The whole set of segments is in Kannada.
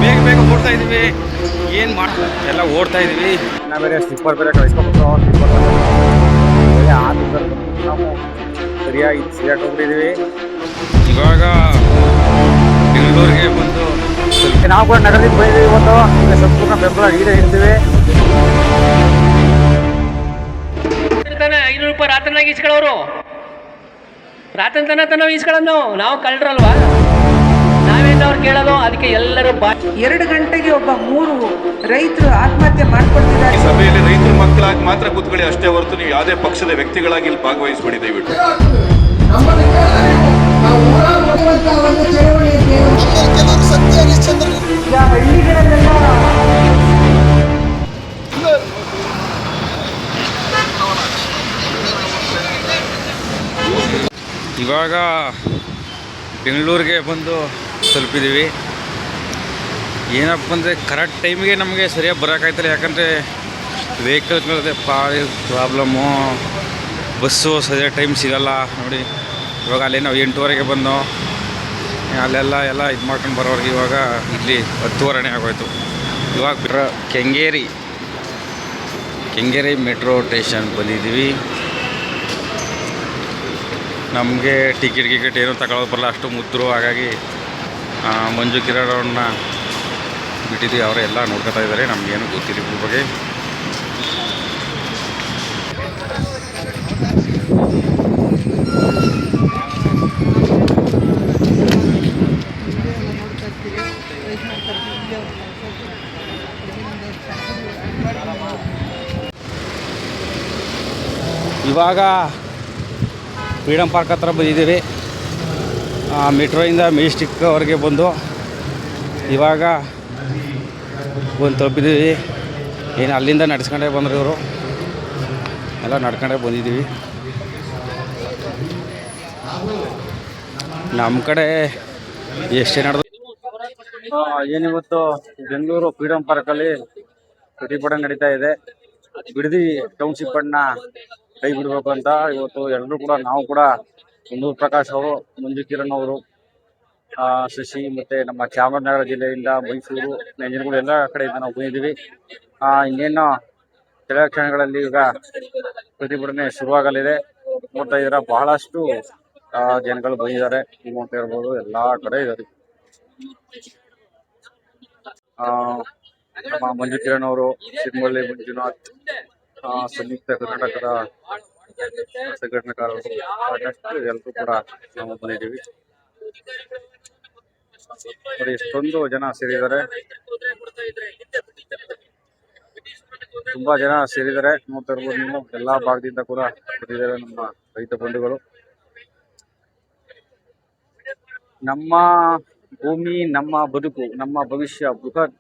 ಬೇಗ ಬೇಗ ಓಡ್ತಾ ಇದೀವಿ. ಏನು ಎಲ್ಲ ಓಡ್ತಾ ಇದೀವಿ. ನಾವು ಬೇರೆ ಸ್ಲಿಪ್ಪರ್ ಬೇರೆ ಕಳಿಸ್ಕೊಬಿಟ್ಟು ನಾವು ಸರಿಯಾಗಿ ಹೋಗ್ಬಿಟ್ಟಿದ್ದೀವಿ. ಇವಾಗ ಬೆಂಗಳೂರಿಗೆ ಬಂದು ನಾವು ಕೂಡ ನಗರದಿಂದ ಬಂದಿದ್ದೀವಿ. ಇವತ್ತು ನಿಮಗೆ ಸಂಪೂರ್ಣ ಬೆಂಬಲ ಇರ್ತೀವಿ. 500 ರೂಪಾಯಿ ರಾತ್ರಿನಾಗ ಈಸ್ಕೊಳ್ಳೋರು, ರಾತ್ರಿ ತನ ಈಸ್ಕೊಳ್ಳೋದು ನಾವು ಕಳ್ರಲ್ವಾ? ನಾವೇನು ಅವ್ರು ಕೇಳೋದು? ಅದಕ್ಕೆ ಎಲ್ಲರೂ 2 ಗಂಟೆಗೆ ಒಬ್ಬ 3 ರೈತರು ಆತ್ಮಹತ್ಯೆ ಮಾಡ್ಕೊಳ್ತಿದ್ದಾರೆ. ಸಭೆಯಲ್ಲಿ ರೈತರ ಮಕ್ಕಳಾಗಿ ಮಾತ್ರ ಕೂತ್ಕೊಳ್ಳಿ ಅಷ್ಟೇ ಹೊರತು ನೀವು ಯಾವುದೇ ಪಕ್ಷದ ವ್ಯಕ್ತಿಗಳಾಗಿ ಇಲ್ಲಿ ಭಾಗವಹಿಸಬೇಡಿ ದಯವಿಟ್ಟು. ಇವಾಗ ಬೆಂಗಳೂರಿಗೆ ಬಂದು ತಲುಪಿದ್ದೀವಿ. ಏನಪ್ಪ ಅಂದರೆ ಕರೆಕ್ಟ್ ಟೈಮಿಗೆ ನಮಗೆ ಸರಿಯಾಗಿ ಬರೋಕ್ಕಾಯ್ತಲ್ಲ. ಯಾಕಂದರೆ ವೆಹಿಕಲ್ಗಳದೇ ಪ್ರಾಬ್ಲಮ್ಮು, ಬಸ್ಸು ಸರಿಯಾದ ಟೈಮ್ ಸಿಗೋಲ್ಲ ನೋಡಿ. ಇವಾಗ ಅಲ್ಲೇ ನಾವು 8:30ಗೆ ಬಂದು ಅಲ್ಲೆಲ್ಲ ಇದು ಮಾಡ್ಕೊಂಡು ಬರೋರಿಗೆ ಇವಾಗ ಇಲ್ಲಿ 10:30 ಆಗೋಯ್ತು. ಇವಾಗ ಕೆಂಗೇರಿ ಮೆಟ್ರೋ ಸ್ಟೇಷನ್ ಬಂದಿದ್ದೀವಿ. ನಮಗೆ ಟಿಕೆಟ್ ಏನೂ ತಗೊಳ್ಳೋದು ಬರಲ್ಲ, ಅಷ್ಟು ಮುದ್ರು. ಹಾಗಾಗಿ ಮಂಜು ಕಿರಣ್ ಅವ್ರನ್ನ ಬಿಟ್ಟಿದ್ದೀವಿ. ಅವರೆಲ್ಲ ನೋಡ್ಕೊತಾ ಇದ್ದಾರೆ, ನಮಗೇನು ಗೊತ್ತಿಲ್ಲ ಇದ್ರ ಬಗ್ಗೆ. ಇವಾಗ ಫ್ರೀಡಮ್ ಪಾರ್ಕ್ ಹತ್ರ ಬಂದಿದ್ದೀವಿ. ಮೆಟ್ರೋಯಿಂದ ಮೆಜೆಸ್ಟಿಕ್ವರೆಗೆ ಬಂದು ಇವಾಗ ತಲುಪಿದ್ದೀವಿ. ಏನು ಅಲ್ಲಿಂದ ನಡ್ಸ್ಕೊಂಡೇ ಬಂದರು ಇವರು, ಎಲ್ಲ ನಡ್ಕೊಂಡೇ ಬಂದಿದ್ದೀವಿ. ನಮ್ಮ ಕಡೆ ಎಷ್ಟೇ ನಡೆದು ಏನಿವತ್ತು ಬೆಂಗಳೂರು ಫ್ರೀಡಮ್ ಪಾರ್ಕಲ್ಲಿ ಪ್ರತಿಭಟನೆ ನಡೀತಾ ಇದೆ. ಬಿಡದಿ ಟೌನ್ಶಿಪ್ಪನ್ನು ಕೈ ಬಿಡಬೇಕು ಅಂತ ಇವತ್ತು ಎಲ್ಲರೂ ಕೂಡ, ನಾವು ಕೂಡ ಕುಂದೂರು ಪ್ರಕಾಶ್ ಅವರು, ಮಂಜು ಕಿರಣ್ ಅವರು, ಶಶಿ ಮತ್ತು ನಮ್ಮ ಚಾಮರಾಜನಗರ ಜಿಲ್ಲೆಯಿಂದ ಮೈಸೂರು, ನಂಜನಗೂಡು ಎಲ್ಲ ಕಡೆಯಿಂದ ನಾವು ಬಂದಿದ್ದೀವಿ. ಇನ್ನೇನು ಕೆಲ ಕ್ಷಣಗಳಲ್ಲಿ ಈಗ ಪ್ರತಿಭಟನೆ ಶುರುವಾಗಲಿದೆ. ನೋಡ್ತಾ ಇದ್ದೀರಾ ಬಹಳಷ್ಟು ಜನಗಳು ಬಂದಿದ್ದಾರೆ. ನೀವು ಅಂತ ಹೇಳ್ಬೋದು, ಎಲ್ಲ ಕಡೆ ಇದ್ದಾರೆ. ನಮ್ಮ ಮಂಜು ಕಿರಣ್ ಅವರು, ಸಿರಿಮಳ್ಳಿ ಮಂಜುನಾಥ್, ಸಂಯುಕ್ತ ಕರ್ನಾಟಕದ ಸಂಘಟನಾಕಾರರು, ಸಾಕಷ್ಟು ಎಲ್ಲರೂ ಕೂಡ ನಾವು ಬಂದಿದ್ದೀವಿ. ನೋಡಿ ಎಷ್ಟೊಂದು ಜನ ಸೇರಿದ್ದಾರೆ, ತುಂಬಾ ಜನ ಸೇರಿದ್ದಾರೆ. ನೋಡ್ತಾ ಇರ್ಬೋದು ನೀವು, ಎಲ್ಲಾ ಭಾಗದಿಂದ ಕೂಡ ಬಂದಿದ್ದಾರೆ ನಮ್ಮ ರೈತ ಬಂಧುಗಳು. ನಮ್ಮ ಭೂಮಿ ನಮ್ಮ ಬದುಕು, ನಮ್ಮ ಭವಿಷ್ಯ, ಬೃಹತ್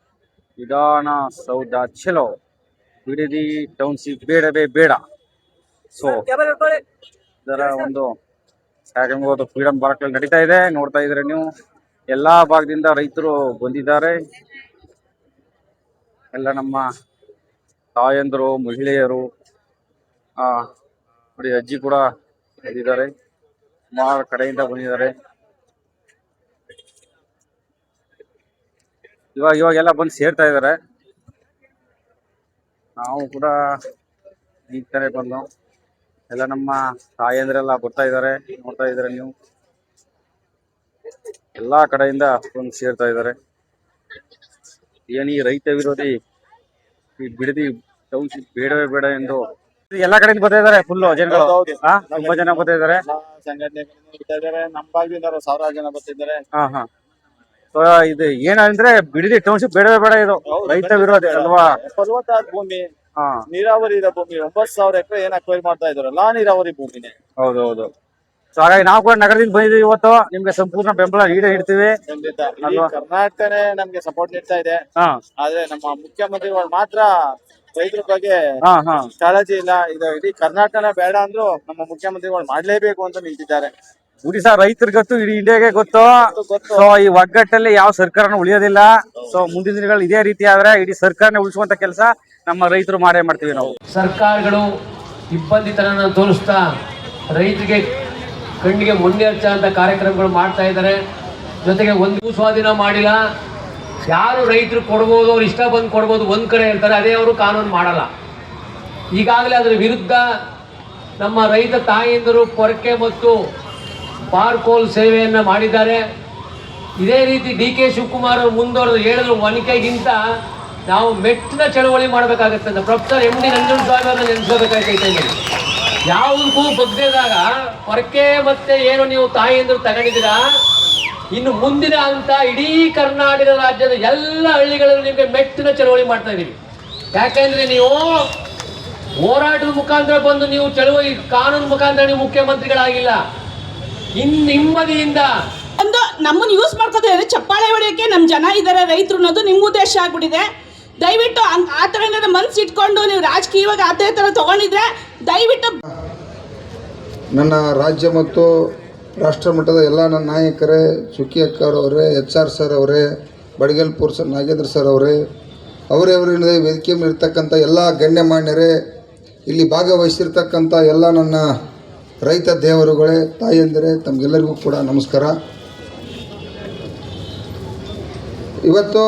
ವಿಧಾನಸೌಧ ಚಲೋ, ಬಿಡದಿ ಟೌನ್ಶಿಪ್ ಬೇಡವೇ ಬೇಡ. ಸೊ ಇದರ ಒಂದು ಫ್ರೀಡಮ್ ಪಾರ್ಕ್ ನಡೀತಾ ಇದೆ. ನೋಡ್ತಾ ಇದ್ರೆ ನೀವು, ಎಲ್ಲಾ ಭಾಗದಿಂದ ರೈತರು ಬಂದಿದ್ದಾರೆ. ಎಲ್ಲ ನಮ್ಮ ತಾಯಂದರು, ಮಹಿಳೆಯರು, ನೋಡಿ ಅಜ್ಜಿ ಕೂಡ ಬಂದಿದ್ದಾರೆ. ಸುಮಾರು ಕಡೆಯಿಂದ ಬಂದಿದ್ದಾರೆ. ಇವಾಗೆಲ್ಲ ಬಂದು ಸೇರ್ತಾ ಇದ್ದಾರೆ. ನಾವು ಕೂಡ ಈಗ ತಾನೇ ಬಂದು, ಎಲ್ಲ ನಮ್ಮ ತಾಯಂದ್ರೆಲ್ಲ ಬರ್ತಾ ಇದ್ದಾರೆ. ನೋಡ್ತಾ ಇದ್ದಾರೆ ನೀವು, ಎಲ್ಲಾ ಕಡೆಯಿಂದ ಬಂದು ಸೇರ್ತಾ ಇದ್ದಾರೆ. ಈ ರೈತ ವಿರೋಧಿ ಈ ಬಿಡದಿ ಟೌನ್ಶಿಪ್ ಬೇಡವೇ ಬೇಡ ಎಂದು ಎಲ್ಲಾ ಕಡೆಯಿಂದ ಬರ್ತಾ ಇದ್ದಾರೆ. ಫುಲ್ಲು ಜನಗಳು, ತುಂಬಾ ಜನ ಬರ್ತಾ ಇದ್ದಾರೆ. ಸಂಘಟನೆ ನಮ್ಮ ಭಾಗದಿಂದ 1000 ಜನ ಬರ್ತಿದ್ದಾರೆ. ಇದು ಏನಂದ್ರೆ ಬಿಡದಿ ಟೌನ್ಶಿಪ್ ಬೇಡವೇ ಬೇಡ, ಇದು ರೈತ ವಿರೋಧಿ ಅಲ್ವಾ? ಫಲವತ್ತಾದ ಭೂಮಿ, ನೀರಾವರಿ ಇರೋ ಭೂಮಿ, 9,000 ಎಕರೆ ಏನ್ ಅಕ್ವೈರ್ ಮಾಡ್ತಾ ಇದಾರಲ್ಲ, ನೀರಾವರಿ ಭೂಮಿನೇ. ಹೌದೌದು. ಸೊ ಹಾಗಾಗಿ ನಾವು ಕೂಡ ನಗರದಿಂದ ಬಂದಿದ್ದೀವಿ. ಇವತ್ತು ನಿಮ್ಗೆ ಸಂಪೂರ್ಣ ಬೆಂಬಲ ಇಡ್ತೀವಿ. ಕರ್ನಾಟಕನೇ ನಮ್ಗೆ ಸಪೋರ್ಟ್ ನೀಡ್ತಾ ಇದೆ. ಆದ್ರೆ ನಮ್ಮ ಮುಖ್ಯಮಂತ್ರಿಗಳು ಮಾತ್ರ ರೈತರ ಬಗ್ಗೆ ಕಾಳಜಿ ಇಲ್ಲ. ಇದು ಇಡೀ ಕರ್ನಾಟಕನೇ ಬೇಡ ಅಂದ್ರು ನಮ್ಮ ಮುಖ್ಯಮಂತ್ರಿಗಳು ಮಾಡ್ಲೇಬೇಕು ಅಂತ ನಿಂತಿದ್ದಾರೆ. ಗುಡಿ ಸಹ ರೈತರಿಗೆ ಗೊತ್ತು, ಇಡೀ ಇಂಡಿಯಾಗೆ ಗೊತ್ತು. ಸೊ ಈ ಒಗ್ಗಟ್ಟಲ್ಲಿ ಯಾವ ಸರ್ಕಾರನೂ ಉಳಿಯೋದಿಲ್ಲ. ಸೊ ಮುಂದಿನ ದಿನಗಳು ಇದೇ ರೀತಿ ಆದ್ರೆ ಇಡೀ ಸರ್ಕಾರನೇ ಉಳಿಸುವಂತ ಕೆಲಸ ನಮ್ಮ ರೈತರು ಮಾಡೇ ಮಾಡ್ತೀವಿ. ನಾವು ಸರ್ಕಾರಗಳು ಇಬ್ಬಂದಿತನ ತೋರಿಸ್ತಾ ರೈತರಿಗೆ ಕಣ್ಣಿಗೆ ಮೊನ್ನೆ ಹಚ್ಚ ಅಂತ ಕಾರ್ಯಕ್ರಮಗಳು ಮಾಡ್ತಾ ಇದ್ದಾರೆ. ಜೊತೆಗೆ ಒಂದು ಸ್ವಾಧೀನ ಮಾಡಿಲ್ಲ, ಯಾರು ರೈತರು ಕೊಡ್ಬೋದು, ಅವ್ರು ಇಷ್ಟ ಬಂದು ಕೊಡ್ಬೋದು ಒಂದು ಕಡೆ ಹೇಳ್ತಾರೆ, ಅದೇ ಅವರು ಕಾನೂನು ಮಾಡಲ್ಲ. ಈಗಾಗಲೇ ಅದರ ವಿರುದ್ಧ ನಮ್ಮ ರೈತ ತಾಯಿಯಂದರು ಪೊರಕೆ ಮತ್ತು ಬಾರ್ಕೋಲ್ ಸೇವೆಯನ್ನು ಮಾಡಿದ್ದಾರೆ. ಇದೇ ರೀತಿ DK ಶಿವಕುಮಾರ್ ಅವರು ಮುಂದುವರೆದು ಹೇಳಿದ್ರು, ಒನಕೆಗಿಂತ ನಾವು ಮೆಟ್ಟಿನ ಚಳವಳಿ ಮಾಡಬೇಕಾಗತ್ತೆ ಅಂತ ಪ್ರೊಫೆಸರ್ MD ನಂಜುಂಡಸ್ವಾಮಿ ಅವರನ್ನ ನೆನೆಸಬೇಕಾಗೈತೆ. ಯಾವುದಕ್ಕೂ ಬಗ್ಗೆದಾಗ ಪೊರಕೆ ಮತ್ತೆ ಏನು ನೀವು ತಾಯಿಯಂದರು ತಗೊಂಡಿದ್ದೀರಾ, ಇನ್ನು ಮುಂದಿನ ಹಂತ ಇಡೀ ಕರ್ನಾಟಕ ರಾಜ್ಯದ ಎಲ್ಲ ಹಳ್ಳಿಗಳಲ್ಲಿ ನಿಮಗೆ ಮೆಟ್ಟಿನ ಚಳವಳಿ ಮಾಡ್ತಾ ಇದ್ದೀವಿ. ಯಾಕೆಂದ್ರೆ ನೀವು ಹೋರಾಟದ ಮುಖಾಂತರ ಬಂದು ನೀವು ಚಳವಳಿ ಕಾನೂನು ಮುಖಾಂತರ ನೀವು ಮುಖ್ಯಮಂತ್ರಿಗಳಾಗಿಲ್ಲ. ನೆಮ್ಮದಿಯಿಂದ ಒಂದು ನಮ್ಮನ್ನು ಯೂಸ್ ಮಾಡ್ಕೋತಾರೆ, ಚಪ್ಪಾಳೆ ಹೊಡೆಯೋಕ್ಕೆ ನಮ್ಮ ಜನ ಇದ್ದಾರೆ ರೈತರು ಅನ್ನೋದು ನಿಮ್ಮ ಉದ್ದೇಶ ಆಗ್ಬಿಟ್ಟಿದೆ. ದಯವಿಟ್ಟು ಆ ಥರ ಏನಾದ್ರು ಮನಸ್ಸು ಇಟ್ಕೊಂಡು ನೀವು ರಾಜಕೀಯವಾಗಿ ಅದೇ ಥರ ತೊಗೊಂಡಿದ್ರೆ ದಯವಿಟ್ಟು. ನನ್ನ ರಾಜ್ಯ ಮತ್ತು ರಾಷ್ಟ್ರ ಮಟ್ಟದ ಎಲ್ಲ ನನ್ನ ನಾಯಕರೇ, ಸುಕ್ಕಿ ಅಕ್ಕರವರೇ, HR ಸರ್ ಅವರೇ, ಬಡಗಲ್ಪುರ್ ಸರ್ ನಾಗೇಂದ್ರ ಸರ್ ಅವರೇ, ಅವರವರಿಂದ ವೇದಿಕೆ ಮೇಲೆ ಇರ್ತಕ್ಕಂಥ ಎಲ್ಲ ಗಣ್ಯಮಾನ್ಯರೇ, ಇಲ್ಲಿ ಭಾಗವಹಿಸಿರ್ತಕ್ಕಂಥ ಎಲ್ಲ ನನ್ನ ರೈತ ದೇವರುಗಳೇ, ತಾಯಂದಿರೇ, ತಮಗೆಲ್ಲರಿಗೂ ಕೂಡ ನಮಸ್ಕಾರ. ಇವತ್ತು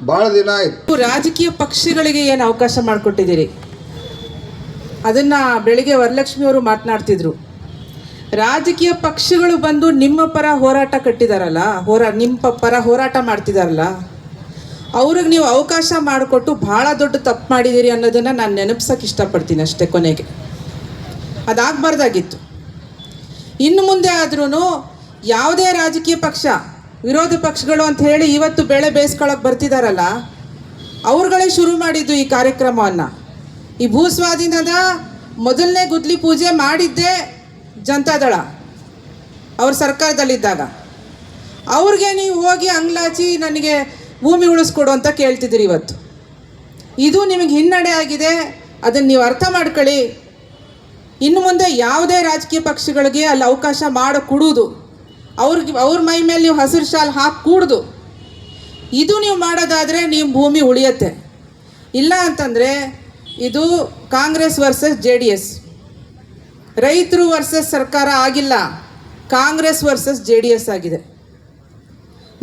ಭಾಳ ದಿನ ಆಯಿತು. ರಾಜಕೀಯ ಪಕ್ಷಗಳಿಗೆ ಏನು ಅವಕಾಶ ಮಾಡಿಕೊಟ್ಟಿದ್ದೀರಿ, ಅದನ್ನು ಬೆಳಿಗ್ಗೆ ವರಲಕ್ಷ್ಮಿ ಅವರು ಮಾತನಾಡ್ತಿದ್ರು. ರಾಜಕೀಯ ಪಕ್ಷಗಳು ಬಂದು ನಿಮ್ಮ ಪರ ಹೋರಾಟ ಕಟ್ಟಿದಾರಲ್ಲ, ನಿಮ್ಮ ಪರ ಹೋರಾಟ ಮಾಡ್ತಿದಾರಲ್ಲ, ಅವ್ರಿಗೆ ನೀವು ಅವಕಾಶ ಮಾಡಿಕೊಟ್ಟು ಭಾಳ ದೊಡ್ಡ ತಪ್ಪು ಮಾಡಿದ್ದೀರಿ ಅನ್ನೋದನ್ನು ನಾನು ನೆನಪಿಸೋಕೆ ಇಷ್ಟಪಡ್ತೀನಿ ಅಷ್ಟೇ. ಕೊನೆಗೆ ಅದಾಗಬಾರ್ದಾಗಿತ್ತು. ಇನ್ನು ಮುಂದೆ ಆದ್ರೂ ಯಾವುದೇ ರಾಜಕೀಯ ಪಕ್ಷ, ವಿರೋಧ ಪಕ್ಷಗಳು ಅಂತ ಹೇಳಿ ಇವತ್ತು ಬೆಳೆ ಬೇಯಿಸ್ಕೊಳ್ಳೋಕೆ ಬರ್ತಿದಾರಲ್ಲ, ಅವ್ರುಗಳೇ ಶುರು ಮಾಡಿದ್ದು ಈ ಕಾರ್ಯಕ್ರಮವನ್ನು. ಈ ಭೂ ಸ್ವಾಧೀನದ ಮೊದಲನೇ ಗುದ್ಲಿ ಪೂಜೆ ಮಾಡಿದ್ದೇ ಜನತಾದಳ ಅವ್ರ ಸರ್ಕಾರದಲ್ಲಿದ್ದಾಗ. ಅವ್ರಿಗೆ ನೀವು ಹೋಗಿ ಅಂಗ್ಲಾಚಿ ನನಗೆ ಭೂಮಿ ಉಳಿಸ್ಕೊಡು ಅಂತ ಕೇಳ್ತಿದ್ದೀರಿ ಇವತ್ತು. ಇದು ನಿಮಗೆ ಹಿನ್ನಡೆ ಆಗಿದೆ, ಅದನ್ನು ನೀವು ಅರ್ಥ ಮಾಡ್ಕೊಳ್ಳಿ. ಇನ್ನು ಮುಂದೆ ಯಾವುದೇ ರಾಜಕೀಯ ಪಕ್ಷಗಳಿಗೆ ಅಲ್ಲಿ ಅವಕಾಶ ಮಾಡೋ ಕೊಡುವುದು, ಅವ್ರ ಮೈ ಮೇಲೆ ನೀವು ಹಸಿರು ಶಾಲು ಹಾಕಿ ಕೂಡ್ದು, ಇದು ನೀವು ಮಾಡೋದಾದರೆ ನಿಮ್ಮ ಭೂಮಿ ಉಳಿಯತ್ತೆ. ಇಲ್ಲ ಅಂತಂದರೆ ಇದು ಕಾಂಗ್ರೆಸ್ ವರ್ಸಸ್ JDS, ರೈತರು ವರ್ಸಸ್ ಸರ್ಕಾರ ಆಗಿಲ್ಲ, ಕಾಂಗ್ರೆಸ್ ವರ್ಸಸ್ JDS ಆಗಿದೆ.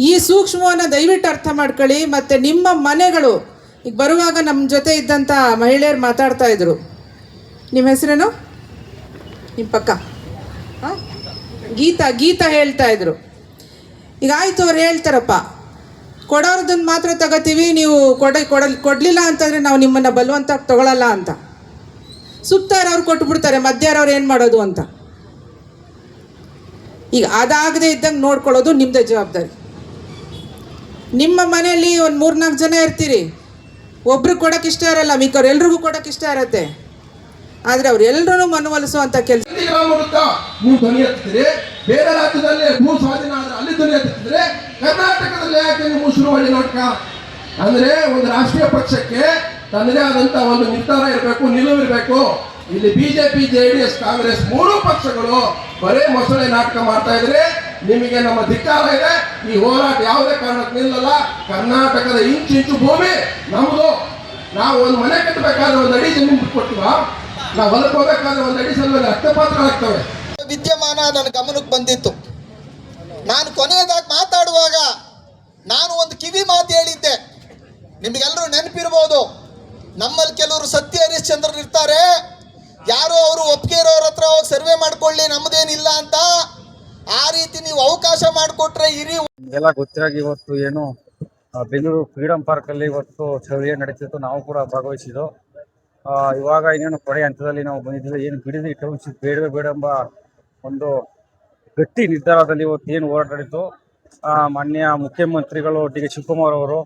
ಈ ಸೂಕ್ಷ್ಮವನ್ನು ದಯವಿಟ್ಟು ಅರ್ಥ ಮಾಡ್ಕೊಳ್ಳಿ. ಮತ್ತು ನಿಮ್ಮ ಮನೆಗಳು, ಈಗ ಬರುವಾಗ ನಮ್ಮ ಜೊತೆ ಇದ್ದಂಥ ಮಹಿಳೆಯರು ಮಾತಾಡ್ತಾ ಇದ್ರು. ನಿಮ್ಮ ಹೆಸರೇನು? ನಿಮ್ಮ ಪಕ್ಕ ಗೀತಾ ಹೇಳ್ತಾ ಇದ್ರು. ಈಗ ಆಯಿತು, ಅವ್ರು ಹೇಳ್ತಾರಪ್ಪ, ಕೊಡೋರ್ದನ್ನು ಮಾತ್ರ ತಗೋತೀವಿ, ನೀವು ಕೊಡಲಿಲ್ಲ ಅಂತಂದರೆ ನಾವು ನಿಮ್ಮನ್ನು ಬಲವಂತ ತಗೊಳ್ಳಲ್ಲ ಅಂತ. ಸುತ್ತಾರವ್ರು ಕೊಟ್ಬಿಡ್ತಾರೆ, ಮಧ್ಯಾರವ್ರು ಏನು ಮಾಡೋದು ಅಂತ. ಈಗ ಅದಾಗದೇ ಇದ್ದಂಗೆ ನೋಡ್ಕೊಳ್ಳೋದು ನಿಮ್ಮದೇ ಜವಾಬ್ದಾರಿ. ನಿಮ್ಮ ಮನೆಯಲ್ಲಿ ಒಂದು 3-4 ಜನ ಇರ್ತೀರಿ, ಒಬ್ರಿಗೆ ಕೊಡೋಕೆ ಇಷ್ಟ ಇರಲ್ಲ, ಮಿಕ್ಕವ್ರು ಎಲ್ರಿಗೂ ಕೊಡೋಕೆ ಇಷ್ಟ ಇರತ್ತೆ. ಆದರೆ ಅವ್ರು ಎಲ್ಲರೂ ಮನವೊಲಿಸುವಂಥ ಕೆಲಸ. ನೀವು ಧ್ವನಿ ಎತ್ತಿದ್ರೆ ಬೇರೆ ರಾಜ್ಯದಲ್ಲಿ ಭೂ ಸ್ವಾಧೀನ ಆದರೆ ಅಲ್ಲಿ ಧ್ವನಿ ಎತ್ತಿದ್ರೆ, ಕರ್ನಾಟಕದಲ್ಲಿ ಯಾಕೆ ನೀವು ಶುರುವಳಿ ನಾಟಕ? ಅಂದರೆ ಒಂದು ರಾಷ್ಟ್ರೀಯ ಪಕ್ಷಕ್ಕೆ ತನ್ನದೇ ಆದಂಥ ಒಂದು ನಿರ್ಧಾರ ಇರಬೇಕು, ನಿಲುವು ಇರಬೇಕು. ಇಲ್ಲಿ BJP, JDS, ಕಾಂಗ್ರೆಸ್ 3 ಪಕ್ಷಗಳು ಬರೇ ಮೊಸಳೆ ನಾಟಕ ಮಾಡ್ತಾ ಇದ್ರೆ ನಿಮಗೆ ನಮ್ಮ ಧಿಕ್ಕಾರ ಇದೆ. ಈ ಹೋರಾಟ ಯಾವುದೇ ಕಾರಣಕ್ಕೆ ನಿಲ್ಲಲ್ಲ. ಕರ್ನಾಟಕದ ಇಂಚು ಭೂಮಿ ನಮ್ಮದು. ನಾವು ಒಂದು ಮನೆ ಕಟ್ಟಬೇಕಾದ್ರೆ 1 ಅಡಿ ಜಮೀನು ಬಿಟ್ಕೊಡ್ತೀವ, ನಾವು ಹೊಲಕ್ಕೆ ಹೋಗ್ಬೇಕಾದ್ರೆ 1 ಅಡಿ ಸಲುವಾಗಿ ಹಸ್ತಪಾತ್ರ ಆಗ್ತವೆ. ವಿದ್ಯಮಾನ ನನ್ನ ಗಮನಕ್ಕೆ ಬಂದಿತ್ತು. ನಾನು ಕೊನೆಯದಾಗಿ ಮಾತಾಡುವಾಗ ನಾನು ಒಂದು ಕಿವಿ ಮಾತು ಹೇಳಿದ್ದೆ, ನಿಮಗೆಲ್ಲರೂ ನೆನಪಿರ್ಬೋದು. ನಮ್ಮಲ್ಲಿ ಕೆಲವರು ಸತ್ಯ ಹರಿಶ್ಚಂದ್ರರು ಇರ್ತಾರೆ, ಯಾರೋ ಅವರು ಒಪ್ಪಿಗೆ ಇರೋರ ಹತ್ರ ಹೋಗಿ ಸರ್ವೆ ಮಾಡ್ಕೊಳ್ಳಿ, ನಮ್ಮದೇನಿಲ್ಲ ಅಂತ. ಆ ರೀತಿ ನೀವು ಅವಕಾಶ ಮಾಡಿಕೊಟ್ರೆ ಇರಿ. ಎಲ್ಲ ಗೊತ್ತಾಗಿ ಇವತ್ತು ಏನು ಬೆಂಗಳೂರು ಫ್ರೀಡಂ ಪಾರ್ಕಲ್ಲಿ ಇವತ್ತು ಚಳವಳಿ ನಡೀತಿತ್ತು, ನಾವು ಕೂಡ ಭಾಗವಹಿಸಿದ್ದು. ಇವಾಗ ಇನ್ನೇನು ಕೊನೆಯ ಹಂತದಲ್ಲಿ ನಾವು ಬಂದಿದ್ದೀವಿ. ಏನು ಬಿಡದಿ ಟೌನ್ಶಿಪ್ ಬೇಡವೇ ಬೇಡ ಎಂಬ ಒಂದು ಗಟ್ಟಿ ನಿರ್ಧಾರದಲ್ಲಿ ಇವತ್ತು ಏನು ಹೋರಾಟ ನಡೀತು. ಮಾನ್ಯ ಮುಖ್ಯಮಂತ್ರಿಗಳು DK ಶಿವಕುಮಾರ್ ಅವರು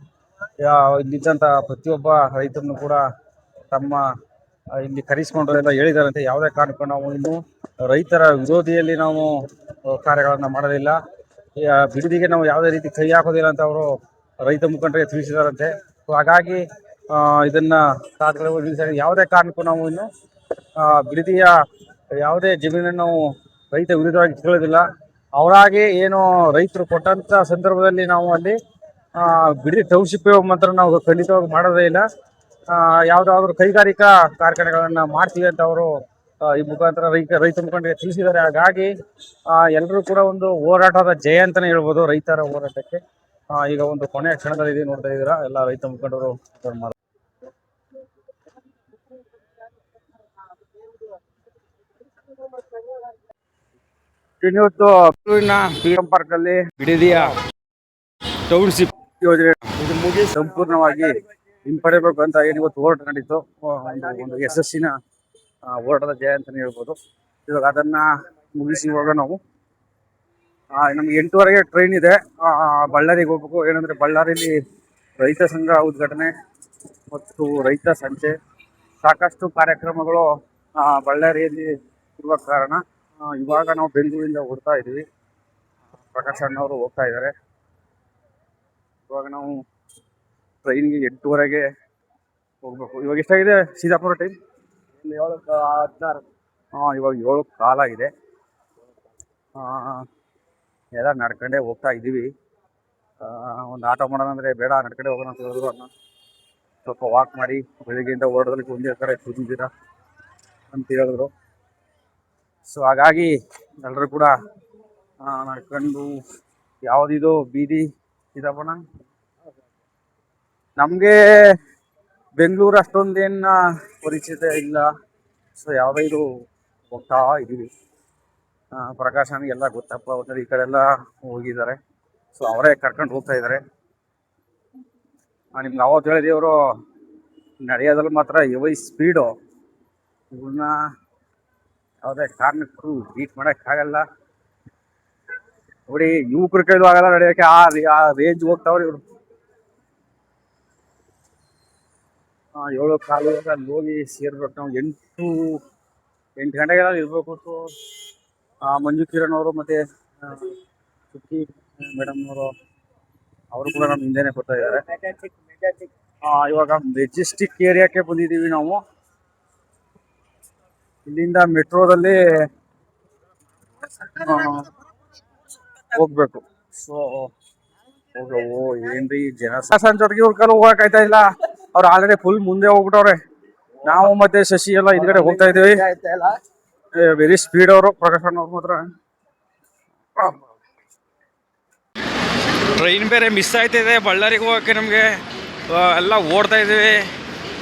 ಇಲ್ಲಿದ್ದಂಥ ಪ್ರತಿಯೊಬ್ಬ ರೈತರನ್ನು ಕೂಡ ತಮ್ಮ ಇಲ್ಲಿ ಕರೆಸಿಕೊಂಡ್ರೆಲ್ಲ ಹೇಳಿದಾರಂತೆ. ಯಾವುದೇ ಕಾರಣಕ್ಕೂ ನಾವು ಇನ್ನು ರೈತರ ವಿರೋಧಿಯಲ್ಲಿ ನಾವು ಕಾರ್ಯಗಳನ್ನು ಮಾಡೋದಿಲ್ಲ, ಬಿಡದಿಗೆ ನಾವು ಯಾವುದೇ ರೀತಿ ಕೈ ಹಾಕೋದಿಲ್ಲ ಅಂತ ಅವರು ರೈತ ಮುಖಂಡರಿಗೆ ತಿಳಿಸಿದಾರಂತೆ. ಸೊ ಹಾಗಾಗಿ ಇದನ್ನು ತಾತ್ಕಾಲಿಕವಾಗಿ ಯಾವುದೇ ಕಾರಣಕ್ಕೂ ನಾವು ಇನ್ನು ಬಿಡದಿಯ ಯಾವುದೇ ಜಮೀನನ್ನು ನಾವು ರೈತ ವಿರುದ್ಧವಾಗಿ ಕೇಳೋದಿಲ್ಲ. ಅವರಾಗಿ ಏನು ರೈತರು ಕೊಟ್ಟಂಥ ಸಂದರ್ಭದಲ್ಲಿ ನಾವು ಅಲ್ಲಿ ಬಿಡದಿ ಟೌನ್ಶಿಪ್ ಮಾತ್ರ ನಾವು ಖಂಡಿತವಾಗಿ ಮಾಡೋದೇ ಇಲ್ಲ. ಯಾವುದಾದ್ರೂ ಕೈಗಾರಿಕಾ ಕಾರ್ಖಾನೆಗಳನ್ನು ಮಾಡ್ತೀವಿ ಅಂತ ಅವರು ಈ ಮುಖಾಂತರ ರೈತ ಮುಖಂಡರಿಗೆ ತಿಳಿಸಿದ್ದಾರೆ. ಹಾಗಾಗಿ ಎಲ್ಲರೂ ಕೂಡ ಒಂದು ಹೋರಾಟದ ಜಯ ಅಂತಲೇ ಹೇಳ್ಬೋದು ರೈತರ ಹೋರಾಟಕ್ಕೆ. ಈಗ ಒಂದು ಕೊನೆಯ ಕ್ಷಣದಲ್ಲಿ ನೋಡ್ತಾ ಇದ್ದೀರಾ, ಎಲ್ಲ ರೈತ ಮುಖಂಡರು ಇವತ್ತು ಫ್ರೀಡಂ ಪಾರ್ಕ್ ಅಲ್ಲಿ ಬಿಡದಿಯ ಟೌನ್ಶಿಪ್ ಯೋಜನೆ ಇದು ಮುಗಿ ಸಂಪೂರ್ಣವಾಗಿ ಹಿಂಪಡೆಯಬೇಕು ಅಂತ ಏನು ಇವತ್ತು ಹೋರಾಟ ನಡೀತು. ಒಂದು ಯಶಸ್ಸಿನ ಹೋರಾಟದ ಜಯ ಅಂತಾನೆ ಹೇಳ್ಬೋದು. ಇವಾಗ ಅದನ್ನ ಮುಗಿಸಿ ಇವಾಗ ನಾವು ನಮ್ಗೆ 8:30ಗೆ ಟ್ರೈನ್ ಇದೆ, ಬಳ್ಳಾರಿಗೆ ಹೋಗ್ಬೇಕು. ಏನಂದ್ರೆ ಬಳ್ಳಾರಿಯಲ್ಲಿ ರೈತ ಸಂಘ ಉದ್ಘಾಟನೆ ಮತ್ತು ರೈತ ಸಂತೆ ಸಾಕಷ್ಟು ಕಾರ್ಯಕ್ರಮಗಳು ಬಳ್ಳಾರಿಯಲ್ಲಿ ಇರುವ ಕಾರಣ ಇವಾಗ ನಾವು ಬೆಂಗಳೂರಿಂದ ಹೊರಡ್ತಾ ಇದ್ದೀವಿ. ಪ್ರಕಾಶ್ ಅಣ್ಣವರು ಹೋಗ್ತಾ ಇದ್ದಾರೆ. ಇವಾಗ ನಾವು ಟ್ರೈನ್ಗೆ 8:30ಗೆ ಹೋಗ್ಬೇಕು. ಇವಾಗ ಎಷ್ಟಾಗಿದೆ ಸೀತಾಪುರ ಟೈಮ್? 7:16. ಇವಾಗ 7 ಕಾಲಾಗಿದೆ. ಎಲ್ಲ ನಡ್ಕೊಂಡೇ ಹೋಗ್ತಾ ಇದ್ದೀವಿ. ಒಂದು ಆಟೋ ಮಾಡೋಣ ಅಂದರೆ ಬೇಡ, ನಡ್ಕೊಂಡೆ ಹೋಗೋಣ ಅಂತ ಹೇಳಿದ್ರು. ಅನ್ನ ಸ್ವಲ್ಪ ವಾಕ್ ಮಾಡಿ ಬೆಳಿಗ್ಗೆಯಿಂದ ಓಡೋದಕ್ಕೆ ಒಂದೇ ಥರ ಕೂತಿದ್ದೀರಾ ಅಂತ ಹೇಳಿದ್ರು. ಸೊ ಹಾಗಾಗಿ ಎಲ್ಲರೂ ಕೂಡ ನಡ್ಕೊಂಡು ಯಾವುದಿದು ಬೀದಿ ಇದಪ್ಪಣ, ನಮಗೆ ಬೆಂಗಳೂರು ಅಷ್ಟೊಂದೇನು ಪರಿಚಿತ ಇಲ್ಲ. ಸೊ ಯಾವುದೇ ಇದು ಹೋಗ್ತಾ ಇದ್ದೀವಿ. ಪ್ರಕಾಶನಿಗೆಲ್ಲ ಗೊತ್ತಪ್ಪ, ಒಟ್ಟಲ್ಲಿ ಈ ಕಡೆ ಎಲ್ಲ ಹೋಗಿದ್ದಾರೆ. ಸೊ ಅವರೇ ಕರ್ಕೊಂಡು ಹೋಗ್ತಾ ಇದ್ದಾರೆ. ನಿಮ್ಗೆ ಅವತ್ತು ಹೇಳಿದೆ, ಇವರು ನಡೆಯೋದ್ರಲ್ಲಿ ಮಾತ್ರ ಎವೈ ಸ್ಪೀಡು. ಇವ್ರನ್ನ ಯಾವುದೇ ಕಾರಣಕ್ಕೂ ಬೀಟ್ ಮಾಡೋಕ್ಕಾಗಲ್ಲ. ನೋಡಿ, ಯುವಕರ ಕೈಲೂ ಆಗಲ್ಲ ನಡೆಯೋಕ್ಕೆ, ಆ ರೇಂಜ್ ಹೋಗ್ತಾವ್ರಿ ಇವರು. 7 ಕಾಲುವಾಗ ಅಲ್ಲಿ ಹೋಗಿ ಸೇರ್ಬೇಕು ನಾವು. 8 ಗಂಟೆಗೆಲ್ಲ ಇರಬೇಕು. ಸೊ ಮಂಜು ಕಿರಣ್ ಅವರು ಮತ್ತು ಸುಕ್ಕಿ ಮೇಡಮ್ನವರು ಅವರು ಕೂಡ ನಮ್ಮ ಹಿಂದೆನೇ ಬರ್ತಾ ಇದ್ದಾರೆ. ಇವಾಗ ಮೆಜೆಸ್ಟಿಕ್ ಏರಿಯಾಕ್ಕೆ ಬಂದಿದ್ದೀವಿ ನಾವು. ಇಲ್ಲಿಂದ ಮೆಟ್ರೋದಲ್ಲಿ ಹೋಗ್ಬೇಕು. ಸೊ ಏನ್ರಿ ಜನ ಸಂಜೊಟ್ಟಿಗೆ ಇವ್ರ ಕಾಲ ಹೋಗಕ್ಕಾಯ್ತಾ ಇಲ್ಲ. ಅವ್ರು ಆಲ್ರೆಡಿ ಫುಲ್ ಮುಂದೆ ಹೋಗ್ಬಿಟ್ಟವ್ರೆ. ನಾವು ಮತ್ತೆ ಶಶಿ ಎಲ್ಲ ಹಿಂದ್ಗಡೆ ಹೋಗ್ತಾ ಇದ್ದೀವಿ. ವೆರಿ ಸ್ಪೀಡ್ ಅವರು, ಪ್ರಕಾಶ್ ಅವ್ರು ಮಾತ್ರ. ಟ್ರೈನ್ ಬೇರೆ ಮಿಸ್ ಆಯ್ತಿದೆ ಬಳ್ಳಾರಿಗೆ ಹೋಗೋಕ್ಕೆ. ನಮಗೆ ಎಲ್ಲ ಓಡ್ತಾ ಇದ್ದೀವಿ,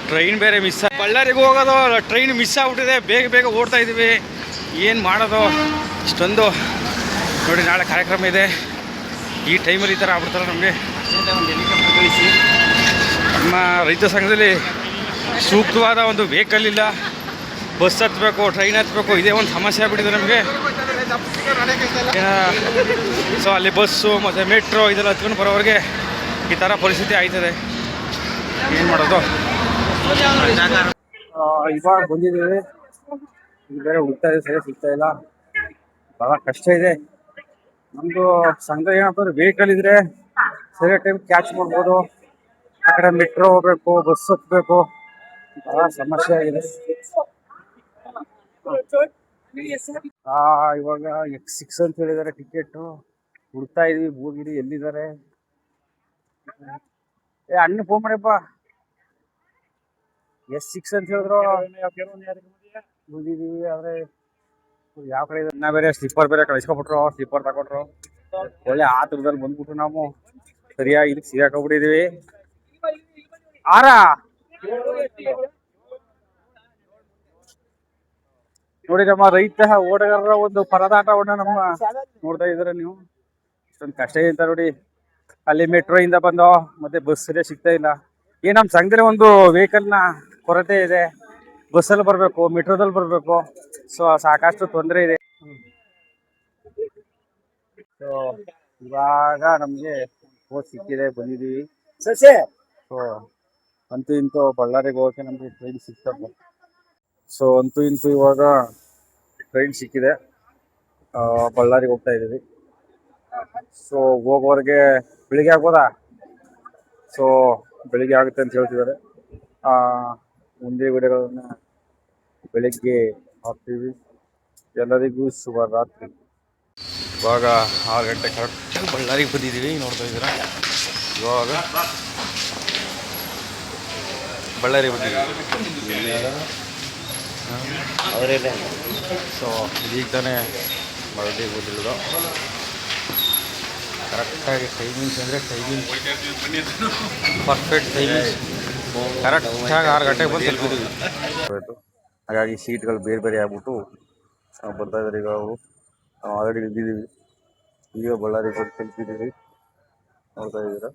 ಟ್ರೈನ್ ಬೇರೆ ಮಿಸ್. ಬಳ್ಳಾರಿಗೆ ಹೋಗೋದು ಟ್ರೈನ್ ಮಿಸ್ ಆಗ್ಬಿಟ್ಟಿದೆ. ಬೇಗ ಬೇಗ ಓಡ್ತಾ ಇದ್ದೀವಿ. ಏನು ಮಾಡೋದು? ಇಷ್ಟೊಂದು ನೋಡಿ, ನಾಳೆ ಕಾರ್ಯಕ್ರಮ ಇದೆ. ಈ ಟೈಮಲ್ಲಿ ಈ ಥರ ಆಗ್ಬಿಡ್ತಾರೆ ನಮಗೆ. ನಮ್ಮ ರೈತ ಸಂಘದಲ್ಲಿ ಸೂಕ್ತವಾದ ಒಂದು ವೆಹಿಕಲ್ ಇಲ್ಲ. ಬಸ್ ಹತ್ತಬೇಕು, ಟ್ರೈನ್ ಹತ್ತಬೇಕು, ಇದೇ ಒಂದು ಸಮಸ್ಯೆ ಆಗ್ಬಿಟ್ಟಿದೆ ನಮಗೆ. ಸೊ ಅಲ್ಲಿ ಬಸ್ಸು ಮತ್ತು ಮೆಟ್ರೋ ಇದೆಲ್ಲ ಹತ್ಕೊಂಡು ಬರೋವ್ರಿಗೆ ಈ ಥರ ಪರಿಸ್ಥಿತಿ ಆಯ್ತದೆ. ಏನು ಮಾಡೋದು? ಇವಾಗ ಬಂದಿದ್ದೀವಿ, ಇದು ಬೇರೆ ಹುಡ್ತಾ ಇದೆ, ಸರಿ ಸಿಗ್ತಾ ಇಲ್ಲ. ಭಾಳ ಕಷ್ಟ ಇದೆ. ನಮ್ಮದು ಸಂಘ ಏನಪ್ಪ ಅಂದ್ರೆ, ವೆಹಿಕಲ್ ಇದ್ರೆ ಸರಿಯಾದ ಟೈಮ್ ಕ್ಯಾಚ್ ಮಾಡ್ಬೋದು. ಆ ಕಡೆ ಮೆಟ್ರೋ ಹೋಗ್ಬೇಕು, ಬಸ್ ಹತ್ಬೇಕು, ಭಾಳ ಸಮಸ್ಯೆ ಆಗಿದೆ. ಇವಾಗ X6 ಅಂತ ಹೇಳಿದ್ದಾರೆ ಟಿಕೆಟು. ಹುಡ್ತಾ ಇದೀವಿ, ಹೋಗಿರಿ ಎಲ್ಲಿದ್ದಾರೆ? ಅಣ್ಣ ಫೋನ್ ಮಾಡಿಯಪ್ಪ. S6 ಅಂತ ಹೇಳಿದ್ರು. ಬಂದಿದ್ದೀವಿ, ಆದರೆ ಯಾವ ಕಡೆ ಇದೆ? ಬೇರೆ ಸ್ಲಿಪ್ಪರ್ ಬೇರೆ ಕಳಿಸ್ಕೊಬಿಟ್ರು. ಸ್ಲಿಪ್ಪರ್ ತಗೊಟ್ರು. ಒಳ್ಳೆ ಆತುರದಲ್ಲಿ ಬಂದ್ಬಿಟ್ರು. ನಾವು ಸರಿಯಾಗಿ ಇದಕ್ಕೆ ಸಿಗಾಕೋಗ್ಬಿಟ್ಟಿದ್ದೀವಿ. ನೋಡಿ, ನಮ್ಮ ರೈತ ಓಟಗಾರರ ಒಂದು ಪರದಾಟವನ್ನ ನಮ್ಮ ನೋಡ್ತಾ ಇದ್ದೀರಾ ನೀವು. ಇಷ್ಟೊಂದು ಕಷ್ಟ ಇದೆ ಅಂತ ನೋಡಿ. ಅಲ್ಲಿ ಮೆಟ್ರೋ ಇಂದ ಬಂದೋ ಮತ್ತೆ ಬಸ್ ಸರಿಯಾಗಿ ಸಿಗ್ತಾ ಇಲ್ಲ. ನಮ್ಮ ಸಂಘದಲ್ಲಿ ಒಂದು ವೆಹಿಕಲ್ನ ಕೊರತೆ ಇದೆ. ಬಸ್ಸಲ್ಲಿ ಬರಬೇಕು, ಮೆಟ್ರೋದಲ್ಲಿ ಬರಬೇಕು. ಸೊ ಸಾಕಷ್ಟು ತೊಂದರೆ ಇದೆ. ಸೊ ಇವಾಗ ನಮಗೆ ಕೋಚ್ ಸಿಕ್ಕಿದೆ, ಬಂದಿದ್ದೀವಿ. ಸೊ ಅಂತೂ ಇಂತೂ ಬಳ್ಳಾರಿಗೆ ಹೋಗೋಕೆ ನಮಗೆ ಟ್ರೈನ್ ಸಿಕ್ತಪ್ಪ. ಸೊ ಅಂತೂ ಇಂತೂ ಇವಾಗ ಟ್ರೈನ್ ಸಿಕ್ಕಿದೆ, ಬಳ್ಳಾರಿಗೆ ಹೋಗ್ತಾ ಇದ್ದೀವಿ. ಸೊ ಹೋಗೋವರೆಗೆ ಬೆಳಿಗ್ಗೆ ಆಗ್ಬೋದಾ? ಸೊ ಬೆಳಿಗ್ಗೆ ಆಗುತ್ತೆ ಅಂತ ಹೇಳ್ತಿದ್ದಾರೆ. ಮುಂದೆ ವಿಡಿಯೋಗಳನ್ನ ಬೆಳಿಗ್ಗೆ ಹಾಕ್ತೀವಿ. ಎಲ್ಲರಿಗೂ ಶುಭ ರಾತ್ರಿ. ಇವಾಗ 6 ಗಂಟೆ ಕರೆಕ್ಟಾಗಿ ಬಳ್ಳಾರಿಗೆ ಬಂದಿದ್ದೀವಿ. ನೋಡ್ತಾ ಇದ್ದೀರಾ, ಇವಾಗ ಬಳ್ಳಾರಿಗೆ ಬಂದಿದ್ದೀವಿ. ಸೊ ಇದೀಗ ತಾನೇ ಬಳ್ಳಾರಿಗೆ ಬಂದಿರೋದು. ಕರೆಕ್ಟಾಗಿ ಟೈಮಿಂಗ್ಸ್ ಅಂದರೆ ಟೈಮಿಂಗ್ಸ್ ಪರ್ಫೆಕ್ಟ್ ಟೈಮಿಂಗ್ಸ್ ಕರೆಕ್ಟಾಗಿ 6 ಗಂಟೆಗೆ ಬಂದು ತಲುಪಿದ್ದೀವಿ. ಹಾಗಾಗಿ ಸೀಟ್ಗಳು ಬೇರೆ ಬೇರೆ ಆಗ್ಬಿಟ್ಟು ಬರ್ತಾ ಇದ್ದಾರೆ. ಈಗ ಅವರು ನಾವು ಆಲ್ರೆಡಿ ಇಳಿದಿದ್ದೀವಿ. ಈಗ ಬಳ್ಳಾರಿಗೆ ಬಂದು ತಲುಪಿದ್ದೀವಿ. ನೋಡ್ತಾ ಇದ್ದೀರಾ,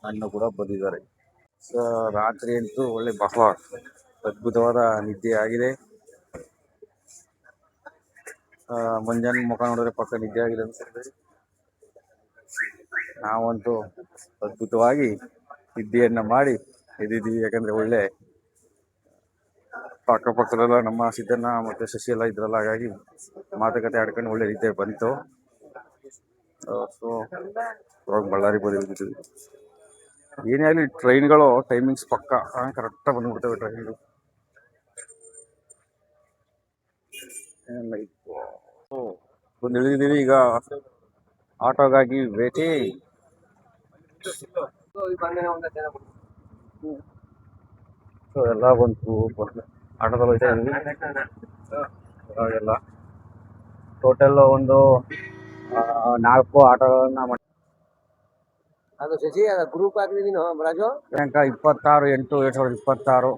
ಅಣ್ಣ ಕೂಡ ಬಂದಿದ್ದಾರೆ. ರಾತ್ರಿ ಅಂತೂ ಒಳ್ಳೆ ಬಹಳ ಅದ್ಭುತವಾದ ನಿದ್ದೆ ಆಗಿದೆ. ಮುಂಜಾನೆ ಮುಖ ನೋಡಿದ್ರೆ ಪಕ್ಕ ನಿದ್ದೆ ಆಗಿದೆ ಅನ್ಸುತ್ತೆ. ನಾವಂತೂ ಅದ್ಭುತವಾಗಿ ನಿದ್ದೆಯನ್ನ ಮಾಡಿ ಎದ್ದಿದ್ದೀವಿ. ಯಾಕಂದ್ರೆ ಒಳ್ಳೆ ಅಕ್ಕಪಕ್ಕದಲ್ಲ ನಮ್ಮ ಸಿದ್ದಣ್ಣ ಮತ್ತೆ ಶಶಿ ಎಲ್ಲ ಇದ್ರಲ್ಲ, ಹಾಗಾಗಿ ಮಾತುಕತೆ ಆಡ್ಕೊಂಡು ಒಳ್ಳೆ ನಿದ್ದೆ ಬಂತು. ಸೊ ಇವಾಗ ಬಳ್ಳಾರಿ ಬಂದಿದ್ದೀವಿ. ಏನೇ ಆಗಲಿ ಟ್ರೈನ್ಗಳು ಟೈಮಿಂಗ್ಸ್ ಪಕ್ಕ ಕರೆಕ್ಟಾಗಿ ಬಂದ್ಬಿಡ್ತವೆ ಟ್ರೈನ್ಗಳು. ಬಂದು ಇಳಿದಿದ್ದೀವಿ. ಈಗ ಆಟೋಗಾಗಿ ವೇಟಿಂಗ್. ಸೊ ಎಲ್ಲ ಬಂತು, ಆಟೋದಲ್ಲಿ ಹೋಗ್ತಾ ಇದ್ವಿ. ಎಲ್ಲ ಟೋಟಲ್ ಒಂದು 4 ಆಟೋಗಳನ್ನ ಅದು ಶಶಿ ಗ್ರೂಪ್ ಹಾಕಿದೀನಿ ನೀನು ರಾಜು. ದಿನಾಂಕ 26/8/2026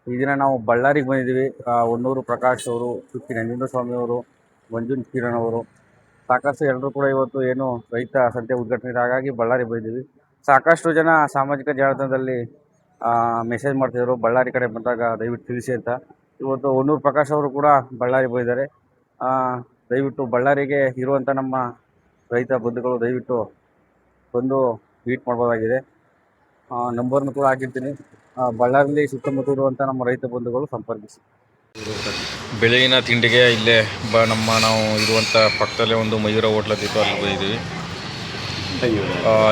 ಈ ದಿನ ನಾವು ಬಳ್ಳಾರಿಗೆ ಬಂದಿದ್ದೀವಿ. ಹೊನ್ನೂರು ಪ್ರಕಾಶ್ ಅವರು, ಸುತ್ತಿ ನಂಜುಂಡ ಸ್ವಾಮಿ ಅವರು, ಮಂಜುನ್ ಕಿರಣ್ ಅವರು, ಸಾಕಷ್ಟು ಎಲ್ಲರೂ ಕೂಡ ಇವತ್ತು ಏನು ರೈತ ಸಂತೆ ಉದ್ಘಾಟನೆ, ಹಾಗಾಗಿ ಬಳ್ಳಾರಿ ಬಂದಿದ್ದೀವಿ. ಸಾಕಷ್ಟು ಜನ ಸಾಮಾಜಿಕ ಜಾಲತಾಣದಲ್ಲಿ ಮೆಸೇಜ್ ಮಾಡ್ತಿದ್ರು, ಬಳ್ಳಾರಿ ಕಡೆ ಬಂದಾಗ ದಯವಿಟ್ಟು ತಿಳಿಸಿ ಅಂತ. ಇವತ್ತು ಹೊನ್ನೂರು ಪ್ರಕಾಶ್ ಅವರು ಕೂಡ ಬಳ್ಳಾರಿ ಬಂದಿದ್ದಾರೆ. ದಯವಿಟ್ಟು ಬಳ್ಳಾರಿಗೆ ಇರುವಂಥ ನಮ್ಮ ರೈತ ಬಂಧುಗಳು ದಯವಿಟ್ಟು ಬಂದು ಮೀಟ್ ಮಾಡ್ಬೋದಾಗಿದೆ. ನಂಬರ್ನು ಕೂಡ ಹಾಕಿರ್ತೀನಿ. ಬಳ್ಳಾರಿಯಲ್ಲಿ ಸುತ್ತಮುತ್ತ ಇರುವಂಥ ನಮ್ಮ ರೈತ ಬಂಧುಗಳು ಸಂಪರ್ಕಿಸಿ. ಬೆಳಗಿನ ತಿಂಡಿಗೆ ಇಲ್ಲೇ ನಾವು ಇರುವಂಥ ಪಕ್ಕದಲ್ಲೇ ಒಂದು ಮಯೂರ ಹೋಟ್ಲದಿತ್ತು, ಅಲ್ಲಿ ಬಂದಿದ್ದೀವಿ.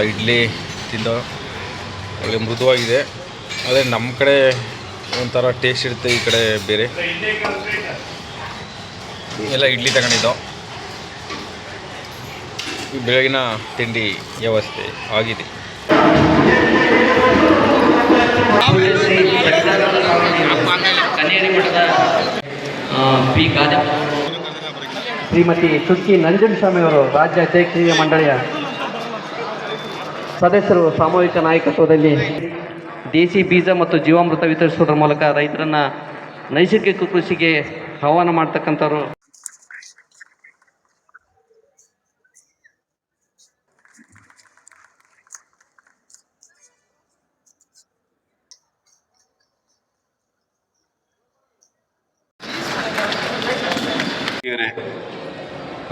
ಇಡ್ಲಿ ತಿಂದು ಒಳ್ಳೆ ಮೃದುವಾಗಿದೆ. ಅದೇ ನಮ್ಮ ಕಡೆ ಒಂಥರ ಟೇಸ್ಟ್ ಇರುತ್ತೆ, ಈ ಕಡೆ ಬೇರೆ. ಎಲ್ಲ ಇಡ್ಲಿ ತಗೊಂಡಿದ್ದು. ಈ ಬೆಳಗಿನ ತಿಂಡಿ ವ್ಯವಸ್ಥೆ ಆಗಿದೆ. ಶ್ರೀಮತಿ ಸುಕ್ಕಿ ನಂಜುಂಡಸ್ವಾಮಿ ಅವರು ರಾಜ್ಯ ಅಧ್ಯಕ್ಷೀಯ ಮಂಡಳಿಯ ಸದಸ್ಯರು ಸಾಮೂಹಿಕ ನಾಯಕತ್ವದಲ್ಲಿ ದೇಸಿ ಬೀಜ ಮತ್ತು ಜೀವಾಮೃತ ವಿತರಿಸುವುದರ ಮೂಲಕ ರೈತರನ್ನ ನೈಸರ್ಗಿಕ ಕೃಷಿಗೆ ಆಹ್ವಾನ ಮಾಡ್ತಕ್ಕಂಥವ್ರು.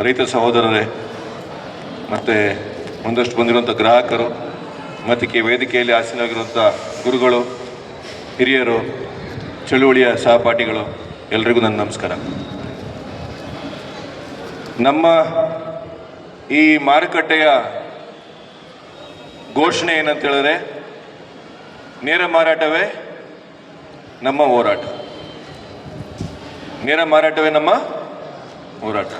ರೈತ ಸಹೋದರರೇ, ಮತ್ತು ಒಂದಷ್ಟು ಬಂದಿರುವಂಥ ಗ್ರಾಹಕರು, ಮತ್ತು ವೇದಿಕೆಯಲ್ಲಿ ಆಸೀನವಾಗಿರುವಂಥ ಗುರುಗಳು, ಹಿರಿಯರು, ಚಳುವಳಿಯ ಸಹಪಾಠಿಗಳು, ಎಲ್ರಿಗೂ ನನ್ನ ನಮಸ್ಕಾರ. ನಮ್ಮ ಈ ಮಾರುಕಟ್ಟೆಯ ಘೋಷಣೆ ಏನಂತ ಹೇಳಿದ್ರೆ, ನೇರ ಮಾರಾಟವೇ ನಮ್ಮ ಹೋರಾಟ. ನೇರ ಮಾರಾಟವೇ ನಮ್ಮ ಹೋರಾಟ.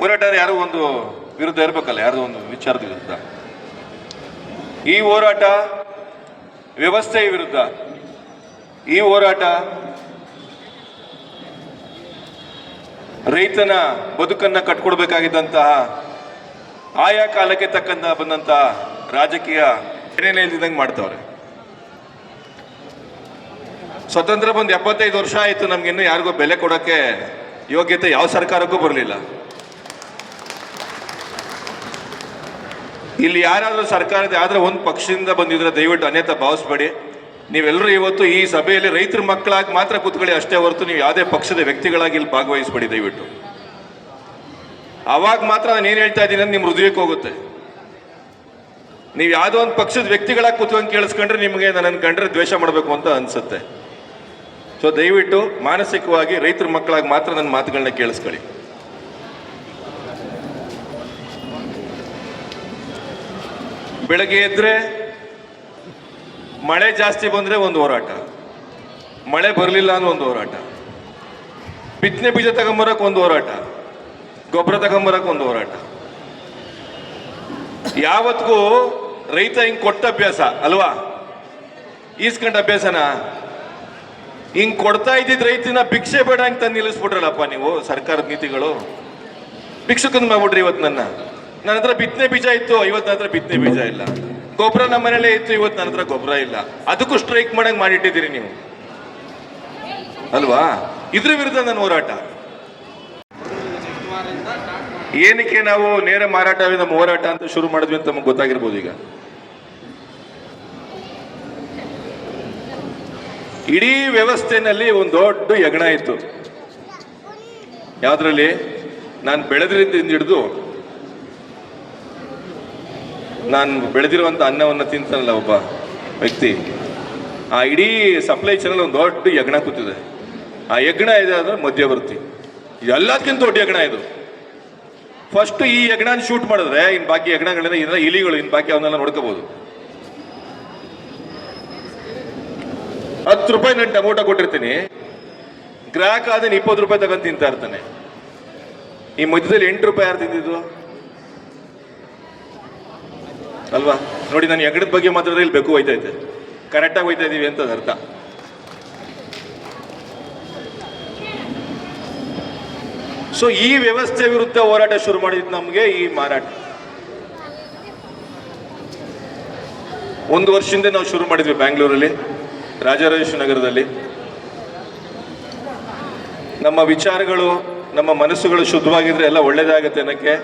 ಹೋರಾಟ ಯಾರೋ ಒಂದು ವಿರುದ್ಧ ಇರಬೇಕಲ್ಲ, ಯಾರ್ದೋ ಒಂದು ವಿಚಾರದ ವಿರುದ್ಧ. ಈ ಹೋರಾಟ ವ್ಯವಸ್ಥೆಯ ವಿರುದ್ಧ. ಈ ಹೋರಾಟ ರೈತನ ಬದುಕನ್ನ ಕಟ್ಕೊಡ್ಬೇಕಾಗಿದ್ದಂತಹ ಆಯಾ ಕಾಲಕ್ಕೆ ತಕ್ಕಂತ ಬಂದಂತಹ ರಾಜಕೀಯ ಏನೇನೇ ಇಲ್ದಿದ್ದಂಗೆ ಮಾಡ್ತವ್ರೆ. ಸ್ವತಂತ್ರ ಬಂದು 75 ವರ್ಷ ಆಯಿತು, ನಮ್ಗಿನ್ನೂ ಯಾರಿಗೂ ಬೆಲೆ ಕೊಡೋಕ್ಕೆ ಯೋಗ್ಯತೆ ಯಾವ ಸರ್ಕಾರಕ್ಕೂ ಬರಲಿಲ್ಲ. ಇಲ್ಲಿ ಯಾರಾದರೂ ಸರ್ಕಾರದ ಯಾವ್ದಾರ ಒಂದು ಪಕ್ಷದಿಂದ ಬಂದಿದ್ರೆ ದಯವಿಟ್ಟು ಅನ್ಯತಾ ಭಾವಿಸ್ಬೇಡಿ. ನೀವೆಲ್ಲರೂ ಇವತ್ತು ಈ ಸಭೆಯಲ್ಲಿ ರೈತರ ಮಕ್ಕಳಾಗಿ ಮಾತ್ರ ಕೂತ್ಕೊಳ್ಳಿ ಅಷ್ಟೇ ಹೊರತು ನೀವು ಯಾವುದೇ ಪಕ್ಷದ ವ್ಯಕ್ತಿಗಳಾಗಿ ಇಲ್ಲಿ ಭಾಗವಹಿಸಬೇಡಿ ದಯವಿಟ್ಟು. ಅವಾಗ ಮಾತ್ರ ನಾನು ಏನು ಹೇಳ್ತಾ ಇದ್ದೀನಿ ಅಂತ ನಿಮ್ಮ ಹೃದಯಕ್ಕೆ ಹೋಗುತ್ತೆ. ನೀವು ಯಾವುದೋ ಒಂದು ಪಕ್ಷದ ವ್ಯಕ್ತಿಗಳಾಗಿ ಕೂತ್ಕೊಂಡು ಕೇಳಿಸ್ಕೊಂಡ್ರೆ ನಿಮಗೆ ನನ್ನನ್ನು ಕಂಡ್ರೆ ದ್ವೇಷ ಮಾಡಬೇಕು ಅಂತ ಅನ್ಸುತ್ತೆ. ಸೊ ದಯವಿಟ್ಟು ಮಾನಸಿಕವಾಗಿ ರೈತರ ಮಕ್ಕಳಾಗಿ ಮಾತ್ರ ನನ್ನ ಮಾತುಗಳನ್ನ ಕೇಳಿಸ್ಕೊಳ್ಳಿ. ಬೆಳಗ್ಗೆ ಎದ್ರೆ ಮಳೆ ಜಾಸ್ತಿ ಬಂದರೆ ಒಂದು ಹೋರಾಟ, ಮಳೆ ಬರಲಿಲ್ಲ ಅನ್ನೋ ಒಂದು ಹೋರಾಟ, ಬಿತ್ತನೆ ಬೀಜ ತಗೊಂಬರಕ್ಕೆ ಒಂದು ಹೋರಾಟ, ಗೊಬ್ಬರ ತಗೊಂಬರಕ್ಕೆ ಒಂದು ಹೋರಾಟ. ಯಾವತ್ತಿಗೂ ರೈತ ಹಿಂಗೆ ಕೊಟ್ಟ ಅಭ್ಯಾಸ ಅಲ್ವಾ, ಈಸ್ಕೊಂಡ ಅಭ್ಯಾಸನ ಹಿಂಗೆ ಕೊಡ್ತಾ ಇದ್ದಿದ್ದು ರೈತನ ಭಿಕ್ಷೆ ಬೇಡ ಅಂತ ನಿಲ್ಲಿಸ್ಬಿಟ್ರಲ್ಲಪ್ಪ ನೀವು ಸರ್ಕಾರದ ನೀತಿಗಳು. ಭಿಕ್ಷುಕನ್ ಮಾಡ್ಬಿಟ್ರಿ ಇವತ್ತು ನನ್ನ. ನನ್ನ ಹತ್ರ ಬಿತ್ತನೆ ಬೀಜ ಇತ್ತು, ಇವತ್ತು ನನ್ನ ಹತ್ರ ಬಿತ್ತನೆ ಬೀಜ ಇಲ್ಲ. ಗೊಬ್ಬರ ನಮ್ಮ ಮನೇಲೇ ಇತ್ತು, ಇವತ್ತು ನನ್ನ ಹತ್ರ ಗೊಬ್ಬರ ಇಲ್ಲ. ಅದಕ್ಕೂ ಸ್ಟ್ರೈಕ್ ಮಾಡಂಗ್ ಮಾಡಿಟ್ಟಿದ್ದೀರಿ ನೀವು ಅಲ್ವಾ? ಇದ್ರ ವಿರುದ್ಧ ನನ್ನ ಹೋರಾಟ. ಏನಕ್ಕೆ ನಾವು ನೇರ ಮಾರಾಟವೇ ನಮ್ಮ ಹೋರಾಟ ಅಂತ ಶುರು ಮಾಡಿದ್ವಿ ಅಂತ ನಮಗೆ ಗೊತ್ತಾಗಿರ್ಬೋದು. ಈಗ ಇಡೀ ವ್ಯವಸ್ಥೆನಲ್ಲಿ ಒಂದು ದೊಡ್ಡ ಯಜ್ಞ ಇತ್ತು. ಯಾವ್ದ್ರಲ್ಲಿ? ನಾನು ಬೆಳೆದ್ರಿಂದ ಹಿಡಿದು ನಾನು ಬೆಳೆದಿರುವಂತ ಅನ್ನವನ್ನು ತಿಂತಾನಲ್ಲ ಒಬ್ಬ ವ್ಯಕ್ತಿ, ಆ ಇಡೀ ಸಪ್ಲೈ ಚೈನಲ್ಲಿ ಒಂದು ದೊಡ್ಡ ಯಜ್ಞ ಕೂತಿದೆ. ಆ ಯಜ್ಞ ಇದೆ ಅಂದ್ರೆ ಮಧ್ಯವರ್ತಿ. ಎಲ್ಲದಕ್ಕಿಂತ ದೊಡ್ಡ ಯಜ್ಞ ಇದು. ಫಸ್ಟ್ ಈ ಯಜ್ಞನ ಶೂಟ್ ಮಾಡಿದ್ರೆ ಇನ್ ಬಾಕಿ ಯಜ್ಞಗಳನ್ನ ಇದನ್ನ ಇಲಿಗಳು ಇನ್ ಬಾಕಿ ಅವನ್ನೆಲ್ಲ ನೋಡ್ಕೋಬಹುದು. 10 ರೂಪಾಯಿ ನಾನು ಟೊಮೊಟೊ ಕೊಟ್ಟಿರ್ತೀನಿ, ಗ್ರಾಹಕ ಅದನ್ನ 20 ರೂಪಾಯಿ ತಗೊಂಡು ತಿಂತಾ ಇರ್ತಾನೆ. ಈ ಮಧ್ಯದಲ್ಲಿ 8 ರೂಪಾಯಿ ಯಾರು ತಿಂದಿದ್ದು ಅಲ್ವಾ? ನೋಡಿ, ನಾನು ಯಜ್ಞದ ಬಗ್ಗೆ ಮಾತಾಡಿದ್ರೆ ಇಲ್ಲಿ ಬೇಕು ಹೋಯ್ತೈತೆ, ಕರೆಕ್ಟಾಗಿ ಹೋಯ್ತಾ ಇದೀವಿ ಅಂತ ಅರ್ಥ. ಸೊ ಈ ವ್ಯವಸ್ಥೆ ವಿರುದ್ಧ ಹೋರಾಟ ಶುರು ಮಾಡಿದ್ದು ನಮಗೆ ಈ ಮಾರಾಟ. 1 ವರ್ಷದಿಂದ ನಾವು ಶುರು ಮಾಡಿದ್ವಿ ಬ್ಯಾಂಗ್ಳೂರಲ್ಲಿ, ರಾಜರಾಜೇಶ್ವರಿ ನಗರದಲ್ಲಿ. ನಮ್ಮ ವಿಚಾರಗಳು, ನಮ್ಮ ಮನಸ್ಸುಗಳು ಶುದ್ಧವಾಗಿದ್ರೆ ಎಲ್ಲ ಒಳ್ಳೇದಾಗತ್ತೆ ಅನ್ನಕ್ಕೆ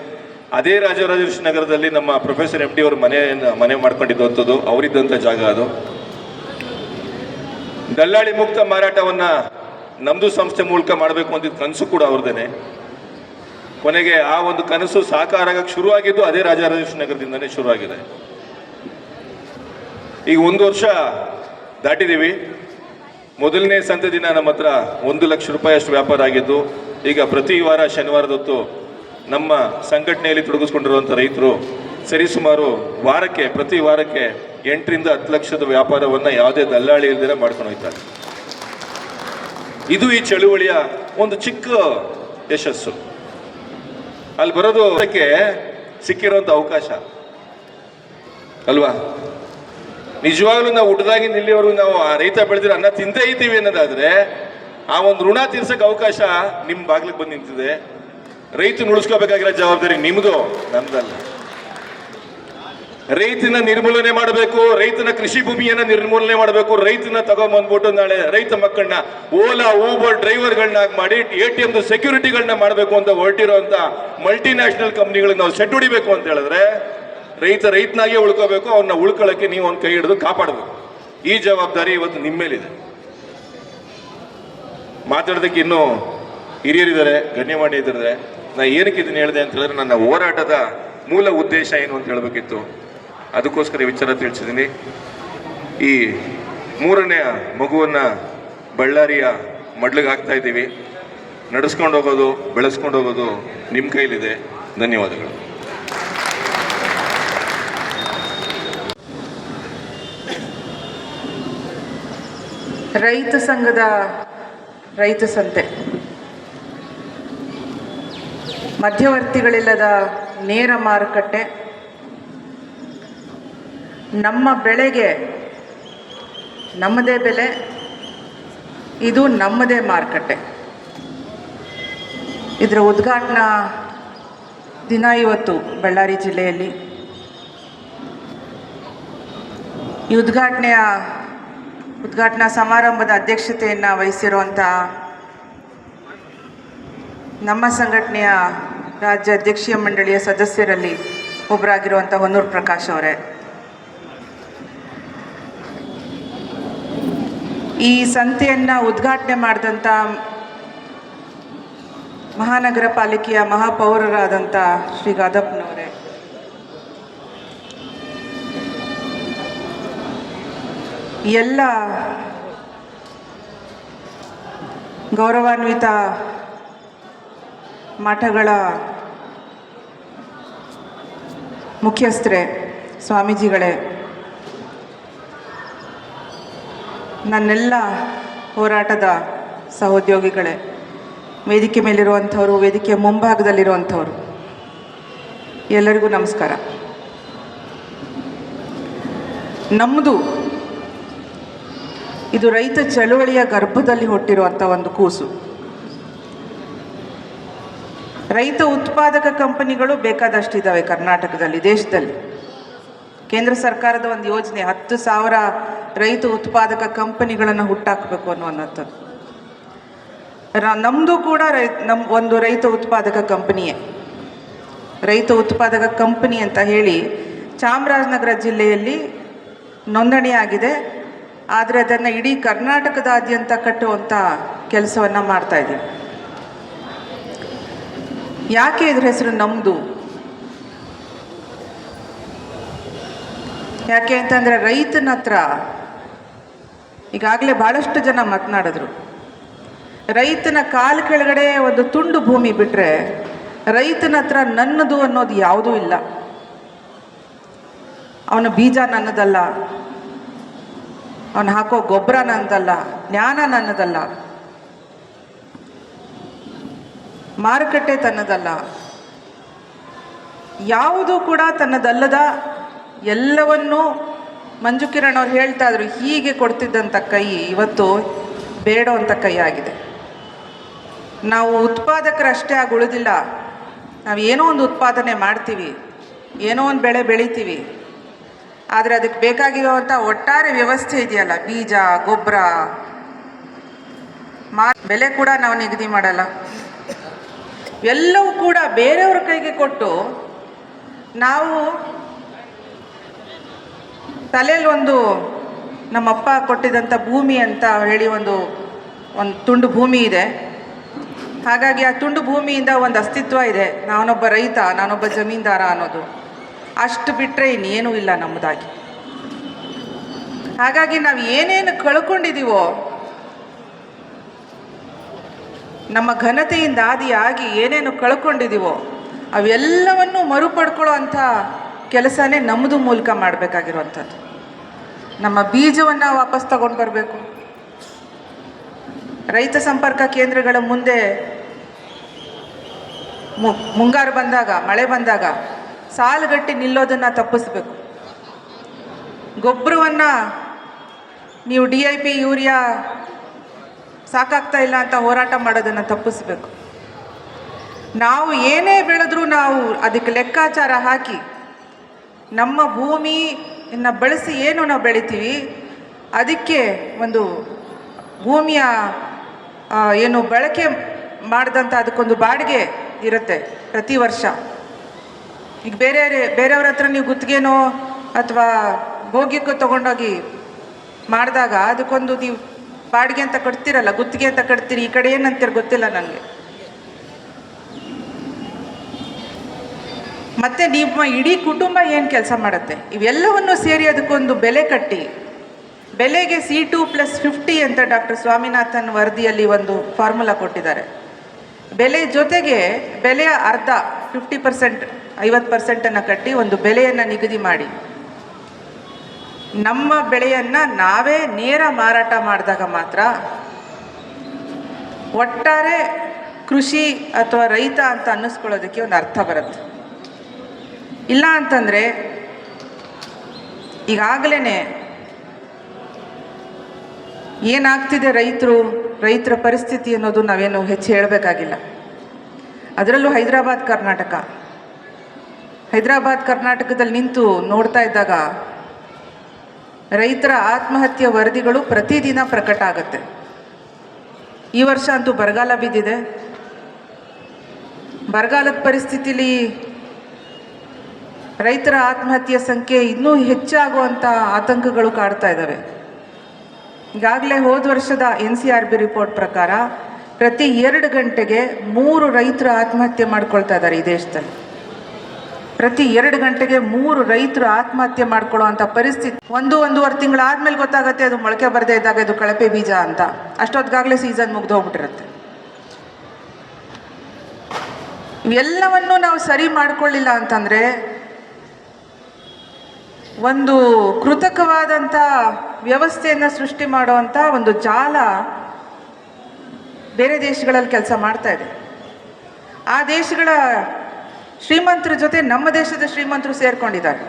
ಅದೇ ರಾಜರಾಜೇಶ್ವರಿ ನಗರದಲ್ಲಿ ನಮ್ಮ ಪ್ರೊಫೆಸರ್ MD ಅವರು ಮನೆ ಮಾಡ್ಕೊಂಡಿದ್ದಂಥದ್ದು, ಅವರಿದ್ದಂಥ ಜಾಗ ಅದು. ದಲ್ಲಾಳಿ ಮುಕ್ತ ಮಾರಾಟವನ್ನ ನಮ್ದು ಸಂಸ್ಥೆ ಮೂಲಕ ಮಾಡಬೇಕು ಅಂತಿದ್ದ ಕನಸು ಕೂಡ ಅವ್ರದ್ದೇನೆ. ಕೊನೆಗೆ ಆ ಒಂದು ಕನಸು ಸಾಕಾರ ಆಗಕ್ಕೆ ಶುರುವಾಗಿದ್ದು ಅದೇ ರಾಜರಾಜೇಶ್ವರಿ ನಗರದಿಂದನೇ ಶುರುವಾಗಿದೆ. ಈಗ 1 ವರ್ಷ ದಾಟಿದ್ದೀವಿ. ಮೊದಲನೇ ಸಂತೆ ದಿನ ನಮ್ಮ ಹತ್ರ 1 ಲಕ್ಷ ರೂಪಾಯಿ ಅಷ್ಟು ವ್ಯಾಪಾರ ಆಗಿದ್ದು, ಈಗ ಪ್ರತಿ ವಾರ ಶನಿವಾರದೊತ್ತು ನಮ್ಮ ಸಂಘಟನೆಯಲ್ಲಿ ತೊಡಗಿಸ್ಕೊಂಡಿರುವಂಥ ರೈತರು ಸರಿಸುಮಾರು ಪ್ರತಿ ವಾರಕ್ಕೆ 8 ರಿಂದ 10 ಲಕ್ಷದ ವ್ಯಾಪಾರವನ್ನು ಯಾವುದೇ ದಲ್ಲಾಳಿ ಇಲ್ದಿರ ಮಾಡ್ಕೊಂಡು ಹೋಗ್ತಾರೆ. ಇದು ಈ ಚಳುವಳಿಯ ಒಂದು ಚಿಕ್ಕ ಯಶಸ್ಸು. ಅಲ್ಲಿ ಬರೋದು ಅದಕ್ಕೆ ಸಿಕ್ಕಿರುವಂಥ ಅವಕಾಶ ಅಲ್ವಾ? ನಿಜವಾಗ್ಲೂ ನಾವು ಹುಟ್ಟದಾಗಿಂದ ಇಲ್ಲಿವರೆಗೂ ನಾವು ಆ ರೈತ ಬೆಳೆದಿರೋ ಅನ್ನ ತಿಂದೇ ಇದ್ದೀವಿ ಅನ್ನೋದಾದ್ರೆ ಆ ಒಂದು ಋಣ ತೀರ್ಸಕ್ಕೆ ಅವಕಾಶ ನಿಮ್ಮ ಬಾಗ್ಲಿಗೆ ಬಂದು ನಿಂತಿದೆ. ರೈತನ ಉಳಿಸ್ಕೋಬೇಕಾಗಿರೋ ಜವಾಬ್ದಾರಿ ನಿಮ್ದು, ನಮ್ದಲ್ಲ. ರೈತನ ನಿರ್ಮೂಲನೆ ಮಾಡಬೇಕು, ರೈತನ ಕೃಷಿ ಭೂಮಿಯನ್ನ ನಿರ್ಮೂಲನೆ ಮಾಡಬೇಕು. ರೈತನ ತಗೊಂಡ್ಬಂದ್ಬಿಟ್ಟು ನಾಳೆ ರೈತ ಮಕ್ಕಳನ್ನ ಓಲಾ ಊಬರ್ ಡ್ರೈವರ್ಗಳನ್ನಾಗಿ ಮಾಡಿ ATM ಸೆಕ್ಯೂರಿಟಿಗಳನ್ನ ಮಾಡಬೇಕು ಅಂತ ಹೊರಟಿರುವಂತ ಮಲ್ಟಿನ್ಯಾಷನಲ್ ಕಂಪ್ನಿಗಳಿಗೆ ನಾವು ಸೆಟ್ ಹೊಡಿಬೇಕು ಅಂತ ಹೇಳಿದ್ರೆ ರೈತನಾಗೆ ಉಳ್ಕೋಬೇಕು. ಅವನ್ನ ಉಳ್ಕೊಳ್ಳೋಕೆ ನೀವು ಒಂದು ಕೈ ಹಿಡಿದು ಕಾಪಾಡಬೇಕು. ಈ ಜವಾಬ್ದಾರಿ ಇವತ್ತು ನಿಮ್ಮ ಮೇಲಿದೆ. ಮಾತಾಡೋದಕ್ಕೆ ಇನ್ನೂ ಹಿರಿಯರಿದ್ದಾರೆ, ಗಣ್ಯಮಾನ್ಯ ಇದ್ದಾರೆ. ನಾ ಏನಕ್ಕೆ ಇದನ್ನ ಹೇಳಿದೆ ಅಂತ ಹೇಳಿದ್ರೆ, ನನ್ನ ಹೋರಾಟದ ಮೂಲ ಉದ್ದೇಶ ಏನು ಅಂತ ಹೇಳಬೇಕಿತ್ತು. ಅದಕ್ಕೋಸ್ಕರ ವಿಚಾರ ತಿಳಿಸಿದ್ದೀನಿ. ಈ 3ನೇ ಮಗುವನ್ನ ಬಳ್ಳಾರಿಯ ಮಡ್ಲಿಗೆ ಹಾಕ್ತಾ ಇದ್ದೀವಿ. ನಡೆಸ್ಕೊಂಡು ಹೋಗೋದು, ಬೆಳೆಸ್ಕೊಂಡು ಹೋಗೋದು ನಿಮ್ಮ ಕೈಲಿದೆ. ಧನ್ಯವಾದಗಳು. ರೈತ ಸಂಘದ ರೈತ ಸಂತೆ, ಮಧ್ಯವರ್ತಿಗಳಿಲ್ಲದ ನೇರ ಮಾರುಕಟ್ಟೆ, ನಮ್ಮ ಬೆಳೆಗೆ ನಮ್ಮದೇ ಬೆಲೆ, ಇದು ನಮ್ಮದೇ ಮಾರುಕಟ್ಟೆ. ಇದರ ಉದ್ಘಾಟನಾ ದಿನ ಇವತ್ತು ಬಳ್ಳಾರಿ ಜಿಲ್ಲೆಯಲ್ಲಿ. ಈ ಉದ್ಘಾಟನಾ ಸಮಾರಂಭದ ಅಧ್ಯಕ್ಷತೆಯನ್ನು ವಹಿಸಿರುವಂಥ ನಮ್ಮ ಸಂಘಟನೆಯ ರಾಜ್ಯ ಅಧ್ಯಕ್ಷೀಯ ಮಂಡಳಿಯ ಸದಸ್ಯರಲ್ಲಿ ಒಬ್ಬರಾಗಿರುವಂಥ ಹೊನ್ನೂರು ಪ್ರಕಾಶ್ ಅವರೇ, ಈ ಸಂತೆಯನ್ನು ಉದ್ಘಾಟನೆ ಮಾಡಿದಂಥ ಮಹಾನಗರ ಪಾಲಿಕೆಯ ಮಹಾಪೌರರಾದಂಥ ಶ್ರೀ ಗಾದಪ್ಪನವರೇ, ಎಲ್ಲ ಗೌರವಾನ್ವಿತ ಮಠಗಳ ಮುಖ್ಯಸ್ಥರೇ, ಸ್ವಾಮೀಜಿಗಳೇ, ನನ್ನೆಲ್ಲ ಹೋರಾಟದ ಸಹೋದ್ಯೋಗಿಗಳೇ, ವೇದಿಕೆ ಮೇಲಿರುವಂಥವರು, ವೇದಿಕೆಯ ಮುಂಭಾಗದಲ್ಲಿರುವಂಥವರು, ಎಲ್ಲರಿಗೂ ನಮಸ್ಕಾರ. ನಮ್ಮದು ಇದು ರೈತ ಚಳುವಳಿಯ ಗರ್ಭದಲ್ಲಿ ಹುಟ್ಟಿರುವಂಥ ಒಂದು ಕೂಸು. ರೈತ ಉತ್ಪಾದಕ ಕಂಪನಿಗಳು ಬೇಕಾದಷ್ಟಿದ್ದಾವೆ ಕರ್ನಾಟಕದಲ್ಲಿ, ದೇಶದಲ್ಲಿ. ಕೇಂದ್ರ ಸರ್ಕಾರದ ಒಂದು ಯೋಜನೆ 10,000 ರೈತ ಉತ್ಪಾದಕ ಕಂಪನಿಗಳನ್ನು ಹುಟ್ಟಾಕಬೇಕು ಅನ್ನುವಂಥದ್ದು. ನಮ್ಮದು ಕೂಡ ಒಂದು ರೈತ ಉತ್ಪಾದಕ ಕಂಪನಿಯೇ. ರೈತ ಉತ್ಪಾದಕ ಕಂಪನಿ ಅಂತ ಹೇಳಿ ಚಾಮರಾಜನಗರ ಜಿಲ್ಲೆಯಲ್ಲಿ ನೋಂದಣಿಯಾಗಿದೆ. ಆದರೆ ಅದನ್ನು ಇಡೀ ಕರ್ನಾಟಕದಾದ್ಯಂತ ಕಟ್ಟುವಂಥ ಕೆಲಸವನ್ನು ಮಾಡ್ತಾಯಿದ್ದೀವಿ. ಯಾಕೆ ಇದ್ರ ಹೆಸರು ನಮ್ಮದು? ಯಾಕೆ ಅಂತಂದರೆ ರೈತನ ಹತ್ರ ಈಗಾಗಲೇ ಭಾಳಷ್ಟು ಜನ ಮಾತನಾಡಿದ್ರು. ರೈತನ ಕಾಲು ಕೆಳಗಡೆ ಒಂದು ತುಂಡು ಭೂಮಿ ಬಿಟ್ಟರೆ ರೈತನ ಹತ್ರ ನನ್ನದು ಅನ್ನೋದು ಯಾವುದೂ ಇಲ್ಲ. ಅವನ ಬೀಜ ನನ್ನದಲ್ಲ, ಅವನು ಹಾಕೋ ಗೊಬ್ಬರ ನನ್ನದಲ್ಲ, ಜ್ಞಾನ ನನ್ನದಲ್ಲ, ಮಾರುಕಟ್ಟೆ ತನ್ನದಲ್ಲ, ಯಾವುದೂ ಕೂಡ ತನ್ನದಲ್ಲದ ಎಲ್ಲವನ್ನೂ ಮಂಜು ಕಿರಣ್ ಅವ್ರು ಹೇಳ್ತಾ ಇದ್ರು. ಹೀಗೆ ಕೊಡ್ತಿದ್ದಂಥ ಕೈ ಇವತ್ತು ಬೇಡವಂಥ ಕೈ ಆಗಿದೆ. ನಾವು ಉತ್ಪಾದಕರಷ್ಟೇ ಆಗಿ ಉಳಿದಿಲ್ಲ, ನಾವು ಏನೋ ಒಂದು ಉತ್ಪಾದನೆ ಮಾಡ್ತೀವಿ, ಏನೋ ಒಂದು ಬೆಳೆ ಬೆಳಿತೀವಿ, ಆದರೆ ಅದಕ್ಕೆ ಬೇಕಾಗಿರುವಂಥ ಒಟ್ಟಾರೆ ವ್ಯವಸ್ಥೆ ಇದೆಯಲ್ಲ, ಬೀಜ, ಗೊಬ್ಬರ, ಬೆಲೆ ಕೂಡ ನಾವು ನಿಗದಿ ಮಾಡಲ್ಲ. ಎಲ್ಲವೂ ಕೂಡ ಬೇರೆಯವ್ರ ಕೈಗೆ ಕೊಟ್ಟು ನಾವು ತಲೆಯಲ್ಲಿ ಒಂದು ನಮ್ಮಪ್ಪ ಕೊಟ್ಟಿದ್ದಂಥ ಭೂಮಿ ಅಂತ ಹೇಳಿ ಒಂದು ತುಂಡು ಭೂಮಿ ಇದೆ. ಹಾಗಾಗಿ ಆ ತುಂಡು ಭೂಮಿಯಿಂದ ಒಂದು ಅಸ್ತಿತ್ವ ಇದೆ, ನಾನೊಬ್ಬ ರೈತ, ನಾನೊಬ್ಬ ಜಮೀನ್ದಾರ ಅನ್ನೋದು. ಅಷ್ಟು ಬಿಟ್ಟರೆ ಇನ್ನೇನೂ ಇಲ್ಲ ನಮ್ಮದಾಗಿ. ಹಾಗಾಗಿ ನಾವು ಏನೇನು ಕಳ್ಕೊಂಡಿದ್ದೀವೋ, ನಮ್ಮ ಘನತೆಯಿಂದ ಆದಿಯಾಗಿ ಏನೇನು ಕಳ್ಕೊಂಡಿದ್ದೀವೋ ಅವೆಲ್ಲವನ್ನು ಮರುಪಡ್ಕೊಳ್ಳೋ ಅಂಥ ಕೆಲಸನೇ ನಮ್ಮದು ಮೂಲಕ ಮಾಡಬೇಕಾಗಿರುವಂಥದ್ದು. ನಮ್ಮ ಬೀಜವನ್ನು ವಾಪಸ್ ತಗೊಂಡು ಬರಬೇಕು. ರೈತ ಸಂಪರ್ಕ ಕೇಂದ್ರಗಳ ಮುಂದೆ ಮುಂಗಾರು ಬಂದಾಗ, ಮಳೆ ಬಂದಾಗ ಸಾಲುಗಟ್ಟಿ ನಿಲ್ಲೋದನ್ನು ತಪ್ಪಿಸ್ಬೇಕು. ಗೊಬ್ಬರವನ್ನು ನೀವು DIP, ಯೂರಿಯಾ ಸಾಕಾಗ್ತಾ ಇಲ್ಲ ಅಂತ ಹೋರಾಟ ಮಾಡೋದನ್ನು ತಪ್ಪಿಸ್ಬೇಕು. ನಾವು ಏನೇ ಬೆಳೆದ್ರೂ ನಾವು ಅದಕ್ಕೆ ಲೆಕ್ಕಾಚಾರ ಹಾಕಿ ನಮ್ಮ ಭೂಮಿಯನ್ನು ಬಳಸಿ ಏನು ನಾವು ಬೆಳಿತೀವಿ ಅದಕ್ಕೆ ಒಂದು ಭೂಮಿಯ ಏನು ಬಳಕೆ ಮಾಡಿದಂಥ ಅದಕ್ಕೊಂದು ಬಾಡಿಗೆ ಇರುತ್ತೆ ಪ್ರತಿ ವರ್ಷ. ಈಗ ಬೇರೆಯವ್ರ ಹತ್ರ ನೀವು ಗುತ್ತಿಗೆನೋ ಅಥವಾ ಭೋಗ್ಯಕ್ಕೋ ತೊಗೊಂಡೋಗಿ ಮಾಡಿದಾಗ ಅದಕ್ಕೊಂದು ನೀವು ಬಾಡಿಗೆ ಅಂತ ಕಟ್ತಿರಲ್ಲ, ಗುತ್ತಿಗೆ ಅಂತ ಕಟ್ತೀರಿ. ಈ ಕಡೆ ಏನಂತೀರ ಗೊತ್ತಿಲ್ಲ ನನಗೆ. ಮತ್ತು ನಿಮ್ಮ ಇಡೀ ಕುಟುಂಬ ಏನು ಕೆಲಸ ಮಾಡುತ್ತೆ ಇವೆಲ್ಲವನ್ನು ಸೇರಿ ಅದಕ್ಕೊಂದು ಬೆಲೆ ಕಟ್ಟಿ, ಬೆಲೆಗೆ C2+50 ಅಂತ ಡಾಕ್ಟರ್ ಸ್ವಾಮಿನಾಥನ್ ವರದಿಯಲ್ಲಿ ಒಂದು ಫಾರ್ಮುಲಾ ಕೊಟ್ಟಿದ್ದಾರೆ. ಬೆಲೆ ಜೊತೆಗೆ ಬೆಲೆಯ ಅರ್ಧ 50%, 50%ಅನ್ನು ಕಟ್ಟಿ ಒಂದು ಬೆಲೆಯನ್ನು ನಿಗದಿ ಮಾಡಿ ನಮ್ಮ ಬೆಳೆಯನ್ನು ನಾವೇ ನೇರ ಮಾರಾಟ ಮಾಡಿದಾಗ ಮಾತ್ರ ಒಟ್ಟಾರೆ ಕೃಷಿ ಅಥವಾ ರೈತ ಅಂತ ಅನ್ನಿಸ್ಕೊಳ್ಳೋದಕ್ಕೆ ಒಂದು ಅರ್ಥ ಬರುತ್ತೆ. ಇಲ್ಲ ಅಂತಂದರೆ ಈಗಾಗಲೇ ಏನಾಗ್ತಿದೆ ರೈತರ ಪರಿಸ್ಥಿತಿ ಅನ್ನೋದು ನಾವೇನು ಹೆಚ್ಚು ಹೇಳಬೇಕಾಗಿಲ್ಲ. ಅದರಲ್ಲೂ ಹೈದರಾಬಾದ್ ಕರ್ನಾಟಕದಲ್ಲಿ ನಿಂತು ನೋಡ್ತಾ ಇದ್ದಾಗ ರೈತರ ಆತ್ಮಹತ್ಯೆ ವರದಿಗಳು ಪ್ರತಿದಿನ ಪ್ರಕಟ ಆಗುತ್ತೆ. ಈ ವರ್ಷ ಅಂತೂ ಬರಗಾಲ ಬಿದ್ದಿದೆ. ಬರಗಾಲದ ಪರಿಸ್ಥಿತಿಲಿ ರೈತರ ಆತ್ಮಹತ್ಯೆ ಸಂಖ್ಯೆ ಇನ್ನೂ ಹೆಚ್ಚಾಗುವಂಥ ಆತಂಕಗಳು ಕಾಡ್ತಾ ಇದ್ದಾವೆ. ಈಗಾಗಲೇ ಹೋದ ವರ್ಷದ NCRB ರಿಪೋರ್ಟ್ ಪ್ರಕಾರ ಪ್ರತಿ 2 ಗಂಟೆಗೆ 3 ರೈತರು ಆತ್ಮಹತ್ಯೆ ಮಾಡ್ಕೊಳ್ತಾ ಇದ್ದಾರೆ ಈ ದೇಶದಲ್ಲಿ. ಪ್ರತಿ 2 ಗಂಟೆಗೆ 3 ರೈತರು ಆತ್ಮಹತ್ಯೆ ಮಾಡ್ಕೊಳ್ಳೋವಂಥ ಪರಿಸ್ಥಿತಿ. 1-1.5 ತಿಂಗಳಾದ್ಮೇಲೆ ಗೊತ್ತಾಗುತ್ತೆ ಅದು ಮೊಳಕೆ ಬರದೇ ಇದ್ದಾಗ ಇದು ಕಳಪೆ ಬೀಜ ಅಂತ. ಅಷ್ಟೊತ್ತಿಗಾಗಲೇ ಸೀಸನ್ ಮುಗ್ದು ಹೋಗ್ಬಿಟ್ಟಿರುತ್ತೆ. ಇವೆಲ್ಲವನ್ನು ನಾವು ಸರಿ ಮಾಡ್ಕೊಳ್ಳಿಲ್ಲ ಅಂತಂದರೆ ಒಂದು ಕೃತಕವಾದಂಥ ವ್ಯವಸ್ಥೆಯನ್ನು ಸೃಷ್ಟಿ ಮಾಡುವಂಥ ಒಂದು ಜಾಲ ಬೇರೆ ದೇಶಗಳಲ್ಲಿ ಕೆಲಸ ಮಾಡ್ತಾ ಇದೆ. ಆ ದೇಶಗಳ ಶ್ರೀಮಂತರ ಜೊತೆ ನಮ್ಮ ದೇಶದ ಶ್ರೀಮಂತರು ಸೇರ್ಕೊಂಡಿದ್ದಾರೆ.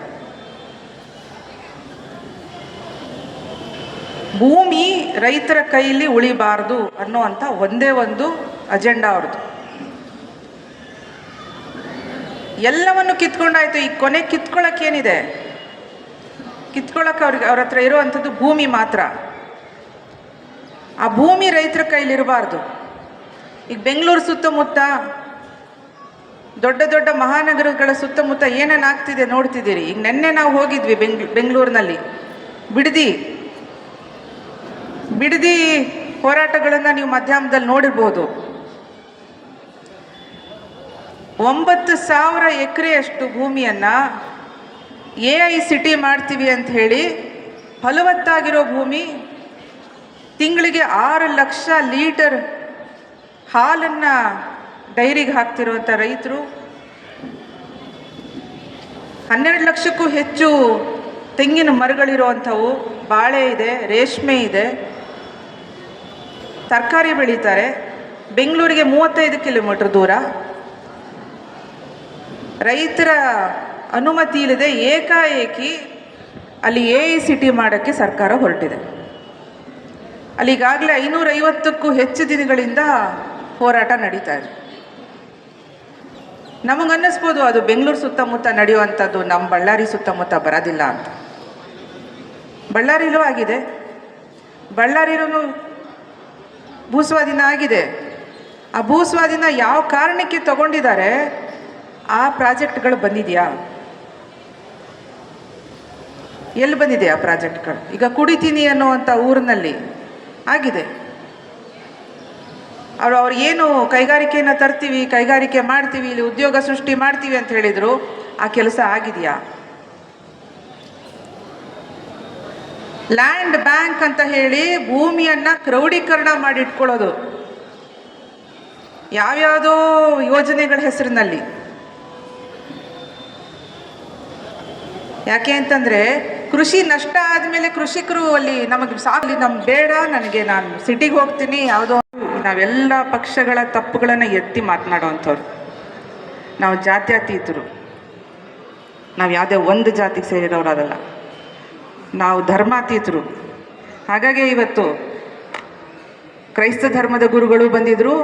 ಭೂಮಿ ರೈತರ ಕೈಯಲ್ಲಿ ಉಳಿಬಾರ್ದು ಅನ್ನೋವಂಥ ಒಂದೇ ಒಂದು ಅಜೆಂಡಾ ಅವ್ರದ್ದು. ಎಲ್ಲವನ್ನು ಕಿತ್ಕೊಂಡಾಯ್ತು. ಈಗ ಕೊನೆ ಕಿತ್ಕೊಳ್ಳೋಕ್ಕೇನಿದೆ? ಕಿತ್ಕೊಳ್ಳೋಕೆ ಅವ್ರ ಹತ್ರ ಇರುವಂಥದ್ದು ಭೂಮಿ ಮಾತ್ರ. ಆ ಭೂಮಿ ರೈತರ ಕೈಲಿರಬಾರ್ದು. ಈಗ ಬೆಂಗಳೂರು ಸುತ್ತಮುತ್ತ, ದೊಡ್ಡ ದೊಡ್ಡ ಮಹಾನಗರಗಳ ಸುತ್ತಮುತ್ತ ಏನೇನು ಆಗ್ತಿದೆ ನೋಡ್ತಿದ್ದೀರಿ. ಈಗ ನೆನ್ನೆ ನಾವು ಹೋಗಿದ್ವಿ ಬೆಂಗಳೂರಿನಲ್ಲಿ ಬಿಡದಿ ಹೋರಾಟಗಳನ್ನು ನೀವು ಮಾಧ್ಯಮದಲ್ಲಿ ನೋಡಿರ್ಬೋದು. 9,000 ಎಕರೆಯಷ್ಟು ಭೂಮಿಯನ್ನು AICT ಮಾಡ್ತೀವಿ ಅಂತ ಹೇಳಿ ಫಲವತ್ತಾಗಿರೋ ಭೂಮಿ, ತಿಂಗಳಿಗೆ 6 ಲಕ್ಷ ಲೀಟರ್ ಹಾಲನ್ನು ಡೈರಿಗೆ ಹಾಕ್ತಿರುವಂಥ ರೈತರು, 12 ಲಕ್ಷಕ್ಕೂ ಹೆಚ್ಚು ತೆಂಗಿನ ಮರಗಳಿರುವಂಥವು, ಬಾಳೆ ಇದೆ, ರೇಷ್ಮೆ ಇದೆ, ತರಕಾರಿ ಬೆಳೀತಾರೆ. ಬೆಂಗಳೂರಿಗೆ 35 ಕಿಲೋಮೀಟರ್ ದೂರ. ರೈತರ ಅನುಮತಿ ಇಲ್ಲದೆ ಏಕಾಏಕಿ ಅಲ್ಲಿ AICT ಮಾಡೋಕ್ಕೆ ಸರ್ಕಾರ ಹೊರಟಿದೆ. ಅಲ್ಲಿ ಈಗಾಗಲೇ 550ಕ್ಕೂ ಹೆಚ್ಚು ದಿನಗಳಿಂದ ಹೋರಾಟ ನಡೀತಾ ಇದೆ. ನಮಗನ್ನಿಸ್ಬೋದು ಅದು ಬೆಂಗಳೂರು ಸುತ್ತಮುತ್ತ ನಡೆಯುವಂಥದ್ದು, ನಮ್ಮ ಬಳ್ಳಾರಿ ಸುತ್ತಮುತ್ತ ಬರೋದಿಲ್ಲ ಅಂತ. ಬಳ್ಳಾರಿಲೂ ಆಗಿದೆ. ಬಳ್ಳಾರಿಲೂ ಭೂಸ್ವಾಧೀನ ಆಗಿದೆ. ಆ ಭೂಸ್ವಾಧೀನ ಯಾವ ಕಾರಣಕ್ಕೆ ತಗೊಂಡಿದ್ದಾರೆ, ಆ ಪ್ರಾಜೆಕ್ಟ್ಗಳು ಬಂದಿದೆಯಾ? ಎಲ್ಲಿ ಬಂದಿದೆ ಆ ಪ್ರಾಜೆಕ್ಟ್ಗಳು? ಈಗ ಕುಡಿತೀನಿ ಅನ್ನುವಂಥ ಊರಿನಲ್ಲಿ ಆಗಿದೆ. ಅವ್ರು ಏನು ಕೈಗಾರಿಕೆಯನ್ನು ತರ್ತೀವಿ, ಕೈಗಾರಿಕೆ ಮಾಡ್ತೀವಿ, ಇಲ್ಲಿ ಉದ್ಯೋಗ ಸೃಷ್ಟಿ ಮಾಡ್ತೀವಿ ಅಂತ ಹೇಳಿದರು, ಆ ಕೆಲಸ ಆಗಿದೆಯಾ? ಲ್ಯಾಂಡ್ ಬ್ಯಾಂಕ್ ಅಂತ ಹೇಳಿ ಭೂಮಿಯನ್ನು ಕ್ರೌಢೀಕರಣ ಮಾಡಿಟ್ಕೊಳ್ಳೋದು, ಯಾವ್ಯಾವುದೋ ಯೋಜನೆಗಳ ಹೆಸರಿನಲ್ಲಿ. ಯಾಕೆ ಅಂತಂದರೆ ಕೃಷಿ ನಷ್ಟ ಆದಮೇಲೆ ಕೃಷಿಕರು ಅಲ್ಲಿ ನಮಗೆ ಸಾಗಲಿ, ನಮ್ಗೆ ಬೇಡ, ನನಗೆ ನಾನು ಸಿಟಿಗೆ ಹೋಗ್ತೀನಿ, ಯಾವುದೋ ನಾವೆಲ್ಲ ಪಕ್ಷಗಳ ತಪ್ಪುಗಳನ್ನು ಎತ್ತಿ ಮಾತನಾಡುವಂಥವ್ರು. ನಾವು ಜಾತ್ಯತೀತರು, ನಾವು ಯಾವುದೇ ಒಂದು ಜಾತಿಗೆ ಸೇರಿರೋರಲ್ಲ, ನಾವು ಧರ್ಮಾತೀತರು. ಹಾಗಾಗಿ ಇವತ್ತು ಕ್ರೈಸ್ತ ಧರ್ಮದ ಗುರುಗಳು ಬಂದಿದ್ದರು,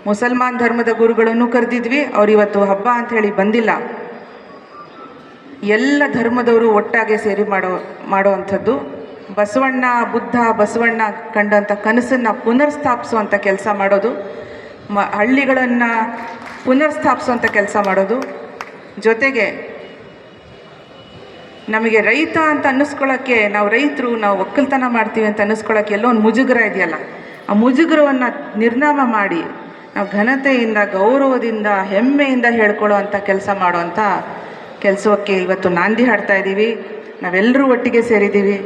ಮುಸಲ್ಮಾನ್ ಧರ್ಮದ ಗುರುಗಳನ್ನು ಕರೆದಿದ್ವಿ. ಅವ್ರು ಇವತ್ತು ಹಬ್ಬ ಅಂಥೇಳಿ ಬಂದಿಲ್ಲ. ಎಲ್ಲ ಧರ್ಮದವರು ಒಟ್ಟಾಗಿ ಸೇರಿ ಮಾಡುವಂಥದ್ದು. ಬಸವಣ್ಣ ಕಂಡಂಥ ಕನಸನ್ನು ಪುನರ್ಸ್ಥಾಪಿಸುವಂಥ ಕೆಲಸ ಮಾಡೋದು, ಹಳ್ಳಿಗಳನ್ನು ಪುನರ್ಸ್ಥಾಪಿಸುವಂಥ ಕೆಲಸ ಮಾಡೋದು. ಜೊತೆಗೆ ನಮಗೆ ರೈತ ಅಂತ ಅನ್ನಿಸ್ಕೊಳ್ಳೋಕ್ಕೆ, ನಾವು ರೈತರು, ನಾವು ಒಕ್ಕಲ್ತನ ಮಾಡ್ತೀವಿ ಅಂತ ಅನ್ನಿಸ್ಕೊಳ್ಳೋಕ್ಕೆ ಎಲ್ಲೋ ಒಂದು ಮುಜುಗರ ಇದೆಯಲ್ಲ, ಆ ಮುಜುಗರವನ್ನು ನಿರ್ನಾಮ ಮಾಡಿ ನಾವು ಘನತೆಯಿಂದ, ಗೌರವದಿಂದ, ಹೆಮ್ಮೆಯಿಂದ ಹೇಳ್ಕೊಳ್ಳೋ ಅಂಥ ಕೆಲಸ ಮಾಡುವಂಥ ಕೆಲಸಕ್ಕೆ ಇವತ್ತು ನಾಂದಿ ಹಾಡ್ತಾ ಇದ್ದೀವಿ. ನಾವೆಲ್ಲರೂ ಒಟ್ಟಿಗೆ ಸೇರಿದ್ದೀವಿ.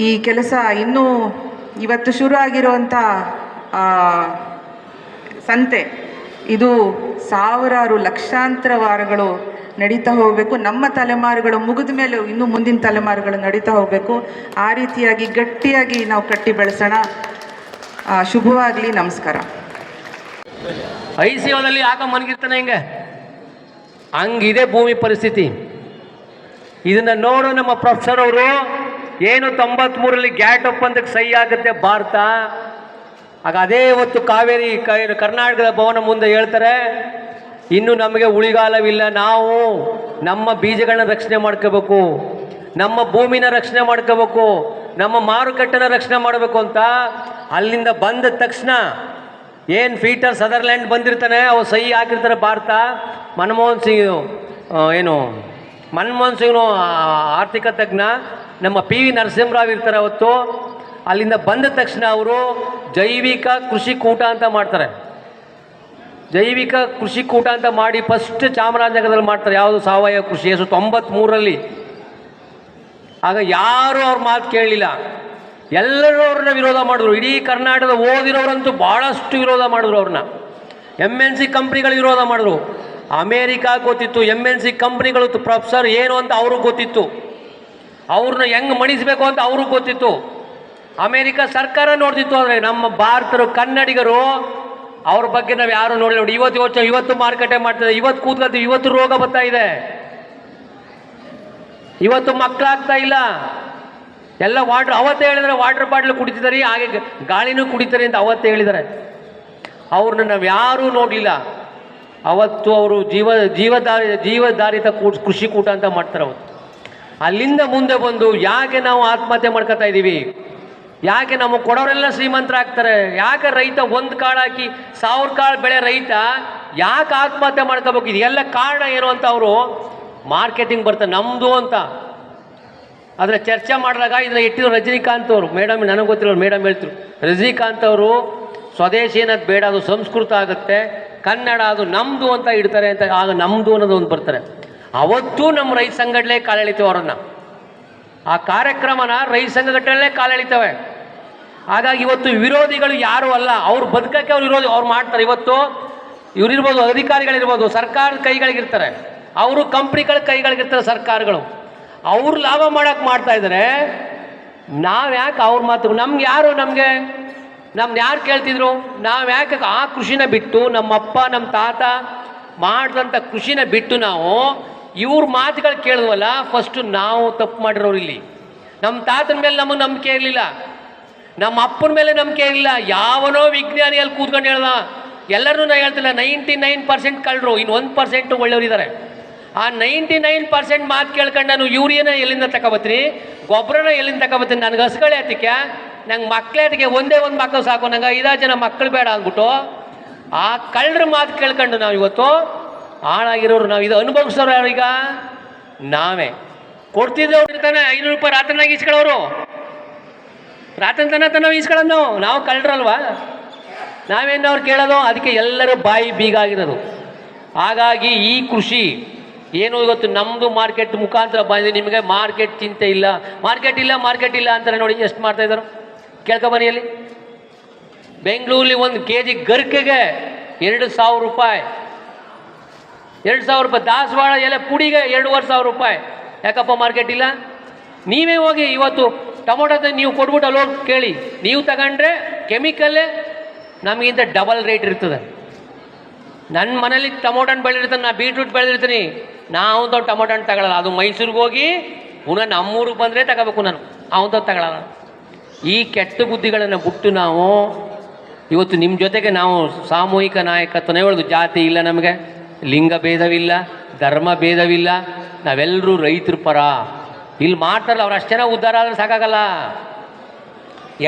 ಈ ಕೆಲಸ ಇನ್ನೂ ಇವತ್ತು ಶುರು ಆಗಿರುವಂಥ ಸಂತೆ, ಇದು ಸಾವಿರಾರು ಲಕ್ಷಾಂತರ ವಾರಗಳು ನಡೀತಾ ಹೋಗಬೇಕು. ನಮ್ಮ ತಲೆಮಾರುಗಳು ಮುಗಿದ ಮೇಲೆ ಇನ್ನೂ ಮುಂದಿನ ತಲೆಮಾರುಗಳು ನಡೀತಾ ಹೋಗಬೇಕು. ಆ ರೀತಿಯಾಗಿ ಗಟ್ಟಿಯಾಗಿ ನಾವು ಕಟ್ಟಿ ಬೆಳೆಸೋಣ. ಶುಭವಾಗಲಿ. ನಮಸ್ಕಾರ. ICOದಲ್ಲಿ ಆಗ ಮನಗಿರ್ತಾನೆ ಹಿಂಗೆ, ಹಂಗಿದೆ ಭೂಮಿ ಪರಿಸ್ಥಿತಿ. ಇದನ್ನು ನೋಡು ನಮ್ಮ ಪ್ರೊಫೆಸರ್ ಅವರು, ಏನು 93ರಲ್ಲಿ ಗ್ಯಾಟ್ ಒಪ್ಪಂದಕ್ಕೆ ಸಹಿ ಆಗುತ್ತೆ ಭಾರತ, ಆಗ ಅದೇ ಹೊತ್ತು ಕಾವೇರಿ ಕರ್ನಾಟಕದ ಭವನ ಮುಂದೆ ಹೇಳ್ತಾರೆ, ಇನ್ನು ನಮಗೆ ಉಳಿಗಾಲವಿಲ್ಲ, ನಾವು ನಮ್ಮ ಬೀಜಗಳನ್ನ ರಕ್ಷಣೆ ಮಾಡ್ಕೋಬೇಕು, ನಮ್ಮ ಭೂಮಿನ ರಕ್ಷಣೆ ಮಾಡ್ಕೋಬೇಕು, ನಮ್ಮ ಮಾರುಕಟ್ಟೆನ ರಕ್ಷಣೆ ಮಾಡಬೇಕು ಅಂತ. ಅಲ್ಲಿಂದ ಬಂದ ತಕ್ಷಣ ಏನು ಪೀಟರ್ ಸದರ್ಲ್ಯಾಂಡ್ ಬಂದಿರ್ತಾನೆ, ಅವು ಸಹಿ ಹಾಕಿರ್ತಾರೆ ಭಾರತ. ಮನಮೋಹನ್ ಸಿಂಗ್ನು ಆರ್ಥಿಕ ತಜ್ಞ, ನಮ್ಮ PV ನರಸಿಂಹರಾವ್ ಇರ್ತಾರೆ ಅವತ್ತು. ಅಲ್ಲಿಂದ ಬಂದ ತಕ್ಷಣ ಅವರು ಜೈವಿಕ ಕೃಷಿ ಕೂಟ ಅಂತ ಮಾಡ್ತಾರೆ. ಜೈವಿಕ ಕೃಷಿ ಕೂಟ ಅಂತ ಮಾಡಿ ಫಸ್ಟ್ ಚಾಮರಾಜನಗರದಲ್ಲಿ ಮಾಡ್ತಾರೆ. ಯಾವುದು ಸಾವಯವ ಕೃಷಿ, 93ರಲ್ಲಿ. ಆಗ ಯಾರೂ ಅವ್ರ ಮಾತು ಕೇಳಲಿಲ್ಲ, ಎಲ್ಲರೂ ಅವ್ರನ್ನ ವಿರೋಧ ಮಾಡಿದ್ರು. ಇಡೀ ಕರ್ನಾಟಕದ ಓದಿರೋರಂತೂ ಭಾಳಷ್ಟು ವಿರೋಧ ಮಾಡಿದ್ರು ಅವ್ರನ್ನ. MNC ಕಂಪ್ನಿಗಳು ವಿರೋಧ ಮಾಡಿದ್ರು. ಅಮೇರಿಕಾ ಗೊತ್ತಿತ್ತು, MNC ಕಂಪ್ನಿಗಳು ಪ್ರೊಫೆಸರ್ ಏನು ಅಂತ ಅವ್ರಿಗೆ ಗೊತ್ತಿತ್ತು, ಅವ್ರನ್ನ ಹೆಂಗೆ ಮಣಿಸಬೇಕು ಅಂತ ಅವ್ರಿಗೆ ಗೊತ್ತಿತ್ತು. ಅಮೇರಿಕಾ ಸರ್ಕಾರ ನೋಡ್ತಿತ್ತು. ಆದರೆ ನಮ್ಮ ಭಾರತರು, ಕನ್ನಡಿಗರು, ಅವ್ರ ಬಗ್ಗೆ ನಾವು ಯಾರು ನೋಡಿಲ್ಲ. ನೋಡಿ, ಇವತ್ತು ಮಾರುಕಟ್ಟೆ ಮಾಡ್ತಿದೆ, ಇವತ್ತು ಕೂತ್ಕೊಳ್ತೀವಿ, ಇವತ್ತು ರೋಗ ಬರ್ತಾ ಇದೆ, ಇವತ್ತು ಮಕ್ಕಳಾಗ್ತಾ ಇಲ್ಲ. ಎಲ್ಲ ಅವತ್ತೇ ಹೇಳಿದರೆ ವಾಟರ್ ಬಾಟ್ಲು ಕುಡಿತಿದ್ದಾರೆ, ಹಾಗೆ ಗಾಳಿನೂ ಕುಡಿತಾರೆ ಅಂತ ಅವತ್ತೇ ಹೇಳಿದ್ದಾರೆ. ಅವ್ರನ್ನ ನಾವು ಯಾರೂ ನೋಡಲಿಲ್ಲ. ಅವತ್ತು ಅವರು ಜೀವಧಾರಿತ ಕೃಷಿ ಕೂಟ ಅಂತ ಮಾಡ್ತಾರೆ ಅವತ್ತು. ಅಲ್ಲಿಂದ ಮುಂದೆ ಬಂದು ಯಾಕೆ ನಾವು ಆತ್ಮಹತ್ಯೆ ಮಾಡ್ಕೊತಾ ಇದ್ದೀವಿ, ಯಾಕೆ ನಮಗೆ ಕೊಡೋರೆಲ್ಲ ಶ್ರೀಮಂತರಾಗ್ತಾರೆ, ಯಾಕೆ ರೈತ ಒಂದು ಕಾಳು ಹಾಕಿ 1000 ಕಾಳು ಬೆಳೆ ರೈತ ಯಾಕೆ ಆತ್ಮಹತ್ಯೆ ಮಾಡ್ಕೋಬೇಕು, ಇದೆಲ್ಲ ಕಾರಣ ಏನು ಅಂತ ಅವರು ಮಾರ್ಕೆಟಿಂಗ್ ಬರ್ತಾರೆ ನಮ್ಮದು ಅಂತ. ಆದರೆ ಚರ್ಚೆ ಮಾಡಿದಾಗ ಇದನ್ನ ಇಟ್ಟಿದ್ರು ರಜನಿಕಾಂತ್ ಅವರು, ಮೇಡಮ್ ನನಗೆ ಗೊತ್ತಿರೋರು ಮೇಡಮ್ ಹೇಳ್ತಿರು, ರಜನಿಕಾಂತ್ ಅವರು ಸ್ವದೇಶಿ ಅನ್ನೋದು ಬೇಡ, ಅದು ಸಂಸ್ಕೃತ ಆಗುತ್ತೆ, ಕನ್ನಡ ಅದು ನಮ್ಮದು ಅಂತ ಇಡ್ತಾರೆ ಅಂತ. ಆಗ ನಮ್ಮದು ಅನ್ನೋದು ಒಂದು ಬರ್ತಾರೆ. ಅವತ್ತು ನಮ್ಮ ರೈತ ಸಂಘಟನೆ ಕಾಲೆಳಿತೇವೆ ಅವರನ್ನು, ಆ ಕಾರ್ಯಕ್ರಮನ ರೈತ ಸಂಘಟನೆ ಕಾಲೆಳಿತವೆ. ಹಾಗಾಗಿ ಇವತ್ತು ವಿರೋಧಿಗಳು ಯಾರೂ ಅಲ್ಲ, ಅವ್ರು ಬದುಕಕ್ಕೆ ಅವ್ರು ವಿರೋಧಿ ಅವ್ರು ಮಾಡ್ತಾರೆ. ಇವತ್ತು ಇವರಿರ್ಬೋದು, ಅಧಿಕಾರಿಗಳಿರ್ಬೋದು, ಸರ್ಕಾರದ ಕೈಗಳಿಗಿರ್ತಾರೆ, ಅವರು ಕಂಪ್ನಿಗಳ ಕೈಗಳಿಗಿರ್ತಾರೆ ಸರ್ಕಾರಗಳು, ಅವ್ರು ಲಾಭ ಮಾಡೋಕ್ಕೆ ಮಾಡ್ತಾ ಇದ್ದಾರೆ. ನಾವು ಯಾಕೆ ಅವ್ರ ಮಾತು ನಮ್ಗೆ ಯಾರು ಕೇಳ್ತಿದ್ರು? ನಾವು ಯಾಕೆ ಆ ಕೃಷಿನ ಬಿಟ್ಟು, ನಮ್ಮಪ್ಪ ನಮ್ಮ ತಾತ ಮಾಡಿದಂಥ ಕೃಷಿನ ಬಿಟ್ಟು ನಾವು ಇವ್ರ ಮಾತುಗಳು ಕೇಳಿದ್ವಲ್ಲ? ಫಸ್ಟು ನಾವು ತಪ್ಪು ಮಾಡಿರೋರು ಇಲ್ಲಿ. ನಮ್ಮ ತಾತನ ಮೇಲೆ ನಮಗೆ ನಂಬಿಕೆ ಇರಲಿಲ್ಲ, ನಮ್ಮ ಅಪ್ಪನ ಮೇಲೆ ನಂಬಿಕೆ ಇರಲಿಲ್ಲ. ಯಾವನೋ ವಿಜ್ಞಾನಿಯಲ್ಲಿ ಕೂತ್ಕೊಂಡು ಹೇಳ್ದ, ಎಲ್ಲರೂ ನಾನು ಹೇಳ್ತಿಲ್ಲ, 99% ಕಳ್ಳರು, ಇನ್ನು 1% ಒಳ್ಳೆಯವರಿದ್ದಾರೆ. ಆ 99% ಮಾತು ಕೇಳ್ಕೊಂಡು ನಾನು ಯೂರಿಯಾನ ಎಲ್ಲಿಂದ ತಗೊಬತ್ತೀನಿ, ಗೊಬ್ಬರನ ಎಲ್ಲಿಂದ ತಗೊಬತ್ತೀನಿ, ನನಗೆ ಹಸುಗಳೇ ಹತ್ತಿಕ್ಕೆ, ನಂಗೆ ಮಕ್ಕಳೇ ಅದಕ್ಕೆ ಒಂದೇ ಒಂದು ಮಕ್ಕಳು ಸಾಕು, ನಂಗೆ 5 ಜನ ಮಕ್ಕಳು ಬೇಡ ಅಂದ್ಬಿಟ್ಟು ಆ ಕಳ್ಳರ ಮಾತು ಕೇಳ್ಕೊಂಡು ನಾವು ಇವತ್ತು ಹಾಳಾಗಿರೋರು. ನಾವು ಇದು ಅನುಭವಿಸೋರು ಯಾರು? ಈಗ ನಾವೇ. ಕೊಡ್ತಿದ್ದವ್ರು ಇರ್ತಾನೆ 500 ರೂಪಾಯಿ ರಾತ್ರಿನಾಗ ಈಸ್ಕೊಳ್ಳೋರು, ರಾತ್ರಿ ತನ ಈಸ್ಕೊಳ್ಳೋದು ನಾವು ಕಳ್ಳರಲ್ವಾ? ನಾವೇನು ಅವ್ರು ಕೇಳೋದು? ಅದಕ್ಕೆ ಎಲ್ಲರೂ ಬಾಯಿ ಬೀಗ ಆಗಿರೋದು. ಹಾಗಾಗಿ ಈ ಕೃಷಿ ಏನು ಇವತ್ತು ನಮ್ಮದು ಮಾರ್ಕೆಟ್ ಮುಖಾಂತರ ಬಂದಿದೆ. ನಿಮಗೆ ಮಾರ್ಕೆಟ್ ಚಿಂತೆ ಇಲ್ಲ, ಮಾರ್ಕೆಟ್ ಇಲ್ಲ ಅಂತಾರೆ. ನೋಡಿ ಎಷ್ಟು ಮಾಡ್ತಾಯಿದ್ದಾರೆ, ಕೇಳ್ಕೊಬನ್ನಿಯಲ್ಲಿ. ಬೆಂಗಳೂರಲ್ಲಿ 1 kg ಗರ್ಕೆಗೆ 2000 ರೂಪಾಯಿ, 2000 ರೂಪಾಯಿ. ದಾಸವಾಳ ಎಲೆ ಪುಡಿಗೆ 2500 ರೂಪಾಯಿ. ಯಾಕಪ್ಪ ಮಾರ್ಕೆಟ್ ಇಲ್ಲ? ನೀವೇ ಹೋಗಿ ಇವತ್ತು ಟೊಮೊಟೊ ನೀವು ಕೊಟ್ಬಿಟ್ಟು ಅಲ್ಲಿ ಹೋಗಿ ಕೇಳಿ, ನೀವು ತಗೊಂಡ್ರೆ ಕೆಮಿಕಲ್ಲೇ ನಮಗಿಂತ ಡಬಲ್ ರೇಟ್ ಇರ್ತದೆ. ನನ್ನ ಮನೇಲಿ ಟೊಮೊಟೊ ಬೆಳೆದಿರ್ತಾನೆ, ನಾನು ಬೀಟ್ರೂಟ್ ಬೆಳೆದಿರ್ತೀನಿ, ನಾವು ಟೊಮೊಟೊ ಹಣ್ಣು ತಗೊಳ್ಳಲ್ಲ. ಅದು ಮೈಸೂರಿಗೆ ಹೋಗಿ ಪುನಃ ನಮ್ಮೂರಿಗೆ ಬಂದರೆ ತಗೋಬೇಕು, ನಾನು ಅವಂತ ತಗೊಳ್ಳಲ್ಲ. ಈ ಕೆಟ್ಟ ಬುದ್ಧಿಗಳನ್ನು ಬಿಟ್ಟು ನಾವು ಇವತ್ತು ನಿಮ್ಮ ಜೊತೆಗೆ ನಾವು ಸಾಮೂಹಿಕ ನಾಯಕತ್ವನೇ ಹೇಳೋದು. ಜಾತಿ ಇಲ್ಲ ನಮಗೆ, ಲಿಂಗ ಭೇದವಿಲ್ಲ, ಧರ್ಮ ಭೇದವಿಲ್ಲ, ನಾವೆಲ್ಲರೂ ರೈತರ ಪರ. ಇಲ್ಲಿ ಮಾಡ್ತಾರಲ್ಲ ಅವ್ರು ಅಷ್ಟು ಜನ ಉದ್ಧಾರ ಆದರೆ ಸಾಕಾಗಲ್ಲ.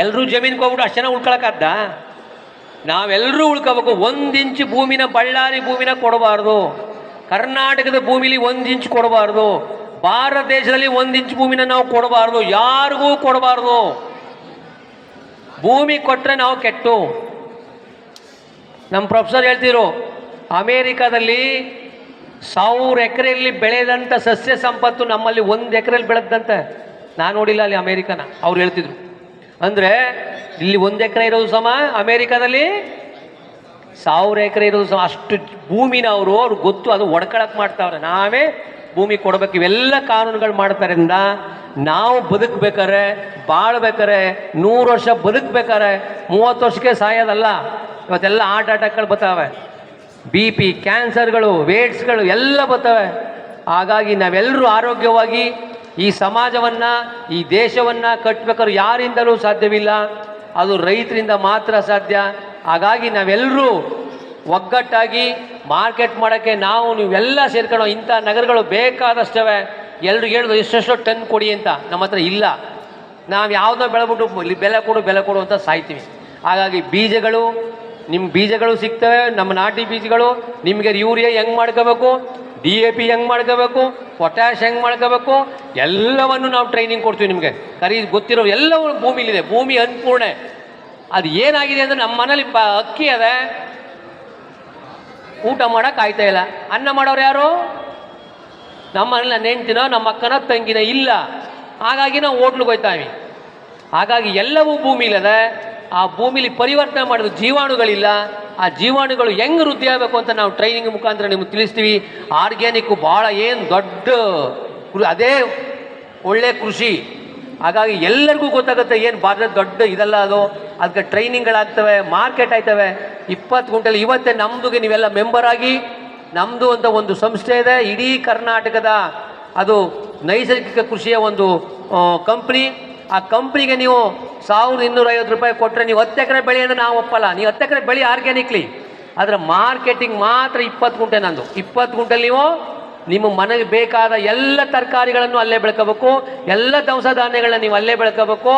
ಎಲ್ಲರೂ ಜಮೀನಿಗೆ ಹೋಗ್ಬಿಟ್ಟು ಅಷ್ಟು ಜನ ಉಳ್ಕೊಳಕ್ಕಾದ್ದ? ನಾವೆಲ್ಲರೂ ಉಳ್ಕೋಬೇಕು. 1 ಇಂಚು ಭೂಮಿನ, ಬಳ್ಳಾರಿ ಭೂಮಿನ ಕೊಡಬಾರ್ದು, ಕರ್ನಾಟಕದ ಭೂಮಿಲಿ 1 ಇಂಚು ಕೊಡಬಾರ್ದು, ಭಾರತ ದೇಶದಲ್ಲಿ 1 ಇಂಚು ಭೂಮಿನ ನಾವು ಕೊಡಬಾರ್ದು, ಯಾರಿಗೂ ಕೊಡಬಾರ್ದು. ಭೂಮಿ ಕೊಟ್ಟರೆ ನಾವು ಕೆಟ್ಟು. ನಮ್ಮ ಪ್ರೊಫೆಸರ್ ಹೇಳ್ತಿದ್ರು, ಅಮೇರಿಕಾದಲ್ಲಿ 1000 ಎಕರೆಯಲ್ಲಿ ಬೆಳೆದಂಥ ಸಸ್ಯ ಸಂಪತ್ತು ನಮ್ಮಲ್ಲಿ 1 ಎಕರೆಯಲ್ಲಿ ಬೆಳೆದಂತೆ. ನಾನು ನೋಡಿಲ್ಲ ಅಲ್ಲಿ ಅಮೇರಿಕಾನ. ಅವ್ರು ಹೇಳ್ತಿದ್ರು. ಅಂದರೆ ಇಲ್ಲಿ 1 ಎಕರೆ ಇರೋದು ಸಮ, ಅಮೇರಿಕಾದಲ್ಲಿ 1000 ಎಕರೆ ಇರೋದು ಸಮ. ಅಷ್ಟು ಭೂಮಿನ ಅವ್ರಿಗೆ ಗೊತ್ತು, ಅದು ಒಡ್ಕೊಳಕ್ಕೆ ಮಾಡ್ತಾವ್ರೆ. ನಾವೇ ಭೂಮಿ ಕೊಡಬೇಕು. ಇವೆಲ್ಲ ಕಾನೂನುಗಳು ಮಾಡ್ತಾರಿಂದ ನಾವು ಬದುಕಬೇಕಾರೆ, ಬಾಳ್ಬೇಕಾರೆ, 100 ವರ್ಷ ಬದುಕಬೇಕಾರೆ 30 ವರ್ಷಕ್ಕೆ ಸಾಯೋದಲ್ಲ. ಇವತ್ತೆಲ್ಲ ಹಾರ್ಟ್ ಅಟ್ಯಾಕ್ಗಳು ಬರ್ತಾವೆ, BP, ಕ್ಯಾನ್ಸರ್ಗಳು, ವೇಟ್ಸ್ಗಳು ಎಲ್ಲ ಬರ್ತವೆ. ಹಾಗಾಗಿ ನಾವೆಲ್ಲರೂ ಆರೋಗ್ಯವಾಗಿ ಈ ಸಮಾಜವನ್ನು, ಈ ದೇಶವನ್ನು ಕಟ್ಟಬೇಕಾದ್ರೆ ಯಾರಿಂದಲೂ ಸಾಧ್ಯವಿಲ್ಲ, ಅದು ರೈತರಿಂದ ಮಾತ್ರ ಸಾಧ್ಯ. ಹಾಗಾಗಿ ನಾವೆಲ್ಲರೂ ಒಗ್ಗಟ್ಟಾಗಿ ಮಾರ್ಕೆಟ್ ಮಾಡೋಕ್ಕೆ ನೀವೆಲ್ಲ ಸೇರ್ಕೊಳ್ಳೋ. ಇಂಥ ನಗರಗಳು ಬೇಕಾದಷ್ಟವೆ. ಎಲ್ರಿಗೂ ಹೇಳೋದು ಎಷ್ಟೆಷ್ಟೋ ಟನ್ ಕೊಡಿ ಅಂತ, ನಮ್ಮ ಹತ್ರ ಇಲ್ಲ. ನಾವು ಯಾವುದೋ ಬೆಳೆಬಿಟ್ಟು ಬೆಲೆ ಕೊಡು ಅಂತ ಸಾಯ್ತೀವಿ. ಹಾಗಾಗಿ ಬೀಜಗಳು, ನಿಮ್ಮ ಬೀಜಗಳು ಸಿಗ್ತವೆ, ನಮ್ಮ ನಾಟಿ ಬೀಜಗಳು. ನಿಮಗೆ ಯೂರಿಯಾ ಹೆಂಗೆ ಮಾಡ್ಕೋಬೇಕು, DAP ಹೆಂಗೆ ಮಾಡ್ಕೋಬೇಕು, ಪೊಟ್ಯಾಶ್ ಹೆಂಗೆ ಮಾಡ್ಕೋಬೇಕು, ಎಲ್ಲವನ್ನು ನಾವು ಟ್ರೈನಿಂಗ್ ಕೊಡ್ತೀವಿ ನಿಮಗೆ. ಗೊತ್ತಿರೋ ಎಲ್ಲವೂ ಭೂಮಿಲಿದೆ. ಭೂಮಿ ಅನ್ಪೂರ್ಣೆ. ಅದು ಏನಾಗಿದೆ ಅಂದರೆ ನಮ್ಮ ಮನೇಲಿ ಅಕ್ಕಿ ಅದೇ, ಊಟ ಮಾಡೋಕೆ ಆಯ್ತಾ ಇಲ್ಲ. ಅನ್ನ ಮಾಡೋರು ಯಾರು? ನಮ್ಮ ಮನೇಲಿ ನನ್ನ ಹೆಂಡ್ತಿನೋ, ನಮ್ಮ ಅಕ್ಕನೋ, ತಂಗಿನೋ ಇಲ್ಲ. ಹಾಗಾಗಿ ನಾವು ಹೋಟ್ಲಿಗೆ ಹೋಗ್ತಾವೆ. ಹಾಗಾಗಿ ಎಲ್ಲವೂ ಭೂಮಿಲಿದೆ. ಆ ಭೂಮಿಲಿ ಪರಿವರ್ತನೆ ಮಾಡೋದು ಜೀವಾಣುಗಳಿಲ್ಲ. ಆ ಜೀವಾಣುಗಳು ಹೆಂಗೆ ವೃದ್ಧಿ ಆಗಬೇಕು ಅಂತ ನಾವು ಟ್ರೈನಿಂಗ್ ಮುಖಾಂತರ ನಿಮ್ಗೆ ತಿಳಿಸ್ತೀವಿ. ಆರ್ಗ್ಯಾನಿಕ್ಕು ಭಾಳ ಏನು ದೊಡ್ಡ ಅದೇ ಒಳ್ಳೆ ಕೃಷಿ. ಹಾಗಾಗಿ ಎಲ್ಲರಿಗೂ ಗೊತ್ತಾಗುತ್ತೆ ಏನು ಭಾರತ ದೊಡ್ಡ ಇದಲ್ಲ ಅದು. ಅದಕ್ಕೆ ಟ್ರೈನಿಂಗ್ಗಳಾಗ್ತವೆ, ಮಾರ್ಕೆಟ್ ಆಯ್ತವೆ. 20 ಗುಂಟೆಲಿ ಇವತ್ತೇ ನಮ್ಮದುಗೆ ನೀವೆಲ್ಲ ಮೆಂಬರ್ ಆಗಿ, ನಮ್ಮದು ಅಂತ ಒಂದು ಸಂಸ್ಥೆ ಇದೆ ಇಡೀ ಕರ್ನಾಟಕದ. ಅದು ನೈಸರ್ಗಿಕ ಕೃಷಿಯ ಒಂದು ಕಂಪ್ನಿ. ಆ ಕಂಪ್ನಿಗೆ ನೀವು 1250 ರೂಪಾಯಿ ಕೊಟ್ಟರೆ ನೀವು 10 ಎಕರೆ ಬೆಳೆ ಅಂದರೆ ನಾವು ಒಪ್ಪಲ್ಲ. ನೀವು 10 ಎಕರೆ ಬೆಳೆ ಆರ್ಗ್ಯಾನಿಕ್ಲಿ, ಅದರ ಮಾರ್ಕೆಟಿಂಗ್ ಮಾತ್ರ 20 ಗುಂಟೆ ನಂದು. 20 ಗುಂಟೆಲಿ ನೀವು ನಿಮ್ಮ ಮನೆಗೆ ಬೇಕಾದ ಎಲ್ಲ ತರಕಾರಿಗಳನ್ನು ಅಲ್ಲೇ ಬೆಳ್ಕೋಬೇಕು, ಎಲ್ಲ ದವಸ ಧಾನ್ಯಗಳನ್ನ ನೀವು ಅಲ್ಲೇ ಬೆಳ್ಕೋಬೇಕು.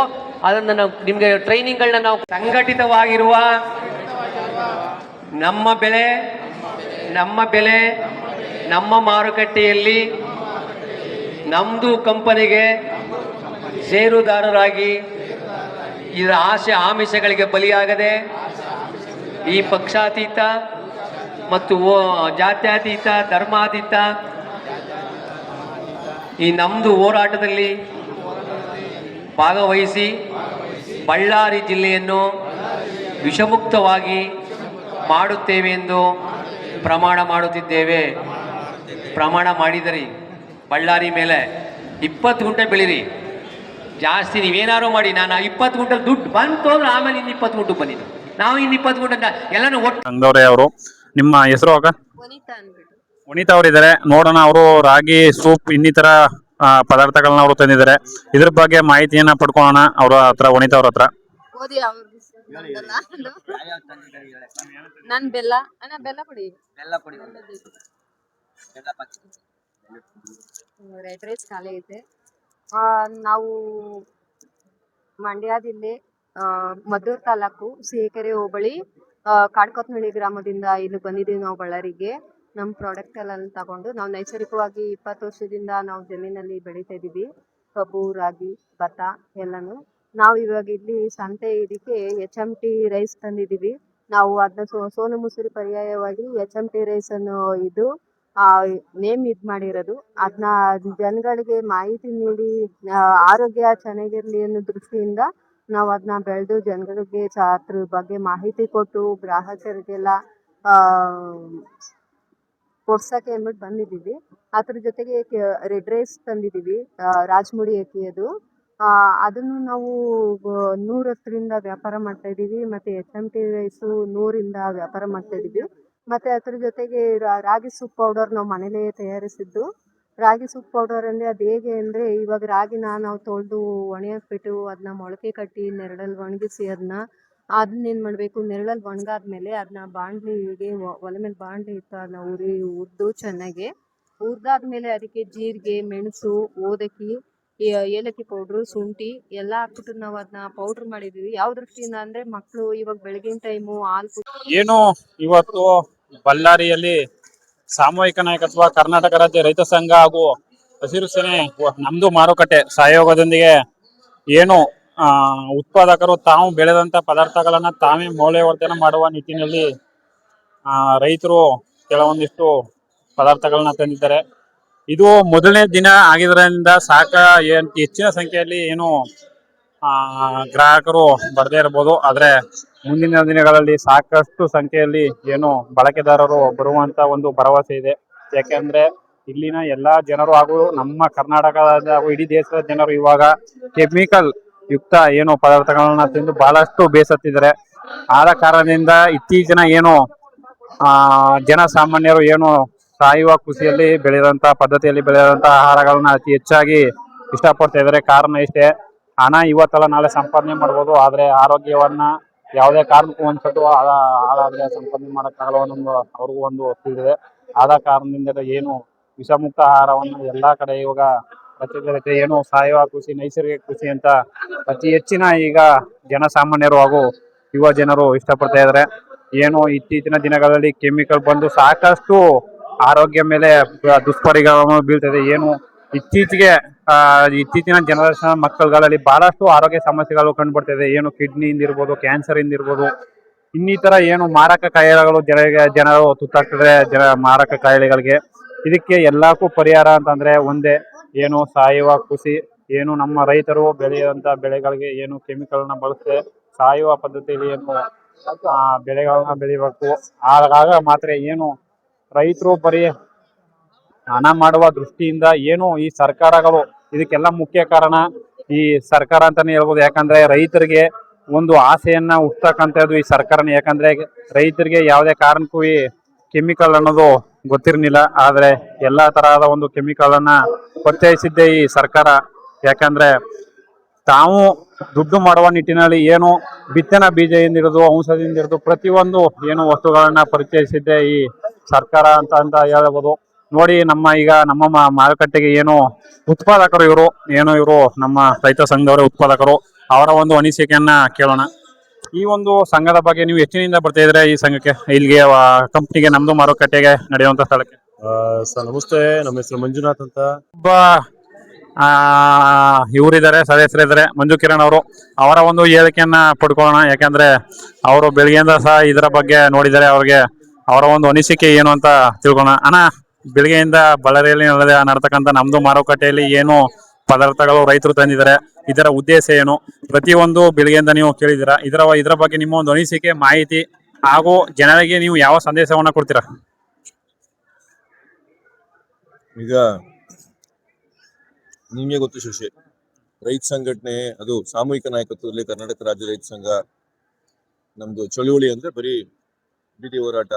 ಅದನ್ನು ನಾವು ನಿಮಗೆ ಟ್ರೈನಿಂಗ್ಗಳನ್ನ ನಾವು ಸಂಘಟಿತವಾಗಿರುವ ನಮ್ಮ ಬೆಲೆ ನಮ್ಮ ಮಾರುಕಟ್ಟೆಯಲ್ಲಿ ನಮ್ಮದು ಕಂಪನಿಗೆ ಷೇರುದಾರರಾಗಿ ಇದರ ಆಸೆ ಆಮಿಷಗಳಿಗೆ ಬಲಿಯಾಗದೆ ಈ ಪಕ್ಷಾತೀತ ಮತ್ತು ಜಾತ್ಯತೀತ ಧರ್ಮಾತೀತ ಈ ನಮ್ಮದು ಹೋರಾಟದಲ್ಲಿ ಭಾಗವಹಿಸಿ ಬಳ್ಳಾರಿ ಜಿಲ್ಲೆಯನ್ನು ವಿಷಮುಕ್ತವಾಗಿ ಮಾಡುತ್ತೇವೆ ಎಂದು ಪ್ರಮಾಣ ಮಾಡುತ್ತಿದ್ದೇವೆ. ಪ್ರಮಾಣ ಮಾಡಿದರಿ ಬಳ್ಳಾರಿ ಮೇಲೆ 20 ಗುಂಟೆ ಬೆಳೀರಿ. ಜಾಸ್ತಿ ನೀವೇನಾರು ಮಾಡಿ, ನಾನು 20 ಗುಂಟೆ ದುಡ್ಡು ಬಂತು ಅಂದ್ರೆ ಆಮೇಲೆ ಇನ್ನು 20 ಗುಂಟೆ ಬಂದಿದ್ದು, ನಾವು ಇನ್ನು 20 ಗುಂಟೆ ಎಲ್ಲನೂ ಒಟ್ಟು. ಸಂಗದವ್ರೆ ಅವರು, ನಿಮ್ಮ ಹೆಸರು ಆಗ? ವನಿತಾ ಅವರಿದ್ದಾರೆ. ನೋಡೋಣ, ಅವರು ರಾಗಿ ಸೂಪ್ ಇನ್ನಿತರ ಪದಾರ್ಥಗಳನ್ನ ಅವರು ತಂದಿದ್ದಾರೆ. ಇದ್ರ ಬಗ್ಗೆ ಮಾಹಿತಿಯನ್ನ ಪಡ್ಕೊಳ್ಳೋಣ ಅವರ ಹತ್ರ, ವನಿತಾ ಅವ್ರ ಹತ್ರ. ನನ್ ಬೆಲ್ಲ ಕೊಡಿ. ರೆಡ್ ರೈಸ್ ಖಾಲಿ ಐತೆ. ನಾವು ಮಂಡ್ಯದಲ್ಲಿ ಮದ್ದೂರು ತಾಲೂಕು ಸಿಹಿಕೆರೆ ಹೋಬಳಿ ಕಾಡ್ಕೊತ್ನಳ್ಳಿ ಗ್ರಾಮದಿಂದ ಇಲ್ಲಿ ಬಂದಿದ್ದೀವಿ ನಾವು ಬಳ್ಳಾರಿಗೆ. ನಮ್ಮ ಪ್ರಾಡಕ್ಟ್ ಎಲ್ಲ ತಗೊಂಡು ನಾವು ನೈಸರ್ಗಿಕವಾಗಿ 20 ವರ್ಷದಿಂದ ನಾವು ಜಮೀನಲ್ಲಿ ಬೆಳೀತಾ ಇದ್ದೀವಿ. ಕಬ್ಬು, ರಾಗಿ, ಭತ್ತ ಎಲ್ಲನೂ. ನಾವು ಇವಾಗ ಇಲ್ಲಿ ಸಂತೆ ಇದಕ್ಕೆ HMT ರೈಸ್ ತಂದಿದ್ದೀವಿ. ನಾವು ಅದನ್ನ ಸೋನು ಮುಸುರಿ ಪರ್ಯಾಯವಾಗಿ HMT ರೈಸ್ ಅನ್ನು ಇದು ನೇಮ್ ಮಾಡಿರೋದು. ಅದನ್ನ ಜನಗಳಿಗೆ ಮಾಹಿತಿ ನೀಡಿ ಆರೋಗ್ಯ ಚೆನ್ನಾಗಿರ್ಲಿ ಅನ್ನೋ ದೃಷ್ಟಿಯಿಂದ ನಾವು ಅದನ್ನ ಬೆಳೆದು ಜನಗಳಿಗೆ ಅದ್ರ ಬಗ್ಗೆ ಮಾಹಿತಿ ಕೊಟ್ಟು ಗ್ರಾಹಕರಿಗೆಲ್ಲ ಕೊಡ್ಸಕ್ಕೆ ಅಂದ್ಬಿಟ್ಟು ಬಂದಿದ್ದೀವಿ. ಅದ್ರ ಜೊತೆಗೆ ರೆಡ್ ರೈಸ್ ತಂದಿದ್ದೀವಿ, ರಾಜಮುಡಿ ಅಕ್ಕಿ ಅದು. ಅದನ್ನು ನಾವು 110ರಿಂದ ವ್ಯಾಪಾರ ಮಾಡ್ತಾ ಇದ್ದೀವಿ. ಮತ್ತು HMT ರೈಸು 100ರಿಂದ ವ್ಯಾಪಾರ ಮಾಡ್ತಾ ಇದ್ದೀವಿ. ಮತ್ತು ಅದ್ರ ಜೊತೆಗೆ ರಾಗಿ ಸೂಪ್ ಪೌಡರ್ ನಾವು ಮನೇಲೇ ತಯಾರಿಸಿದ್ದು. ರಾಗಿ ಸೂಪ್ ಪೌಡರ್ ಅಂದರೆ ಅದು ಹೇಗೆ ಅಂದರೆ, ಇವಾಗ ರಾಗಿನ ನಾವು ತೊಳೆದು ಒಣಗಿಸ್ಬಿಟ್ಟು ಅದನ್ನ ಮೊಳಕೆ ಕಟ್ಟಿ ನೆರಳಲ್ಲಿ ಒಣಗಿಸಿ ಅದನ್ನೇನು ಮಾಡಬೇಕು, ನೆರಳಲ್ಲಿ ಒಣಗಾದ್ಮೇಲೆ ಅದನ್ನ ಬಾಣಲಿಗೆ ಒಲೆ ಮೇಲೆ ಬಾಣಲಿ ಇಟ್ಟು ಅದನ್ನ ಹುರಿದು ಚೆನ್ನಾಗಿ ಹುರಿದಾದ್ಮೇಲೆ ಅದಕ್ಕೆ ಜೀರಿಗೆ, ಮೆಣಸು, ಓದಕ್ಕಿ, ಏಲಕ್ಕಿ ಪೌಡ್ರು, ಶುಂಠಿ ಎಲ್ಲ ಹಾಕ್ಬಿಟ್ಟು ನಾವು ಅದನ್ನ ಪೌಡ್ರ್ ಮಾಡಿದ್ದೀವಿ. ಯಾವ ದೃಷ್ಟಿಯಿಂದ ಅಂದರೆ ಮಕ್ಕಳು ಇವಾಗ ಬೆಳಗಿನ ಟೈಮು ಹಾಲು ಏನು ಇವತ್ತು ಬಳ್ಳಾರಿಯಲ್ಲಿ ಸಾಮೂಹಿಕ ನಾಯಕತ್ವ ಕರ್ನಾಟಕ ರಾಜ್ಯ ರೈತ ಸಂಘ ಹಾಗೂ ಹಸಿರು ಸೇನೆ ನಮ್ದು ಮಾರುಕಟ್ಟೆ ಸಹಯೋಗದೊಂದಿಗೆ ಏನು ಉತ್ಪಾದಕರು ತಾವು ಬೆಳೆದಂತ ಪದಾರ್ಥಗಳನ್ನ ತಾವೇ ಮೌಲ್ಯವರ್ಧನೆ ಮಾಡುವ ನಿಟ್ಟಿನಲ್ಲಿ ರೈತರು ಕೆಲವೊಂದಿಷ್ಟು ಪದಾರ್ಥಗಳನ್ನ ತಂದಿದ್ದಾರೆ. ಇದು ಮೊದಲನೇ ದಿನ ಆಗಿದ್ರಿಂದ ಹೆಚ್ಚಿನ ಸಂಖ್ಯೆಯಲ್ಲಿ ಏನು ಗ್ರಾಹಕರು ಬರದೇ ಇರಬಹುದು. ಆದ್ರೆ ಮುಂದಿನ ದಿನಗಳಲ್ಲಿ ಸಾಕಷ್ಟು ಸಂಖ್ಯೆಯಲ್ಲಿ ಏನು ಬಳಕೆದಾರರು ಬರುವಂತ ಒಂದು ಭರವಸೆ ಇದೆ. ಯಾಕೆಂದ್ರೆ ಇಲ್ಲಿನ ಎಲ್ಲಾ ಜನರು ಹಾಗೂ ನಮ್ಮ ಕರ್ನಾಟಕದ ಹಾಗೂ ಇಡೀ ದೇಶದ ಜನರು ಇವಾಗ ಕೆಮಿಕಲ್ ಯುಕ್ತ ಏನು ಪದಾರ್ಥಗಳನ್ನ ತಿಂದು ಬಹಳಷ್ಟು ಬೇಸತ್ತಿದ್ದಾರೆ. ಆದ ಕಾರಣದಿಂದ ಇತ್ತೀಚಿನ ಏನು ಜನಸಾಮಾನ್ಯರು ಏನು ಸಾಯುವ ಕೃಷಿಯಲ್ಲಿ ಬೆಳೆದಂತ ಪದ್ಧತಿಯಲ್ಲಿ ಬೆಳೆದಂತ ಆಹಾರಗಳನ್ನ ಅತಿ ಹೆಚ್ಚಾಗಿ ಇಷ್ಟಪಡ್ತಾ ಇದ್ದಾರೆ. ಕಾರಣ ಇಷ್ಟೇ, ಹಣ ಇವತ್ತಲ್ಲ ನಾಳೆ ಸಂಪಾದನೆ ಮಾಡ್ಬೋದು, ಆದ್ರೆ ಆರೋಗ್ಯವನ್ನ ಯಾವುದೇ ಕಾರಣಕ್ಕೂ ಒಂದ್ಸಟ್ಟು ಹಾಳಾದ್ರೆ ಸಂಪಾದನೆ ಮಾಡಕ್ಕಾಗಲ್ಲ ಅನ್ನೋದು ಅವ್ರಿಗೂ ಒಂದು ತಿಳಿದಿದೆ. ಆದ ಕಾರಣದಿಂದ ಏನು ವಿಷಮುಕ್ತ ಆಹಾರವನ್ನ ಎಲ್ಲಾ ಕಡೆ ಇವಾಗ ಪ್ರಚಲಿತ ಏನು ಸಾವಯವ ಕೃಷಿ, ನೈಸರ್ಗಿಕ ಕೃಷಿ ಅಂತ ಅತಿ ಹೆಚ್ಚಿನ ಈಗ ಜನಸಾಮಾನ್ಯರು ಹಾಗೂ ಯುವ ಜನರು ಇಷ್ಟಪಡ್ತಾ ಇದ್ದಾರೆ. ಏನು ಇತ್ತೀಚಿನ ದಿನಗಳಲ್ಲಿ ಕೆಮಿಕಲ್ ಬಂದು ಸಾಕಷ್ಟು ಆರೋಗ್ಯ ಮೇಲೆ ದುಷ್ಪರಿಣಾಮ ಬೀಳ್ತದೆ. ಏನು ಇತ್ತೀಚಿನ ಜನರೇಷನ್ ಮಕ್ಕಳುಗಳಲ್ಲಿ ಬಹಳಷ್ಟು ಆರೋಗ್ಯ ಸಮಸ್ಯೆಗಳು ಕಂಡುಬರ್ತಿದೆ. ಏನು ಕಿಡ್ನಿಯಿಂದ ಇರ್ಬೋದು, ಕ್ಯಾನ್ಸರ್ ಇಂದ ಇರ್ಬೋದು, ಇನ್ನಿತರ ಏನು ಮಾರಕ ಕಾಯಿಲೆಗಳು ಜನರು ತುತ್ತಾಗ್ತದೆ ಮಾರಕ ಕಾಯಿಲೆಗಳಿಗೆ. ಇದಕ್ಕೆ ಎಲ್ಲಕ್ಕೂ ಪರಿಹಾರ ಅಂತಂದ್ರೆ ಒಂದೇ, ಏನು ಸಾವಯವ ಕೃಷಿ. ಏನು ನಮ್ಮ ರೈತರು ಬೆಳೆಯುವಂತ ಬೆಳೆಗಳಿಗೆ ಏನು ಕೆಮಿಕಲ್ನ ಬಳಸದೆ ಸಾವಯವ ಪದ್ಧತಿಯಲ್ಲಿ ಏನು ಬೆಳೆಗಳನ್ನ ಬೆಳಿಬೇಕು. ಆಗ ಮಾತ್ರ ಏನು ರೈತರು ಬರೀ ಹಣ ಮಾಡುವ ದೃಷ್ಟಿಯಿಂದ ಏನು ಈ ಸರ್ಕಾರಗಳು ಇದಕ್ಕೆಲ್ಲ ಮುಖ್ಯ ಕಾರಣ ಈ ಸರ್ಕಾರ ಅಂತಾನೆ ಹೇಳ್ಬೋದು. ಯಾಕಂದ್ರೆ ರೈತರಿಗೆ ಒಂದು ಆಸೆಯನ್ನ ಹುಟ್ಟತಕ್ಕಂಥದ್ದು ಈ ಸರ್ಕಾರನೇ. ಯಾಕಂದ್ರೆ ರೈತರಿಗೆ ಯಾವುದೇ ಕಾರಣಕ್ಕೂ ಈ ಕೆಮಿಕಲ್ ಅನ್ನೋದು ಗೊತ್ತಿರಲಿಲ್ಲ, ಆದ್ರೆ ಎಲ್ಲಾ ತರಹದ ಒಂದು ಕೆಮಿಕಲ್ ಅನ್ನ ಪರಿಚಯಿಸಿದ್ದೇ ಈ ಸರ್ಕಾರ. ಯಾಕಂದ್ರೆ ತಾವು ದುಡ್ಡು ಮಾಡುವ ನಿಟ್ಟಿನಲ್ಲಿ ಏನು ಬಿತ್ತನೆ ಬೀಜದಿಂದ ಹಿಡಿದು ಔಷಧಿಯಿಂದ ಹಿಡಿದು ಪ್ರತಿಯೊಂದು ಏನು ವಸ್ತುಗಳನ್ನ ಪರಿಚಯಿಸಿದ್ದೆ ಈ ಸರ್ಕಾರ ಅಂತ ಹೇಳ್ಬೋದು. ನೋಡಿ ಈಗ ನಮ್ಮ ಮಾರುಕಟ್ಟೆಗೆ ಏನು ಉತ್ಪಾದಕರು ಇವರು ನಮ್ಮ ರೈತ ಸಂಘದವರ ಉತ್ಪಾದಕರು, ಅವರ ಒಂದು ಅನಿಸಿಕೆಯನ್ನ ಕೇಳೋಣ. ಈ ಒಂದು ಸಂಘದ ಬಗ್ಗೆ ನೀವು ಹೆಚ್ಚಿನಿಂದ ಬರ್ತಾ ಇದ್ರೆ ಈ ಸಂಘಕ್ಕೆ, ಇಲ್ಲಿಗೆ ಕಂಪ್ನಿಗೆ, ನಮ್ದು ಮಾರುಕಟ್ಟೆಗೆ ನಡೆಯುವಂತ ಸ್ಥಳಕ್ಕೆ? ಸರ್ ನಮಸ್ತೆ, ನಮ್ಮ ಹೆಸರು ಮಂಜುನಾಥ್ ಅಂತ. ಒಬ್ಬ ಇವರಿದ್ದಾರೆ, ಸದಸ್ಯರಿದ್ದಾರೆ, ಮಂಜು ಕಿರಣ್ ಅವರು. ಅವರ ಒಂದು ಹೇಳಿಕೆಯನ್ನ ಪಡ್ಕೊಳ್ಳೋಣ. ಯಾಕಂದ್ರೆ ಅವರು ಬೆಳಗ್ಗೆಯಿಂದ ಸಹ ಇದರ ಬಗ್ಗೆ ನೋಡಿದ್ದಾರೆ, ಅವ್ರಿಗೆ ಅವರ ಒಂದು ಅನಿಸಿಕೆ ಏನು ಅಂತ ತಿಳ್ಕೊಳ್ಳೋಣ. ಅಣ್ಣ, ಬೆಳಗ್ಗೆಯಿಂದ ಬಳ್ಳಾರಿಯಲ್ಲಿ ನಡ್ತಕ್ಕಂಥ ನಮ್ದು ಮಾರುಕಟ್ಟೆಯಲ್ಲಿ ಏನು ಪದಾರ್ಥಗಳು ರೈತರು ತಂದಿದ್ದಾರೆ, ಇದರ ಉದ್ದೇಶ ಏನು, ಪ್ರತಿಯೊಂದು ಬೆಳಗ್ಗೆಯಿಂದ ನೀವು ಕೇಳಿದ್ದೀರಾ. ಇದರ ಬಗ್ಗೆ ನಿಮ್ಮ ಒಂದು ಅನಿಸಿಕೆ, ಮಾಹಿತಿ ಹಾಗೂ ಜನರಿಗೆ ನೀವು ಯಾವ ಸಂದೇಶವನ್ನ ಕೊಡ್ತೀರಾ? ಈಗ ನಿಮಗೆ ಗೊತ್ತು ಶಶಿ, ರೈತ ಸಂಘಟನೆ ಅದು ಸಾಮೂಹಿಕ ನಾಯಕತ್ವದಲ್ಲಿ ಕರ್ನಾಟಕ ರಾಜ್ಯ ರೈತ ಸಂಘ ನಮ್ದು ಚಳುವಳಿ ಅಂದ್ರೆ ಬರೀ ಬೀದಿ ಹೋರಾಟ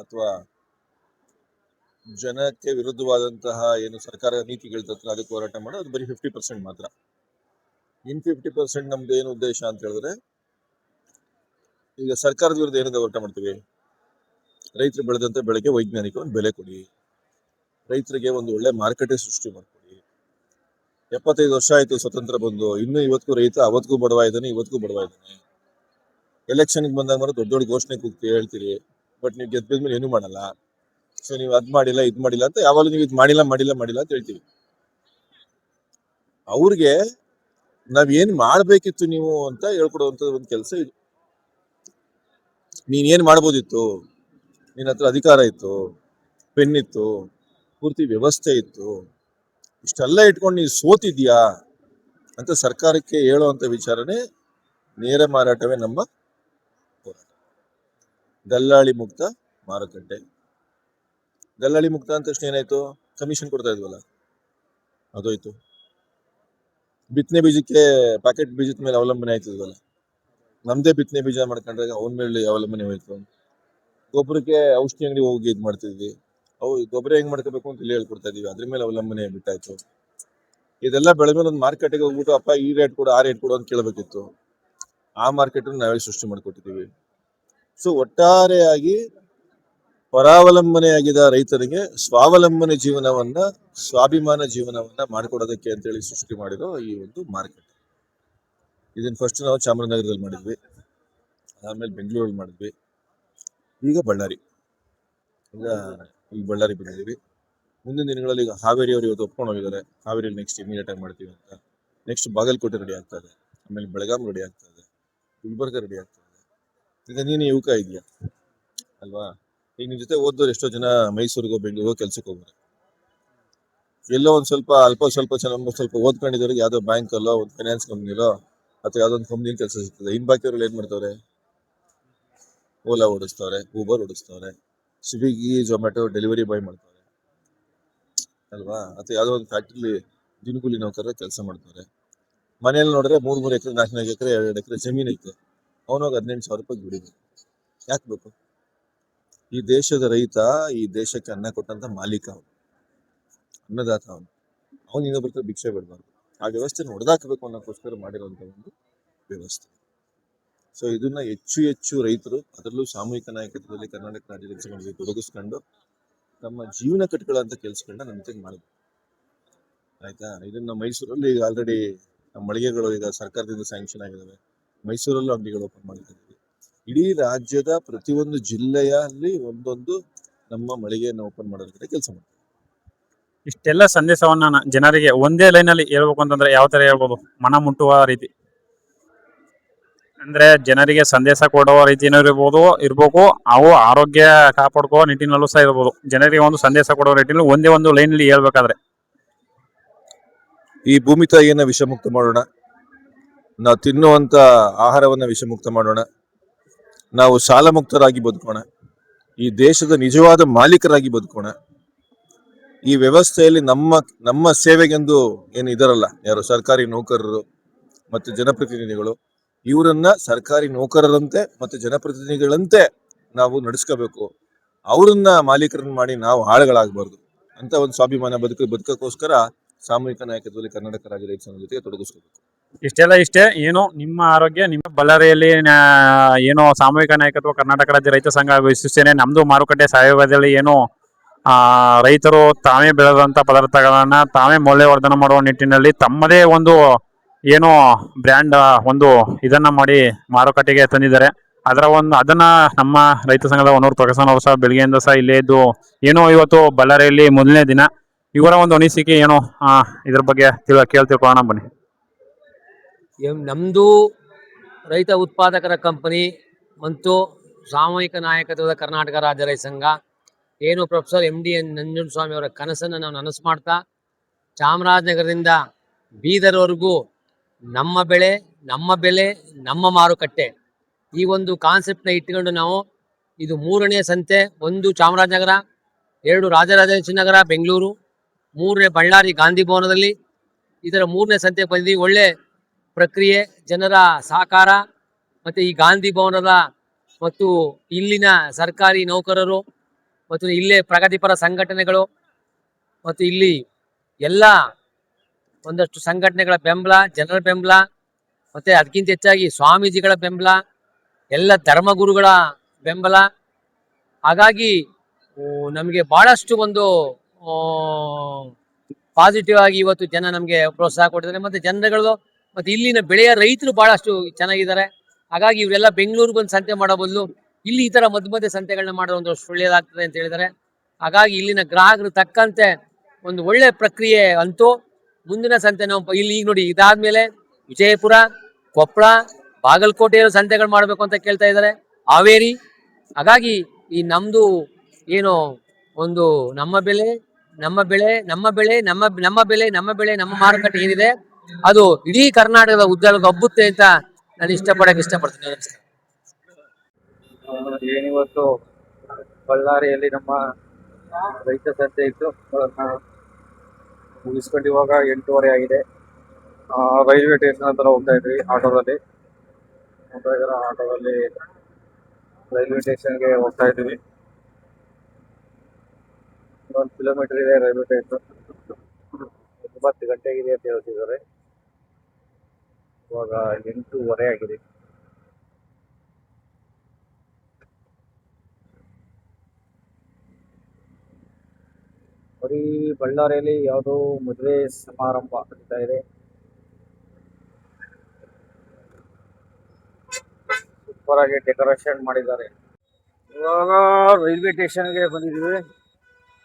ಅಥವಾ ಜನಕ್ಕೆ ವಿರುದ್ಧವಾದಂತಹ ಏನು ಸರ್ಕಾರ ನೀತಿಗಳಿರ್ತದೆ ಅದಕ್ಕೆ ಹೋರಾಟ ಮಾಡೋದು, ಅದು ಬರೀ 50% ಮಾತ್ರ. ಇನ್ 50% ನಮ್ದು ಏನು ಉದ್ದೇಶ ಅಂತ ಹೇಳಿದ್ರೆ, ಈಗ ಸರ್ಕಾರದ ವಿರುದ್ಧ ಏನಿದೆ ಹೋರಾಟ ಮಾಡ್ತೀವಿ, ರೈತರು ಬೆಳೆದಂತ ಬೆಳೆಗೆ ವೈಜ್ಞಾನಿಕ ಒಂದು ಬೆಲೆ ಕೊಡಿ, ರೈತರಿಗೆ ಒಂದು ಒಳ್ಳೆ ಮಾರುಕಟ್ಟೆ ಸೃಷ್ಟಿ ಮಾಡ್ಕೊಡಿ. 75 ವರ್ಷ ಆಯ್ತು ಸ್ವತಂತ್ರ ಬಂದು, ಇನ್ನು ಇವತ್ತಿಗೂ ರೈತ ಅವತ್ತಿಗೂ ಬಡವ ಇದ್ದಾನೆ, ಇವತ್ತಿಗೂ ಬಡವ ಇದ್ದಾನೆ. ಎಲೆಕ್ಷನ್ಗೆ ಬಂದಾಗ ಮಾತ್ರ ದೊಡ್ಡ ದೊಡ್ಡ ಘೋಷಣೆ ಕೂಗ್ತಿ ಹೇಳ್ತೀರಿ, ಬಟ್ ನೀವು ಗೆದ್ಮೇಲೆ ಏನೂ ಮಾಡಲ್ಲ. ಸೊ ನೀವು ಅದ್ ಮಾಡಿಲ್ಲ, ಇದ್ ಮಾಡಿಲ್ಲ ಅಂತ ಯಾವಾಗಲೂ ನೀವು ಇದು ಮಾಡಿಲ್ಲ ಅಂತ ಹೇಳ್ತೀವಿ. ಅವ್ರಿಗೆ ನಾವೇನ್ ಮಾಡ್ಬೇಕಿತ್ತು ನೀವು ಅಂತ ಹೇಳ್ಕೊಡುವಂತ ಒಂದು ಕೆಲಸ ಇದು. ನೀನ್ ಏನ್ ಮಾಡ್ಬೋದಿತ್ತು, ನಿನ್ನ ಹತ್ರ ಅಧಿಕಾರ ಇತ್ತು, ಪೆನ್ ಇತ್ತು, ಪೂರ್ತಿ ವ್ಯವಸ್ಥೆ ಇತ್ತು, ಇಷ್ಟೆಲ್ಲ ಇಟ್ಕೊಂಡು ನೀನು ಸೋತಿದ್ಯಾ ಅಂತ ಸರ್ಕಾರಕ್ಕೆ ಹೇಳುವಂತ ವಿಚಾರನೆ ನೇರ ಮಾರಾಟವೇ ನಮ್ಮ ಹೋರಾಟ. ದಲ್ಲಾಳಿ ಮುಕ್ತ ಮಾರುಕಟ್ಟೆ. ದಲ್ಲಾಳಿ ಮುಕ್ತ ಅಂತ ತಕ್ಷಣ ಏನಾಯ್ತು, ಕಮಿಷನ್ ಕೊಡ್ತಾ ಇದ್ವಲ್ಲ, ಅದೋಯ್ತು. ಬಿತ್ತನೆ ಬೀಜಕ್ಕೆ ಪ್ಯಾಕೆಟ್ ಬೀಜದ ಮೇಲೆ ಅವಲಂಬನೆ ಆಯ್ತಿದ್ವಲ್ಲ, ನಮ್ದೇ ಬಿತ್ತನೆ ಬೀಜ ಮಾಡ್ಕೊಂಡ್ರೆ ಅವನ ಮೇಲೆ ಅವಲಂಬನೆ ಹೋಯ್ತು. ಗೊಬ್ಬರಕ್ಕೆ ಔಷಧಿ ಅಂಗಡಿ ಹೋಗಿ ಇದ್ ಮಾಡ್ತಿದ್ವಿ, ಗೊಬ್ಬರ ಹೆಂಗ್ ಮಾಡ್ಕೋಬೇಕು ಅಂತ ಇಲ್ಲಿ ಹೇಳ್ಕೊಡ್ತಾ ಇದೀವಿ, ಅದ್ರ ಮೇಲೆ ಅವಲಂಬನೆ ಬಿಟ್ಟಾಯ್ತು. ಇದೆಲ್ಲ ಬೆಳೆ ಮೇಲೆ ಒಂದು ಮಾರ್ಕೆಟ್ಗೆ ಹೋಗ್ಬಿಟ್ಟು ಅಪ್ಪ ಈ ರೇಟ್ ಕೊಡು, ಆ ರೇಟ್ ಕೊಡು ಅಂತ ಕೇಳಬೇಕಿತ್ತು. ಆ ಮಾರ್ಕೆಟ್ ನಾವೇ ಸೃಷ್ಟಿ ಮಾಡ್ಕೊಟ್ಟಿದ್ದೀವಿ. ಸೊ ಒಟ್ಟಾರೆಯಾಗಿ ಪರಾವಲಂಬನೆಯಾಗಿದ್ದ ರೈತರಿಗೆ ಸ್ವಾವಲಂಬನೆ ಜೀವನವನ್ನ, ಸ್ವಾಭಿಮಾನ ಜೀವನವನ್ನ ಮಾಡಿಕೊಡೋದಕ್ಕೆ ಅಂತೇಳಿ ಸೃಷ್ಟಿ ಮಾಡಿರೋ ಈ ಒಂದು ಮಾರ್ಕೆಟ್. ಇದನ್ನ ಫಸ್ಟ್ ನಾವು ಚಾಮರಾಜನಗರದಲ್ಲಿ ಮಾಡಿದ್ವಿ, ಆಮೇಲೆ ಬೆಂಗಳೂರಲ್ಲಿ ಮಾಡಿದ್ವಿ, ಈಗ ಬಳ್ಳಾರಿ ಬಂದಿದ್ದೀವಿ. ಮುಂದಿನ ದಿನಗಳಲ್ಲಿ ಈಗ ಹಾವೇರಿಯವರು ಇವತ್ತು ಒಪ್ಕೊಂಡು ಹೋಗಿದ್ದಾರೆ, ಹಾವೇರಿಯಲ್ಲಿ ನೆಕ್ಸ್ಟ್ ಇಮಿಡಿಯೇಟ್ ಆಗಿ ಮಾಡ್ತೀವಿ ಅಂತ. ನೆಕ್ಸ್ಟ್ ಬಾಗಲಕೋಟೆ ರೆಡಿ ಆಗ್ತಾ ಇದೆ, ಆಮೇಲೆ ಬೆಳಗಾಂ ರೆಡಿ ಆಗ್ತಾ ಇದೆ, ಗುಲ್ಬರ್ಗ ರೆಡಿ ಆಗ್ತಾ ಇದೆ. ಈಗ ನೀನು ಯುವಕ ಇದೆಯಾ ಅಲ್ವಾ, ಈಗ ನಿನ್ ಜೊತೆ ಓದೋರು ಎಷ್ಟೋ ಜನ ಮೈಸೂರಿಗೋ ಬೆಂಗಳೂರಿಗೋ ಕೆಲ್ಸಕ್ಕೆ ಹೋಗ್ತಾರೆ. ಎಲ್ಲೋ ಒಂದ್ ಸ್ವಲ್ಪ ಸ್ವಲ್ಪ ಓದ್ಕೊಂಡಿದ್ದವ್ರಿಗೆ ಯಾವ್ದೋ ಬ್ಯಾಂಕ್ ಅಲ್ಲೋ ಒಂದು ಫೈನಾನ್ಸ್ ಕಂಪ್ನಿಲೋ ಅಥವಾ ಯಾವ್ದೋ ಒಂದು ಕಂಪ್ನಿ ಕೆಲಸ ಸಿಗ್ತದೆ. ಇನ್ ಬಾಕಿಯವ್ರಲ್ಲಿ ಏನ್ ಮಾಡ್ತವ್ರೆ, ಓಲಾ ಓಡಿಸ್ತವ್ರೆ, ಊಬರ್ ಓಡಿಸ್ತವ್ರೆ, ಸ್ವಿಗ್ಗಿ ಝೊಮ್ಯಾಟೊ ಡೆಲಿವರಿ ಬಾಯ್ ಮಾಡ್ತಾರೆ ಅಲ್ವಾ, ಅಥವಾ ಯಾವ್ದೋ ಒಂದು ಫ್ಯಾಕ್ಟ್ರಿಲಿ ದಿನಗೂಲಿ ನೌಕರರ ಕೆಲಸ ಮಾಡ್ತಾರೆ. ಮನೇಲಿ ನೋಡಿದ್ರೆ 3 ಎಕರೆ 4 ಎಕರೆ 2 ಎಕರೆ ಜಮೀನ್ ಐತೆ, ಅವನೋಗ 18,000 ರೂಪಾಯಿ ದುಡಿಬೇಕು. ಯಾಕೆ ಬೇಕು? ಈ ದೇಶದ ರೈತ ಈ ದೇಶಕ್ಕೆ ಅನ್ನ ಕೊಟ್ಟಂತ ಮಾಲೀಕ, ಅವನು ಅನ್ನದಾತ, ಅವನು ಇನ್ನೊಬ್ಬರ ಭಿಕ್ಷೆ ಬಿಡಬಾರ್ದು. ಆ ವ್ಯವಸ್ಥೆನ ಹೊಡೆದಾಕಬೇಕು ಅನ್ನೋಕ್ಕೋಸ್ಕರ ಮಾಡಿರುವಂತ ಒಂದು ವ್ಯವಸ್ಥೆ. ಸೊ ಇದನ್ನ ಹೆಚ್ಚು ರೈತರು, ಅದರಲ್ಲೂ ಸಾಮೂಹಿಕ ನಾಯಕತ್ವದಲ್ಲಿ ಕರ್ನಾಟಕ ರಾಜ್ಯ ರೈತ ಸಂಘದಲ್ಲಿ ತೊಡಗಿಸ್ಕೊಂಡು ತಮ್ಮ ಜೀವನ ಕಟ್ಕೊಳ್ಳೋ ಕೆಲಸಗಳನ್ನ ನಮ್ಮ ಜೊತೆಗೆ ಮಾಡಬೇಕು. ಆಯ್ತಾ? ಇದನ್ನ ಮೈಸೂರಲ್ಲಿ ಈಗ ಆಲ್ರೆಡಿ ನಮ್ಮ ಮಳಿಗೆಗಳು ಈಗ ಸರ್ಕಾರದಿಂದ ಸ್ಯಾಂಕ್ಷನ್ ಆಗಿದ್ದಾವೆ. ಮೈಸೂರಲ್ಲೂ ಅಂಗಡಿಗಳು ಓಪನ್ ಮಾಡಿದ್ದೀವಿ. ಇಡೀ ರಾಜ್ಯದ ಪ್ರತಿಯೊಂದು ಜಿಲ್ಲೆಯಲ್ಲಿ ಒಂದೊಂದು ನಮ್ಮ ಮಳಿಗೆಯನ್ನು ಓಪನ್ ಮಾಡೋದಕ್ಕೆ ಕೆಲಸ ಮಾಡ್ತೀವಿ. ಇಷ್ಟೆಲ್ಲ ಸಂದೇಶವನ್ನ ಜನರಿಗೆ ಒಂದೇ ಲೈನಲ್ಲಿ ಹೇಳ್ಬೇಕು ಅಂತಂದ್ರೆ ಯಾವ ತರ ಹೇಳ್ಬೋದು, ಮನ ಮುಟ್ಟುವ ರೀತಿ? ಅಂದ್ರೆ ಜನರಿಗೆ ಸಂದೇಶ ಕೊಡುವ ರೀತಿನೂ ಇರ್ಬೇಕು, ಅವು ಆರೋಗ್ಯ ಕಾಪಾಡ್ಕೋ ನಿಟ್ಟಿನಲ್ಲೂ ಸಹ ಇರ್ಬೋದು. ಜನರಿಗೆ ಒಂದು ಸಂದೇಶ ಕೊಡುವ ರೀತಿಯಲ್ಲಿ ಒಂದೇ ಒಂದು ಲೈನಲ್ಲಿ ಹೇಳ್ಬೇಕಾದ್ರೆ, ಈ ಭೂಮಿ ತಾಯಿಯನ್ನ ವಿಷಮುಕ್ತ ಮಾಡೋಣ, ನಾವು ತಿನ್ನುವಂತ ಆಹಾರವನ್ನ ವಿಷಮುಕ್ತ ಮಾಡೋಣ, ನಾವು ಸಾಲ ಮುಕ್ತರಾಗಿ ಬದುಕೋಣ, ಈ ದೇಶದ ನಿಜವಾದ ಮಾಲೀಕರಾಗಿ ಬದುಕೋಣ. ಈ ವ್ಯವಸ್ಥೆಯಲ್ಲಿ ನಮ್ಮ ಸೇವೆಗೆಂದು ಏನು ಇದರಲ್ಲ, ಯಾರು ಸರ್ಕಾರಿ ನೌಕರರು ಮತ್ತು ಜನಪ್ರತಿನಿಧಿಗಳು, ಇವರನ್ನ ಸರ್ಕಾರಿ ನೌಕರರಂತೆ ಮತ್ತು ಜನಪ್ರತಿನಿಧಿಗಳಂತೆ ನಾವು ನಡೆಸ್ಕೋಬೇಕು. ಅವರನ್ನ ಮಾಲೀಕರನ್ನ ಮಾಡಿ ನಾವು ಆಳುಗಳಾಗಬಾರ್ದು ಅಂತ ಒಂದು ಸ್ವಾಭಿಮಾನ ಬದುಕೋಕ್ಕೋಸ್ಕರ ಸಾಮೂಹಿಕ ನಾಯಕತ್ವದಲ್ಲಿ ಕರ್ನಾಟಕ ರಾಜ್ಯ ರೈತ ಸಂಘದ ಜೊತೆಗೆ ತೊಡಗಿಸ್ಕೋಬೇಕು. ಇಷ್ಟೇ ಏನು ನಿಮ್ಮ ಆರೋಗ್ಯ ನಿಮ್ಮ ಬಳ್ಳಾರಿಯಲ್ಲಿ ಏನು ಸಾಮೂಹಿಕ ನಾಯಕತ್ವ ಕರ್ನಾಟಕ ರಾಜ್ಯ ರೈತ ಸಂಘ ವಿಶ್ಲೇಷಣೆ ನಮ್ದು ಮಾರುಕಟ್ಟೆ ಸಹಯೋಗದಲ್ಲಿ ಏನು ರೈತರು ತಾವೇ ಬೆಳೆದಂತ ಪದಾರ್ಥಗಳನ್ನ ತಾವೇ ಮೌಲ್ಯವರ್ಧನೆ ಮಾಡುವ ನಿಟ್ಟಿನಲ್ಲಿ ತಮ್ಮದೇ ಒಂದು ಏನು ಬ್ರ್ಯಾಂಡ್ ಒಂದು ಇದನ್ನ ಮಾಡಿ ಮಾರುಕಟ್ಟೆಗೆ ತಂದಿದ್ದಾರೆ. ಅದನ್ನ ನಮ್ಮ ರೈತ ಸಂಘದ ಹೊನ್ನೂರು ಪ್ರಕಾಶ್ ಅವರು ಸಹ ಬೆಳಗ್ಗೆಯಿಂದ ಸಹ ಇಲ್ಲೇ ಇದ್ದು ಏನೋ ಇವತ್ತು ಬಳ್ಳಾರಿಯಲ್ಲಿ ಮೊದಲನೇ ದಿನ ಇವರ ಒಂದು ಅನಿಸಿಕೆ ಏನು ಇದ್ರ ಬಗ್ಗೆ ತಿಳ್ಕೊಳ್ಳೋಣ ಬನ್ನಿ. ನಮ್ಮದು ರೈತ ಉತ್ಪಾದಕರ ಕಂಪನಿ ಮತ್ತು ಸಾಮೂಹಿಕ ನಾಯಕತ್ವದ ಕರ್ನಾಟಕ ರಾಜ್ಯ ರೈತ ಸಂಘ ಏನು ಪ್ರೊಫೆಸರ್ MD ನಂಜುಂಡಸ್ವಾಮಿ ಅವರ ಕನಸನ್ನು ನಾವು ನನಸು ಮಾಡ್ತಾ ಚಾಮರಾಜನಗರದಿಂದ ಬೀದರ್ವರೆಗೂ ನಮ್ಮ ಬೆಳೆ ನಮ್ಮ ಬೆಲೆ ನಮ್ಮ ಮಾರುಕಟ್ಟೆ ಈ ಒಂದು ಕಾನ್ಸೆಪ್ಟ್ನ ಇಟ್ಕೊಂಡು ನಾವು ಇದು 3ನೇ ಸಂತೆ, 1 ಚಾಮರಾಜನಗರ, 2 ರಾಜರಾಜೇಶ್ವರಿ ನಗರ ಬೆಂಗಳೂರು, 3ನೇ ಬಳ್ಳಾರಿ ಗಾಂಧಿ ಭವನದಲ್ಲಿ ಇದರ 3ನೇ ಸಂತೆ ಬಂದಿದ್ದೀವಿ. ಒಳ್ಳೆ ಪ್ರಕ್ರಿಯೆ, ಜನರ ಸಹಕಾರ ಮತ್ತು ಈ ಗಾಂಧಿ ಭವನದ ಮತ್ತು ಇಲ್ಲಿನ ಸರ್ಕಾರಿ ನೌಕರರು ಮತ್ತು ಇಲ್ಲೇ ಪ್ರಗತಿಪರ ಸಂಘಟನೆಗಳು ಮತ್ತು ಇಲ್ಲಿ ಎಲ್ಲ ಒಂದಷ್ಟು ಸಂಘಟನೆಗಳ ಬೆಂಬಲ, ಜನರ ಬೆಂಬಲ ಮತ್ತು ಅದಕ್ಕಿಂತ ಹೆಚ್ಚಾಗಿ ಸ್ವಾಮೀಜಿಗಳ ಬೆಂಬಲ, ಎಲ್ಲ ಧರ್ಮಗುರುಗಳ ಬೆಂಬಲ. ಹಾಗಾಗಿ ನಮಗೆ ಭಾಳಷ್ಟು ಒಂದು ಪಾಸಿಟಿವ್ ಆಗಿ ಇವತ್ತು ಜನ ನಮಗೆ ಪ್ರೋತ್ಸಾಹ ಕೊಟ್ಟಿದ್ದಾರೆ. ಮತ್ತು ಜನಗಳು ಮತ್ತು ಇಲ್ಲಿನ ಬೆಳೆಯ ರೈತರು ಭಾಳಷ್ಟು ಚೆನ್ನಾಗಿದ್ದಾರೆ. ಹಾಗಾಗಿ ಇವರೆಲ್ಲ ಬೆಂಗಳೂರಿಗೆ ಒಂದು ಸಂತೆ ಮಾಡೋ ಬದಲು ಇಲ್ಲಿ ಈ ಥರ ಮಧ್ಯೆ ಸಂತೆಗಳನ್ನ ಮಾಡೋದು ಒಂದಷ್ಟು ಒಳ್ಳೆಯದಾಗ್ತದೆ ಅಂತ ಹೇಳಿದ್ದಾರೆ. ಹಾಗಾಗಿ ಇಲ್ಲಿನ ಗ್ರಾಹಕರು ತಕ್ಕಂತೆ ಒಂದು ಒಳ್ಳೆ ಪ್ರಕ್ರಿಯೆ ಅಂತೂ ಮುಂದಿನ ಸಂತೆ ನಾವು ಇಲ್ಲಿ ಈಗ ನೋಡಿ ಇದಾದ್ಮೇಲೆ ವಿಜಯಪುರ, ಕೊಪ್ಪಳ, ಬಾಗಲಕೋಟೆಯಲ್ಲೂ ಸಂತೆಗಳು ಮಾಡಬೇಕು ಅಂತ ಕೇಳ್ತಾ ಇದ್ದಾರೆ, ಹಾವೇರಿ. ಹಾಗಾಗಿ ಈ ನಮ್ಮದು ಏನು ಒಂದು ನಮ್ಮ ಬೆಳೆ ನಮ್ಮ ಬೆಳೆ ನಮ್ಮ ಬೆಳೆ ನಮ್ಮ ಬೆಲೆ ನಮ್ಮ ಬೆಳೆ ನಮ್ಮ ಮಾರುಕಟ್ಟೆ ಏನಿದೆ ಅದು ಇಡೀ ಕರ್ನಾಟಕದ ಉದ್ಯೋಗ ಹಬ್ಬುತ್ತೆ ಅಂತ ನಾನು ಇಷ್ಟಪಡ್ತೀನಿ. ಏನಿವತ್ತು ಬಳ್ಳಾರಿಯಲ್ಲಿ ನಮ್ಮ ರೈತ ಸಂತೆ ಇತ್ತು, ಮುಗಿಸ್ಕೊಂಡು ಇವಾಗ 8:30 ಆಗಿದೆ. ರೈಲ್ವೆ ಸ್ಟೇಷನ್ ಹತ್ರ ಹೋಗ್ತಾ ಇದ್ವಿ ಆಟೋದಲ್ಲಿ ರೈಲ್ವೆ ಸ್ಟೇಷನ್ಗೆ ಹೋಗ್ತಾ ಇದ್ವಿ. 1 ಕಿಲೋಮೀಟರ್ ಇದೆ ರೈಲ್ವೆ ಸ್ಟೇಷನ್. 9 ಗಂಟೆಗಿದೆ ಅಂತ ಹೇಳ್ತಿದ್ದಾರೆ. ಇವಾಗ 8:30 ಆಗಿದೆ. ಬರೀ ಬಳ್ಳಾರಿಯಲ್ಲಿ ಯಾವುದೋ ಮದುವೆ ಸಮಾರಂಭ ಆಗ್ತಾ ಇದೆ. ಸೂಪರ್ ಆಗಿ ಡೆಕೋರೇಷನ್ ಮಾಡಿದ್ದಾರೆ. ಇವಾಗ ರೈಲ್ವೆ ಸ್ಟೇಷನ್ಗೆ ಬಂದಿದ್ದೀವಿ.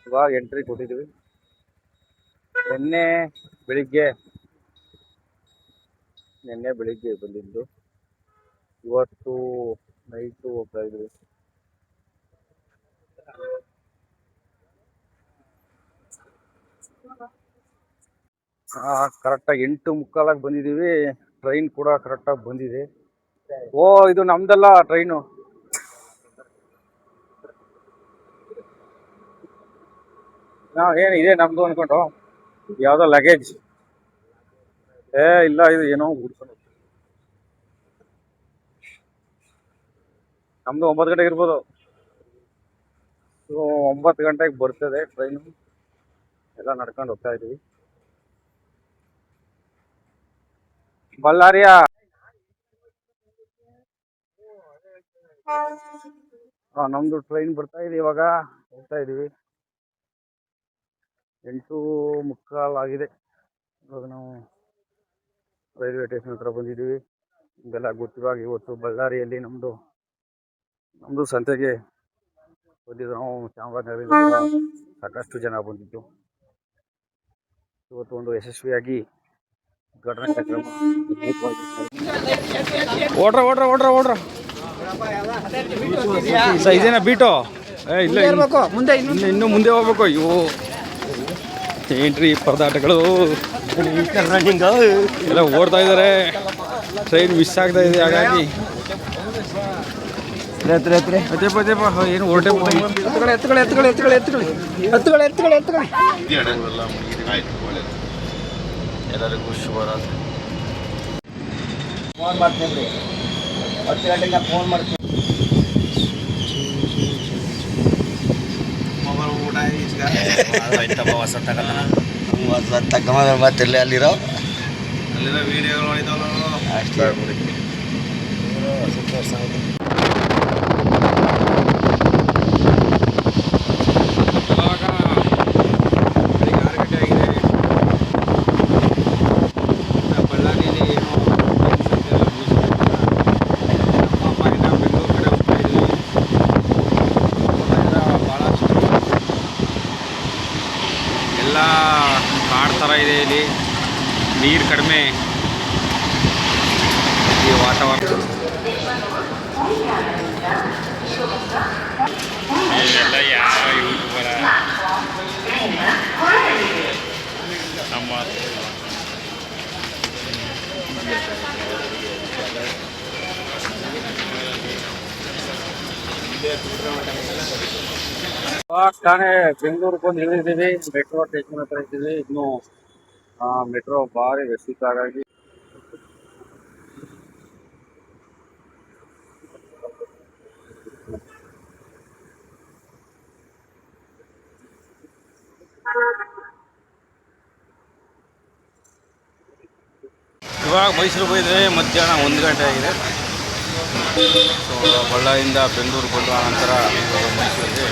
ಇವಾಗ ಎಂಟ್ರಿ ಕೊಟ್ಟಿದ್ದೀವಿ. ನಿನ್ನೆ ಬೆಳಿಗ್ಗೆ ಬಂದಿದ್ದು, ಇವತ್ತು ನೈಟು ಹೋಗ್ತಾ ಇದ್ವಿ. ಕರೆಕ್ಟಾಗಿ 8:45 ಬಂದಿದ್ದೀವಿ. ಟ್ರೈನ್ ಕೂಡ ಕರೆಕ್ಟಾಗಿ ಬಂದಿದೆ. ಇದು ನಮ್ದಲ್ಲ ಟ್ರೈನು. ಏನಿದೆ ನಮ್ದು ಅನ್ಕೊಂಡು ಯಾವುದೋ ಲಗೇಜ್. ಇಲ್ಲ, ಇದು ಏನೋ ಹುಡ್ಕೊಂಡು ನಮ್ದು 9 ಗಂಟೆಗೆ ಇರ್ಬೋದು. 9 ಗಂಟೆಗೆ ಬರ್ತದೆ ಟ್ರೈನು. ಎಲ್ಲ ನಡ್ಕೊಂಡು ಹೋಗ್ತಾ ಇದೀವಿ. ಬಳ್ಳಾರಿಯ ನಮ್ದು ಟ್ರೈನ್ ಬರ್ತಾ ಇದೆ. ಇವಾಗ ಹೋಗ್ತಾ ಇದೀವಿ. 8:45 ಆಗಿದೆ. ಇವಾಗ ನಾವು ರೈಲ್ವೆ ಸ್ಟೇಷನ್ ಹತ್ರ ಬಂದಿದ್ದೀವಿ. ಇದೆಲ್ಲ ಗೊತ್ತಿವಾಗ ಇವತ್ತು ಬಳ್ಳಾರಿಯಲ್ಲಿ ನಮ್ಮದು ಸಂತೆಗೆ ಬಂದಿದ್ದು. ನಾವು ಚಾಮರಾಜನಗರದಿಂದ ಸಾಕಷ್ಟು ಜನ ಬಂದಿದ್ದು. ಇವತ್ತು ಒಂದು ಯಶಸ್ವಿಯಾಗಿ ಉದ್ಘಾಟನಾ ಕಾರ್ಯಕ್ರಮ. ಓಡ್ರ ಇದೇನಾ ಬೀಟು? ಇಲ್ಲ, ಇನ್ನೂ ಮುಂದೆ ಹೋಗ್ಬೇಕು. ಅಯ್ಯೋ ಏನ್ರಿ ಪರದಾಟಗಳು ಎಲ್ಲ ಓಡ್ತಾ ಇದ್ದಾರೆ. ಟ್ರೈನ್ ಮಿಸ್ ಆಗ್ತಾ ಇದೆ. ಹಾಗಾಗಿ ಏನು ಹೊರಟೆ ಎಲ್ಲರಿಗೂ ಶುಭರಾತ್ರಿ. ಫೋನ್ ಮಾಡ್ತೀನಿ. 10 ಗಂಟೆಗೆ ಫೋನ್ ಮಾಡ್ತೀನಿ. ಮತ್ತಿಲ್ಲ ಅಲ್ಲಿರೋ ಅಲ್ಲೆಲ್ಲ ವಿಡಿಯೋಗಳು ಮಾಡಿದವಲ್ಲ ಅಷ್ಟೇ ಇವಾಗ ಬೆಳಿಗ್ಗೆ 6 ಗಂಟೆ ಆಗಿದೆ. ಬಳ್ಳಾರಿಯಲ್ಲಿ ಏನೋ ಸದ್ಯ ಎಲ್ಲ ಮುಗಿಸ್ಬಿಟ್ಟಿಲ್ಲ. ನಮ್ಮ ಅಮ್ಮ ಇನ್ನು ಬೆಂಗಳೂರು ಕಡೆ ಹೋಗ್ತಾ ಇದ್ವಿ. ಭಾಳಷ್ಟು ಎಲ್ಲ ಕಾಡು ಥರ ಇದೆ ಇಲ್ಲಿ, ನೀರು ಕಡಿಮೆ, ಈ ವಾತಾವರಣ ಇದೆಲ್ಲ ಯಾವ ಯೂಟ್ಯೂಬರ ನಮ್ಮ ಇವಾಗ ತಾನೇ ಬೆಂಗಳೂರಿಗೆ ಬಂದು ಇಳಿದಿದ್ದೀವಿ. ಮೆಟ್ರೋ ಸ್ಟೇಷನ್ ಹತ್ರ ಇದ್ದೀವಿ. ಇನ್ನು ಮೆಟ್ರೋ ಭಾರಿ ವ್ಯಸ್ತ ಹಾಗಾಗಿ ಇವಾಗ ಮೈಸೂರಿಗೆ ಹೋಗಿದ್ರೆ ಮಧ್ಯಾಹ್ನ 1 ಗಂಟೆ ಆಗಿದೆ. ಸೊ ಬಳ್ಳಾರಿಯಿಂದ ಬೆಂಗಳೂರು ಬಂದ ನಂತರ ಮೈಸೂರಿಗೆ